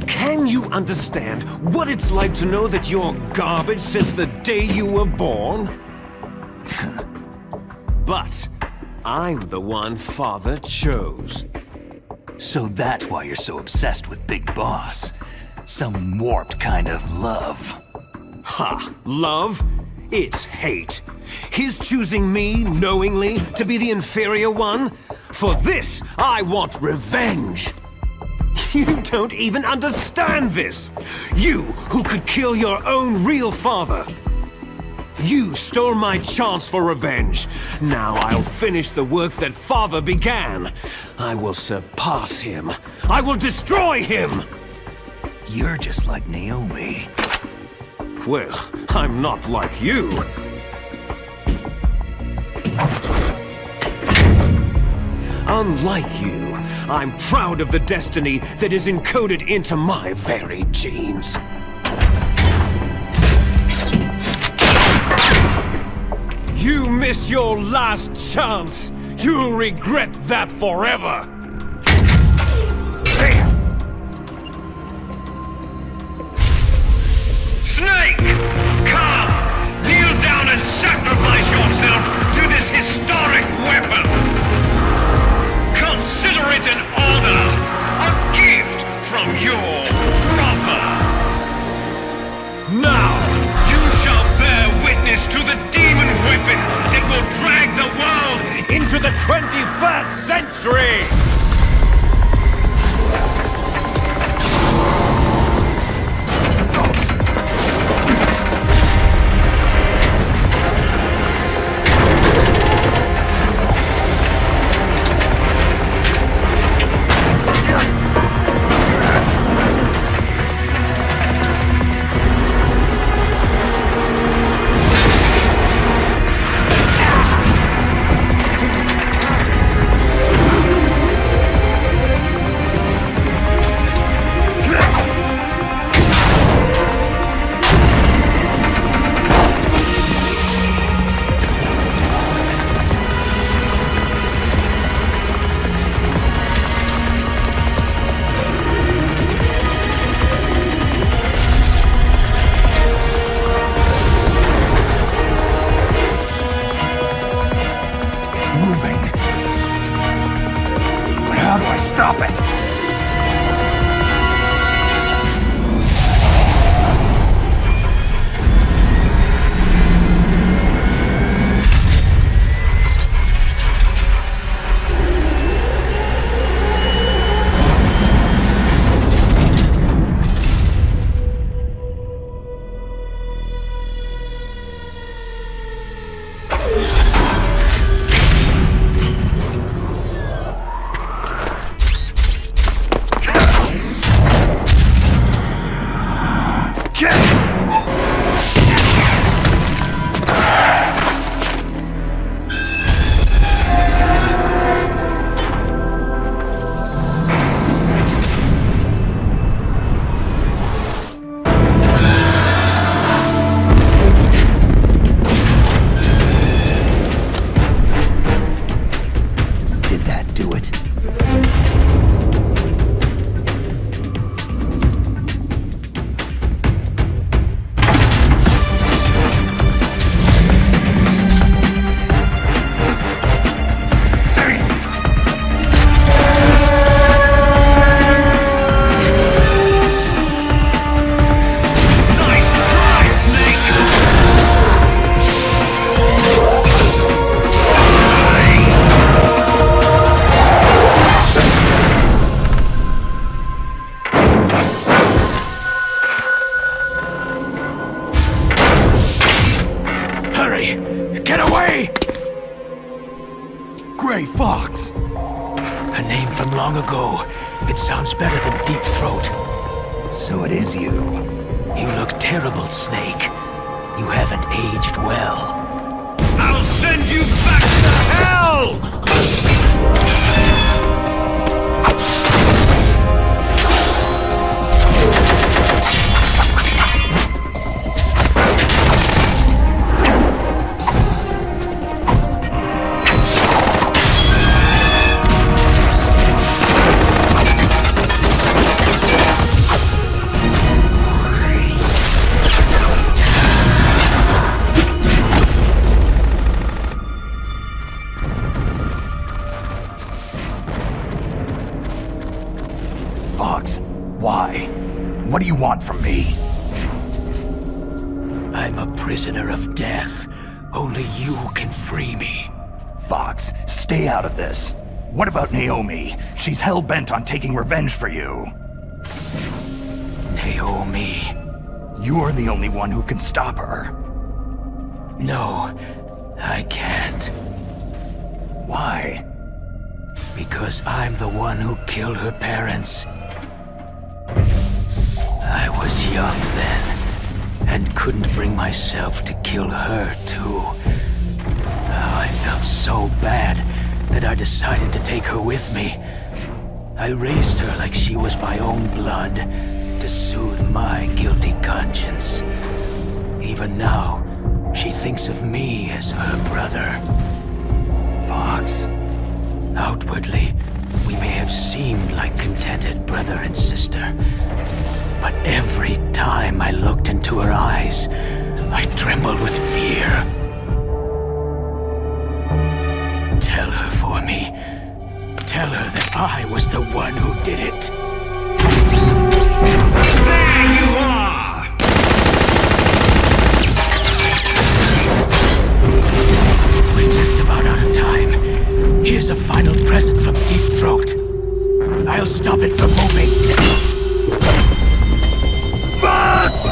Can you understand what it's like to know that you're garbage since the day you were born? But I'm the one Father chose. So that's why you're so obsessed with Big Boss. Some warped kind of love. Ha! Love? It's hate. His choosing me, knowingly, to be the inferior one? For this, I want revenge. You don't even understand this. You, who could kill your own real father. You stole my chance for revenge. Now I'll finish the work that Father began. I will surpass him. I will destroy him! You're just like Naomi. Well, I'm not like you. Unlike you, I'm proud of the destiny that is encoded into my very genes. You missed your last chance. You'll regret that forever. Snake! Come! Kneel down and sacrifice yourself to this historic weapon! Consider it an honor! A gift from your brother! Now! You shall bear witness to the demon weapon that will drag the world into the 21st century! long ago. It sounds better than Deep Throat. So it is you. You look terrible, Snake. You haven't aged well. I'll send you back to hell! Why? What do you want from me? I'm a prisoner of death. Only you can free me. Fox, stay out of this. What about Naomi? She's hell-bent on taking revenge for you. Naomi? You're the only one who can stop her. No, I can't. Why? Because I'm the one who killed her parents. I was young then, and couldn't bring myself to kill her, too. Oh, I felt so bad that I decided to take her with me. I raised her like she was my own blood, to soothe my guilty conscience. Even now, she thinks of me as her brother. Fox. Outwardly, we may have seemed like contented brother and sister. But every time I looked into her eyes, I trembled with fear. Tell her for me. Tell her that I was the one who did it. There you are! We're just about out of time. Here's a final present from Deep Throat. I'll stop it from moving. Fox!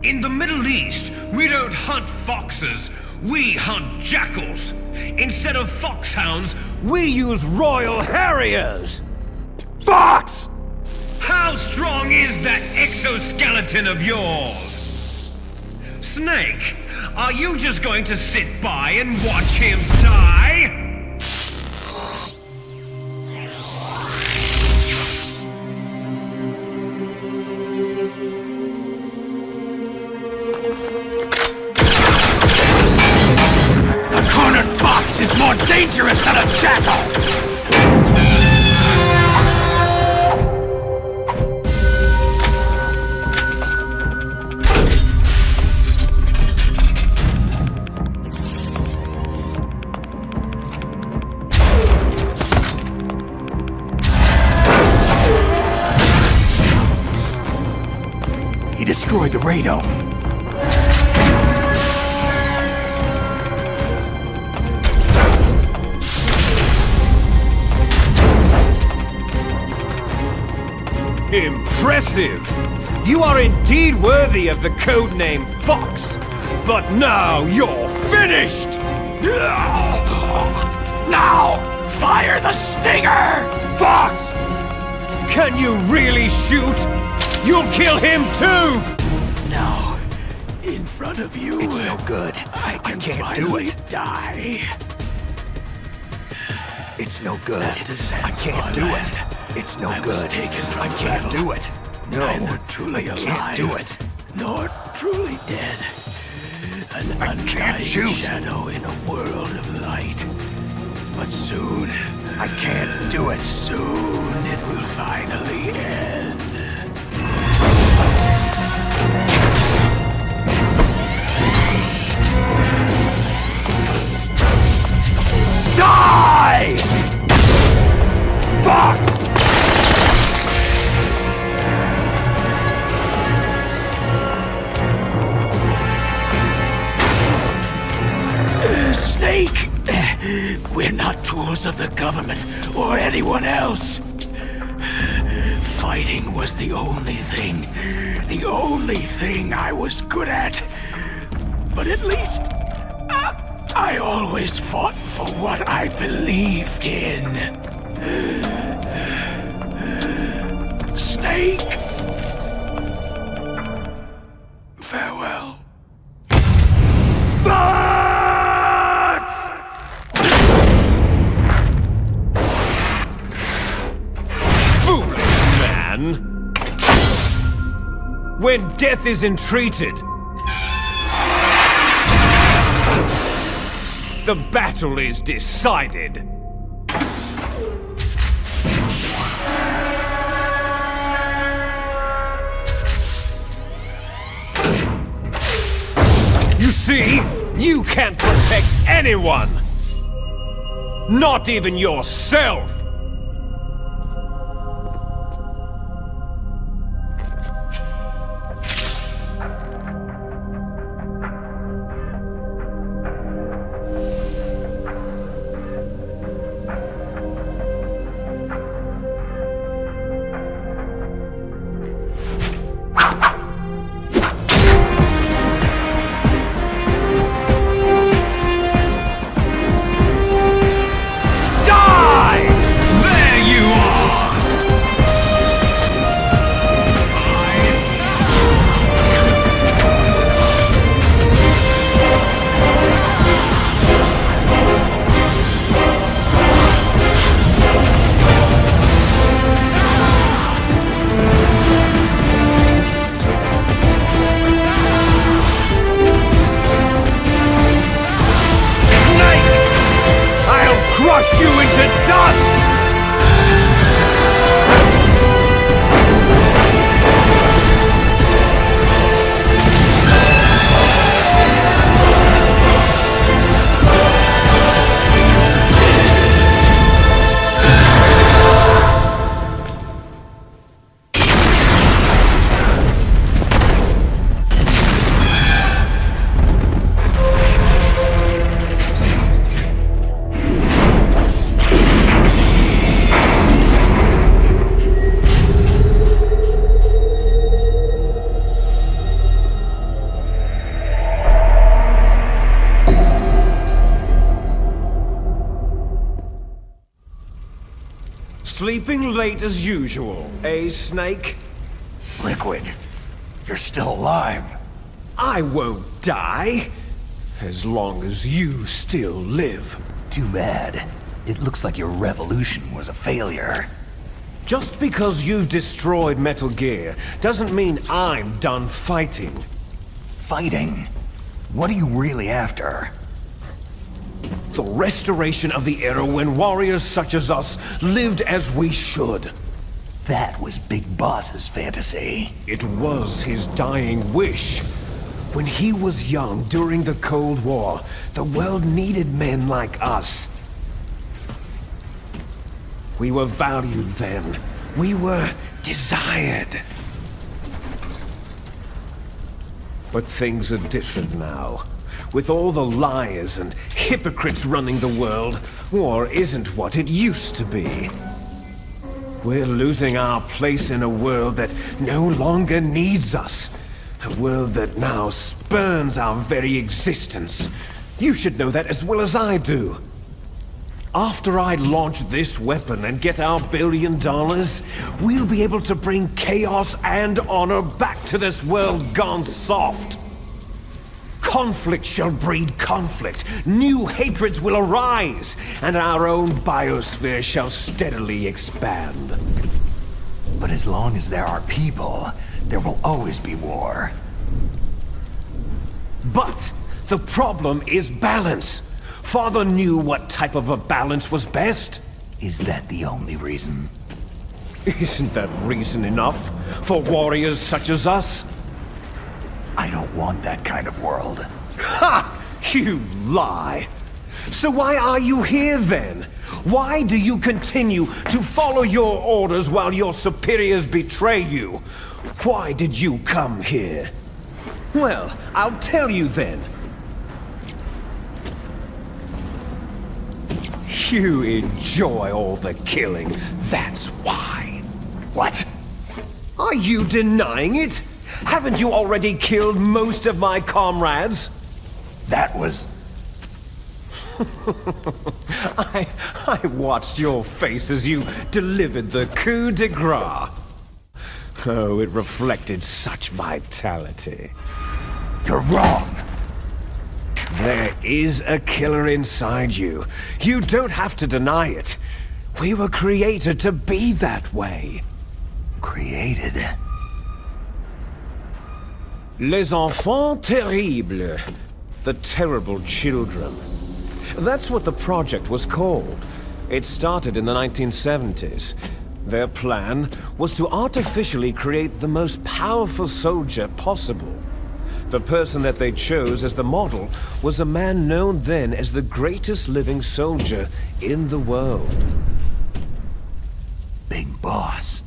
In the Middle East, we don't hunt foxes, we hunt jackals. Instead of foxhounds, we use Royal Harriers! Fox! How strong is that exoskeleton of yours? Snake, are you just going to sit by and watch him die? Is more dangerous than a jackal! He destroyed the radome. Impressive! You are indeed worthy of the codename Fox, but now you're finished! Now, fire the stinger! Fox! Can you really shoot? You'll kill him too! No. In front of you, it's no good. I can't do it. Die. It's no good. I can't do it. It's no good. I can't do it. No, Neither truly I alive, can't do it. nor truly dead. An undying shadow in a world of light. But soon, I can't do it. Soon it will finally end. Die! Fox! Snake, we're not tools of the government or anyone else. Fighting was the only thing I was good at. But at least, I always fought for what I believed in. Snake, farewell. When death is entreated, the battle is decided. You see, you can't protect anyone! Not even yourself! Sleeping late as usual, eh, Snake? Liquid, you're still alive. I won't die, as long as you still live. Too bad. It looks like your revolution was a failure. Just because you've destroyed Metal Gear doesn't mean I'm done fighting. Fighting? What are you really after? The restoration of the era when warriors such as us lived as we should. That was Big Boss's fantasy. It was his dying wish. When he was young during the Cold War, the world needed men like us. We were valued then. We were desired. But things are different now. With all the liars and hypocrites running the world, war isn't what it used to be. We're losing our place in a world that no longer needs us. A world that now spurns our very existence. You should know that as well as I do. After I launch this weapon and get our $1 billion, we'll be able to bring chaos and honor back to this world gone soft. Conflict shall breed conflict. New hatreds will arise, and our own biosphere shall steadily expand. But as long as there are people, there will always be war. But the problem is balance. Father knew what type of a balance was best. Is that the only reason? Isn't that reason enough for warriors such as us? I don't want that kind of world. Ha! You lie! So why are you here then? Why do you continue to follow your orders while your superiors betray you? Why did you come here? Well, I'll tell you then. You enjoy all the killing, that's why. What? Are you denying it? Haven't you already killed most of my comrades? That was... I watched your face as you delivered the coup de grace. Oh, it reflected such vitality. You're wrong. There is a killer inside you. You don't have to deny it. We were created to be that way. Created? Les enfants terribles. The terrible children. That's what the project was called. It started in the 1970s. Their plan was to artificially create the most powerful soldier possible. The person that they chose as the model was a man known then as the greatest living soldier in the world. Big Boss.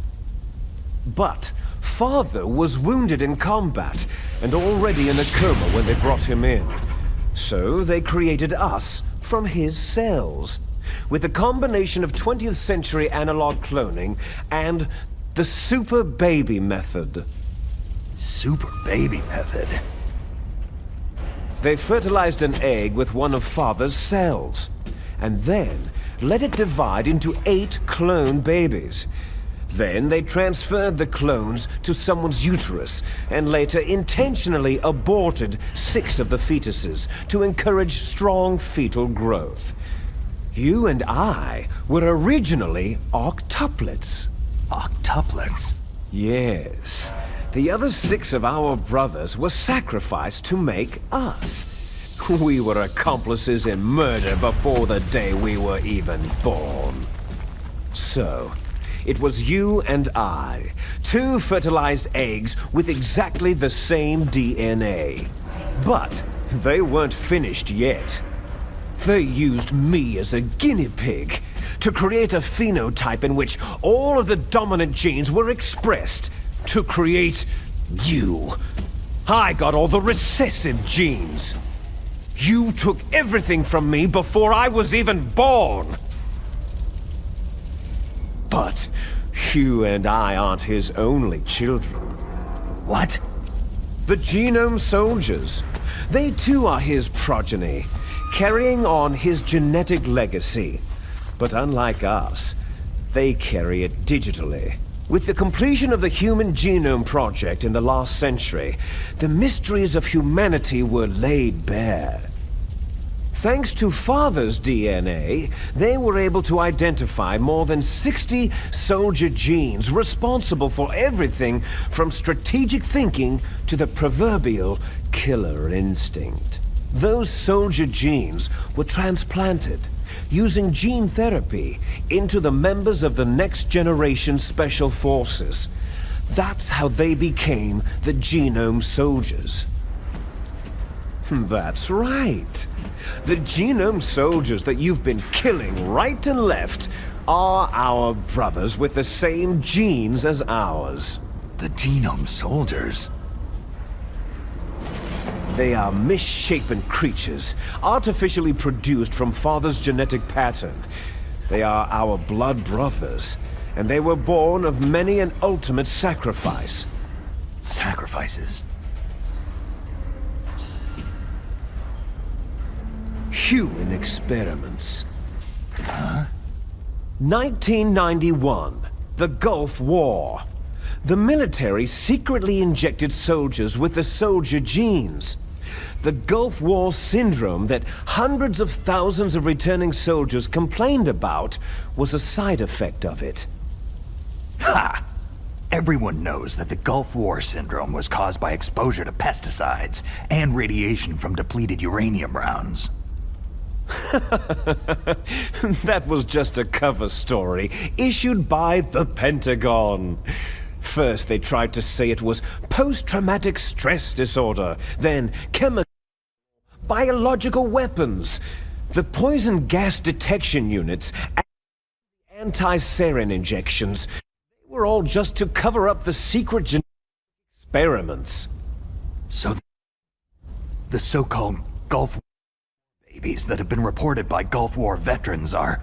But Father was wounded in combat and already in a coma when they brought him in. So they created us from his cells, with a combination of 20th century analog cloning and the Super Baby method. Super Baby method? They fertilized an egg with one of Father's cells, and then let it divide into 8 clone babies. Then they transferred the clones to someone's uterus, and later intentionally aborted 6 of the fetuses to encourage strong fetal growth. You and I were originally octuplets. Octuplets? Yes. The other 6 of our brothers were sacrificed to make us. We were accomplices in murder before the day we were even born. So, it was you and I, 2 fertilized eggs with exactly the same DNA. But they weren't finished yet. They used me as a guinea pig to create a phenotype in which all of the dominant genes were expressed to create you. I got all the recessive genes. You took everything from me before I was even born. But you and I aren't his only children. What? The Genome Soldiers. They too are his progeny, carrying on his genetic legacy. But unlike us, they carry it digitally. With the completion of the Human Genome Project in the last century, the mysteries of humanity were laid bare. Thanks to Father's DNA, they were able to identify more than 60 soldier genes responsible for everything from strategic thinking to the proverbial killer instinct. Those soldier genes were transplanted, using gene therapy, into the members of the next generation Special Forces. That's how they became the Genome Soldiers. That's right. The Genome Soldiers that you've been killing right and left are our brothers with the same genes as ours. The Genome Soldiers? They are misshapen creatures, artificially produced from Father's genetic pattern. They are our blood brothers, and they were born of many an ultimate sacrifice. Sacrifices? Human experiments. Huh? 1991, the Gulf War. The military secretly injected soldiers with the soldier genes. The Gulf War syndrome that hundreds of thousands of returning soldiers complained about was a side effect of it. Ha! Everyone knows that the Gulf War syndrome was caused by exposure to pesticides and radiation from depleted uranium rounds. That was just a cover story issued by the Pentagon. First, they tried to say it was post-traumatic stress disorder, then chemical, biological weapons. The poison gas detection units, and anti-sarin injections, they were all just to cover up the secret genetic experiments. So the so-called Gulf War babies that have been reported by Gulf War veterans are...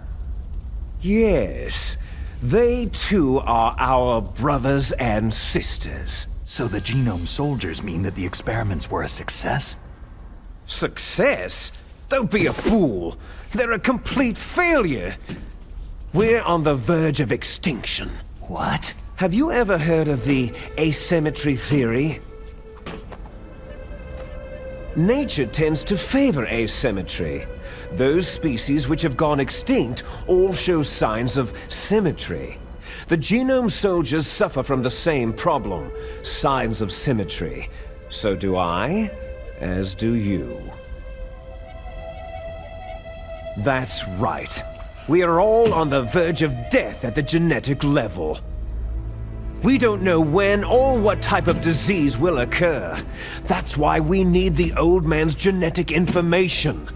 Yes. They too are our brothers and sisters. So the genome soldiers mean that the experiments were a success? Success? Don't be a fool. They're a complete failure. We're on the verge of extinction. What? Have you ever heard of the asymmetry theory? Nature tends to favor asymmetry. Those species which have gone extinct all show signs of symmetry. The genome soldiers suffer from the same problem, signs of symmetry. So do I, as do you. That's right. We are all on the verge of death at the genetic level. We don't know when or what type of disease will occur. That's why we need the old man's genetic information.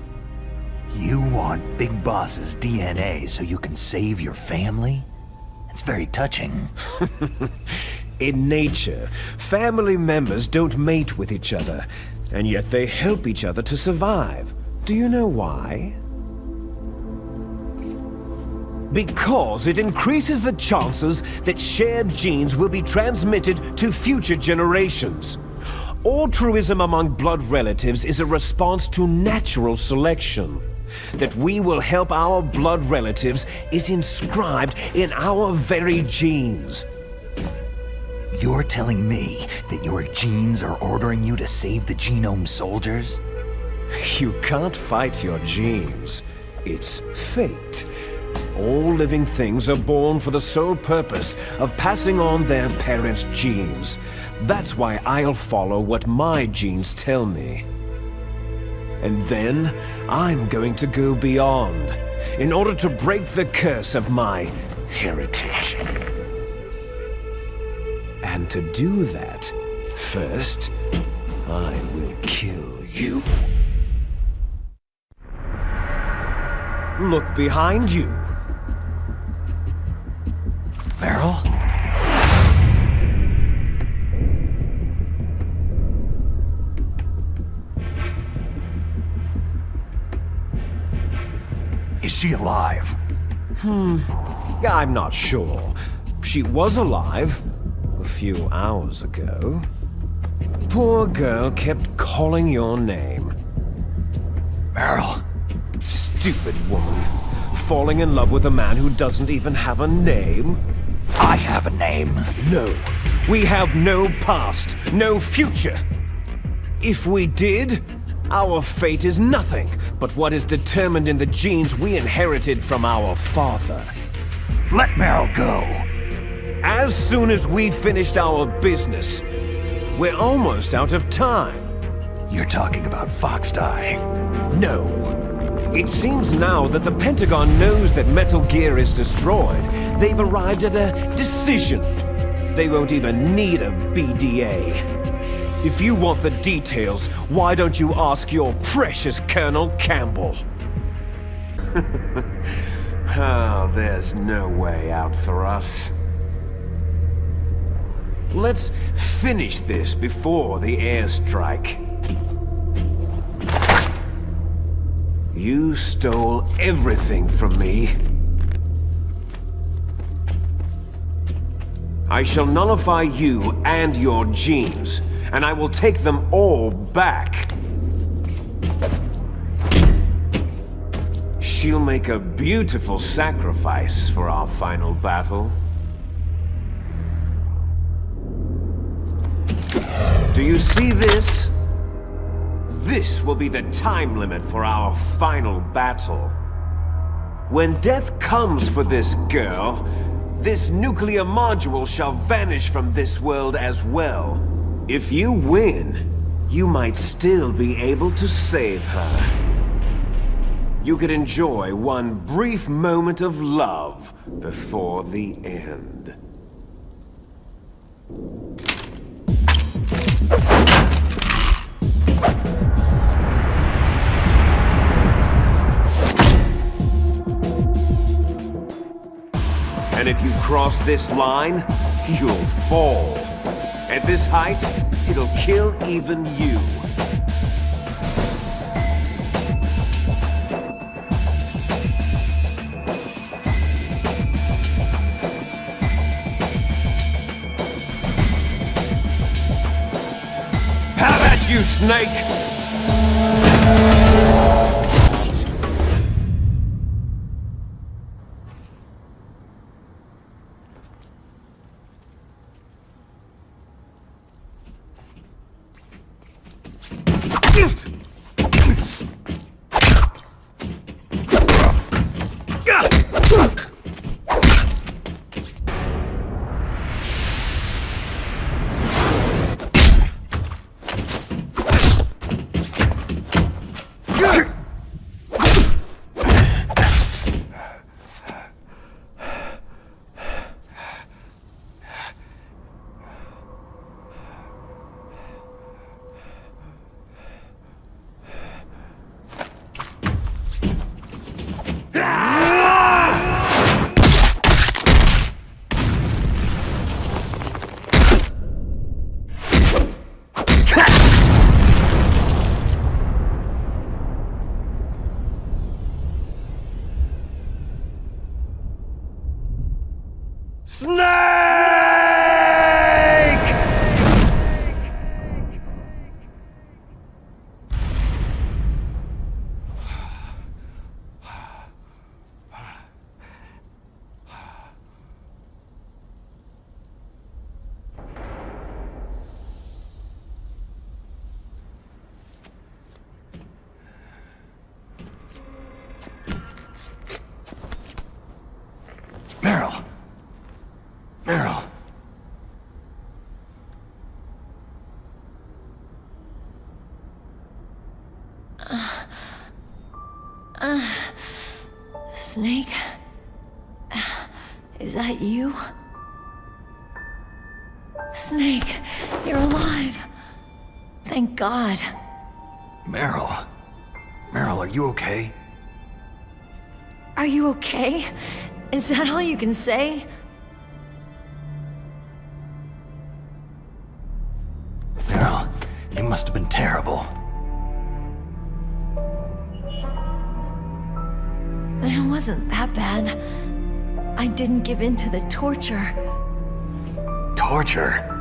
You want Big Boss's DNA so you can save your family? It's very touching. In nature, family members don't mate with each other, and yet they help each other to survive. Do you know why? Because it increases the chances that shared genes will be transmitted to future generations. Altruism among blood relatives is a response to natural selection. That we will help our blood relatives is inscribed in our very genes. You're telling me that your genes are ordering you to save the genome soldiers? You can't fight your genes. It's fate. All living things are born for the sole purpose of passing on their parents' genes. That's why I'll follow what my genes tell me. And then, I'm going to go beyond, in order to break the curse of my heritage. And to do that, first, I will kill you. Look behind you. Meryl? Is she alive? I'm not sure. She was alive a few hours ago. Poor girl kept calling your name. Meryl. Stupid woman. Falling in love with a man who doesn't even have a name. I have a name. No. We have no past, no future. If we did, our fate is nothing but what is determined in the genes we inherited from our father. Let Meryl go. As soon as we finished our business, we're almost out of time. You're talking about Foxdie. No. It seems now that the Pentagon knows that Metal Gear is destroyed. They've arrived at a decision. They won't even need a BDA. If you want the details, why don't you ask your precious Colonel Campbell? Oh, there's no way out for us. Let's finish this before the airstrike. You stole everything from me. I shall nullify you and your genes, and I will take them all back. She'll make a beautiful sacrifice for our final battle. Do you see this? This will be the time limit for our final battle. When death comes for this girl, this nuclear module shall vanish from this world as well. If you win, you might still be able to save her. You could enjoy one brief moment of love before the end. And if you cross this line, you'll fall. At this height, it'll kill even you. How about you, Snake? Snake? Is that you? Snake, you're alive. Thank God. Meryl. Meryl, are you okay? Are you okay? Is that all you can say? Meryl, you must have been terrible. It wasn't that bad. I didn't give in to the torture. Torture?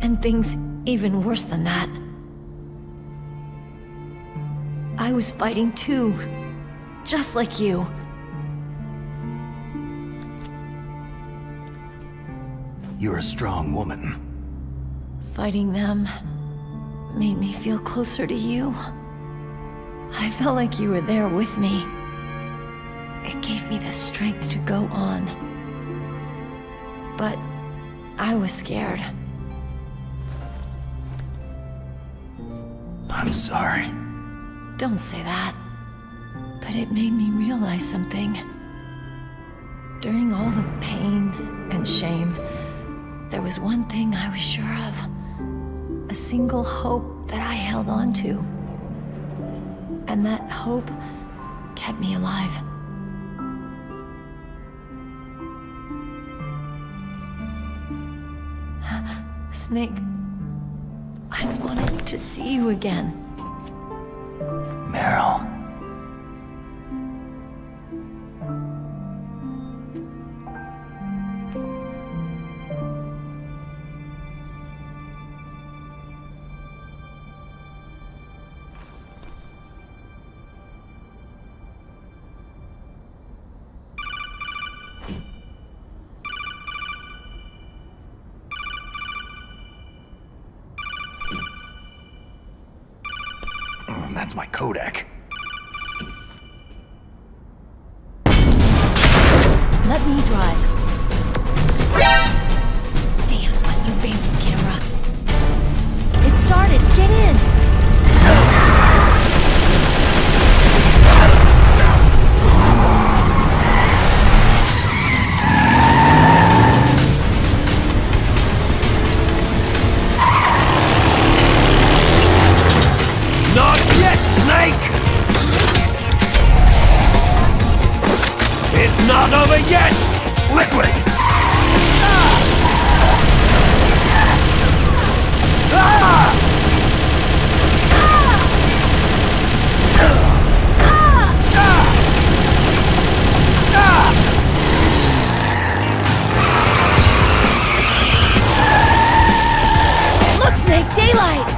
And things even worse than that. I was fighting too. Just like you. You're a strong woman. Fighting them made me feel closer to you. I felt like you were there with me. It gave me the strength to go on. But I was scared. I'm sorry. Don't say that. But it made me realize something. During all the pain and shame, there was one thing I was sure of. A single hope that I held on to. And that hope kept me alive. Snake, I wanted to see you again. Meryl. That's my codec. Let me drive. Damn, a surveillance camera. It started. Get in. Not yet, Snake! It's not over yet! Liquid! Look, Snake, daylight!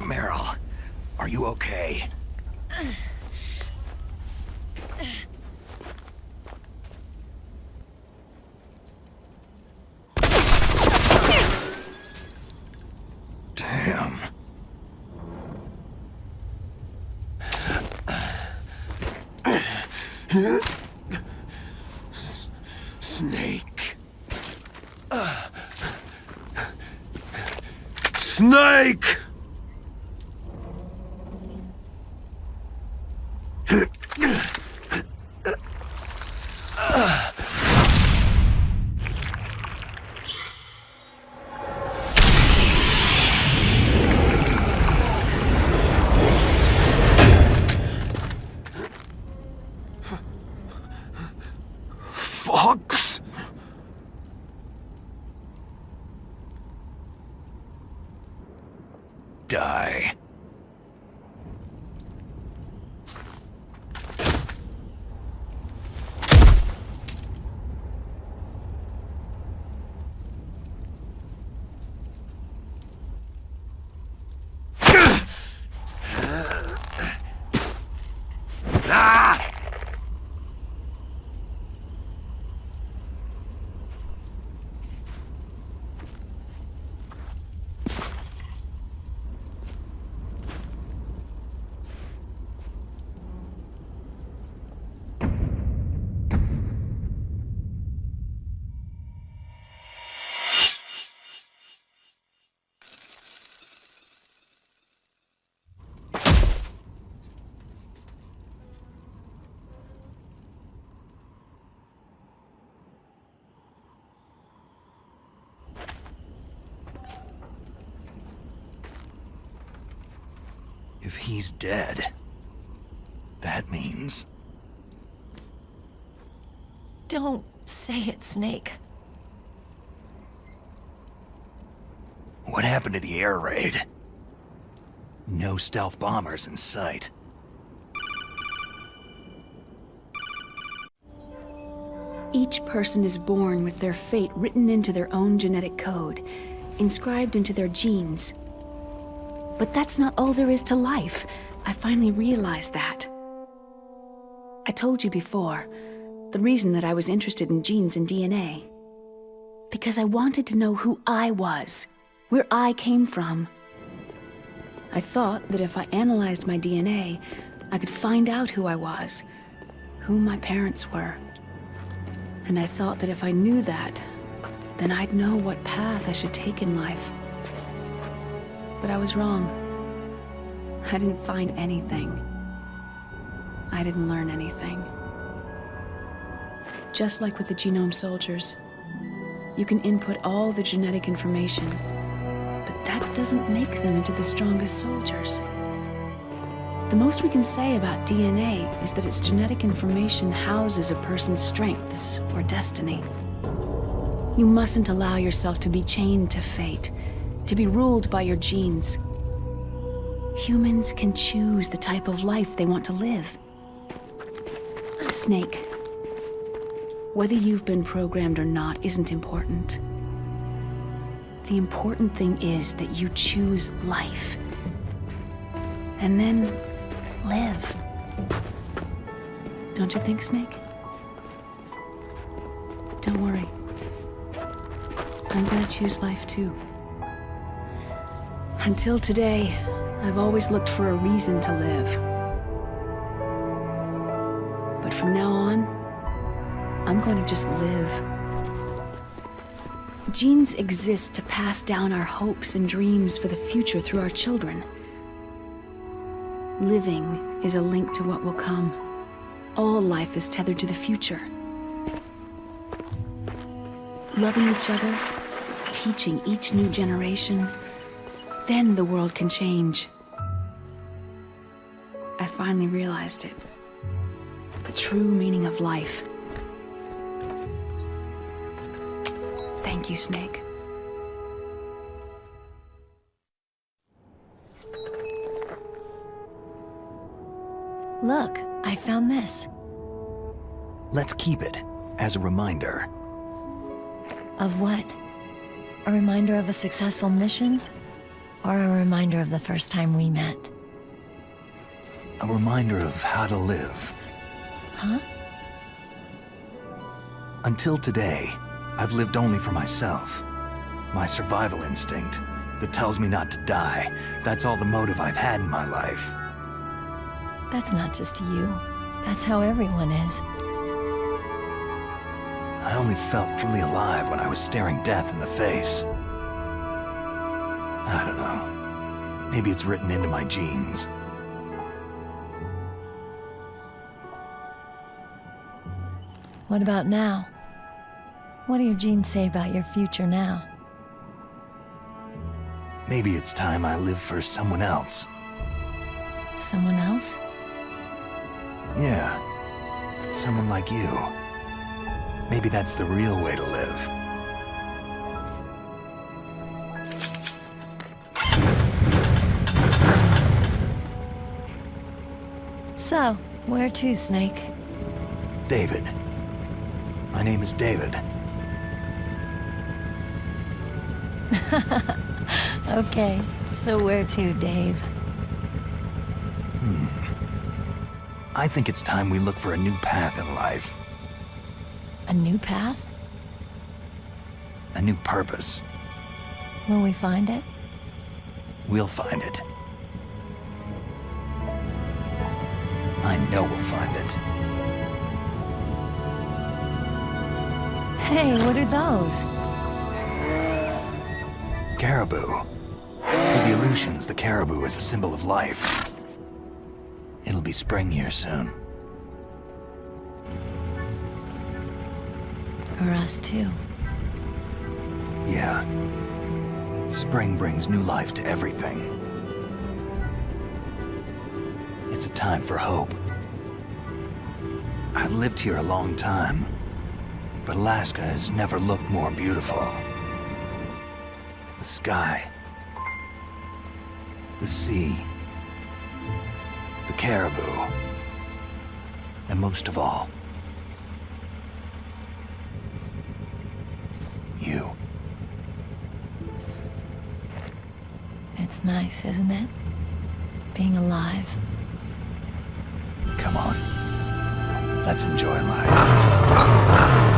Meryl, are you okay? Damn. Snake. Snake! Fox? Die. If he's dead, that means... Don't say it, Snake. What happened to the air raid? No stealth bombers in sight. Each person is born with their fate written into their own genetic code, inscribed into their genes. But that's not all there is to life. I finally realized that. I told you before, the reason that I was interested in genes and DNA. Because I wanted to know who I was, where I came from. I thought that if I analyzed my DNA, I could find out who I was, who my parents were. And I thought that if I knew that, then I'd know what path I should take in life. But I was wrong. I didn't find anything. I didn't learn anything. Just like with the genome soldiers, you can input all the genetic information, but that doesn't make them into the strongest soldiers. The most we can say about DNA is that its genetic information houses a person's strengths or destiny. You mustn't allow yourself to be chained to fate, to be ruled by your genes. Humans can choose the type of life they want to live. Snake, whether you've been programmed or not isn't important. The important thing is that you choose life. And then live. Don't you think, Snake? Don't worry. I'm gonna choose life too. Until today, I've always looked for a reason to live. But from now on, I'm going to just live. Genes exist to pass down our hopes and dreams for the future through our children. Living is a link to what will come. All life is tethered to the future. Loving each other, teaching each new generation, then the world can change. I finally realized it. The true meaning of life. Thank you, Snake. Look, I found this. Let's keep it as a reminder. Of what? A reminder of a successful mission? Or a reminder of the first time we met? A reminder of how to live. Huh? Until today, I've lived only for myself. My survival instinct that tells me not to die. That's all the motive I've had in my life. That's not just you. That's how everyone is. I only felt truly alive when I was staring death in the face. I don't know. Maybe it's written into my genes. What about now? What do your genes say about your future now? Maybe it's time I live for someone else. Someone else? Yeah. Someone like you. Maybe that's the real way to live. So, where to, Snake? David. My name is David. Okay, so where to, Dave? I think it's time we look for a new path in life. A new path? A new purpose. Will we find it? We'll find it. I know we'll find it. Hey, what are those? Caribou. To the Aleutians, the caribou is a symbol of life. It'll be spring here soon. For us, too. Yeah. Spring brings new life to everything. It's a time for hope. I've lived here a long time, but Alaska has never looked more beautiful. The sky, the sea, the caribou, and most of all, you. It's nice, isn't it? Being alive. Come on. Let's enjoy life.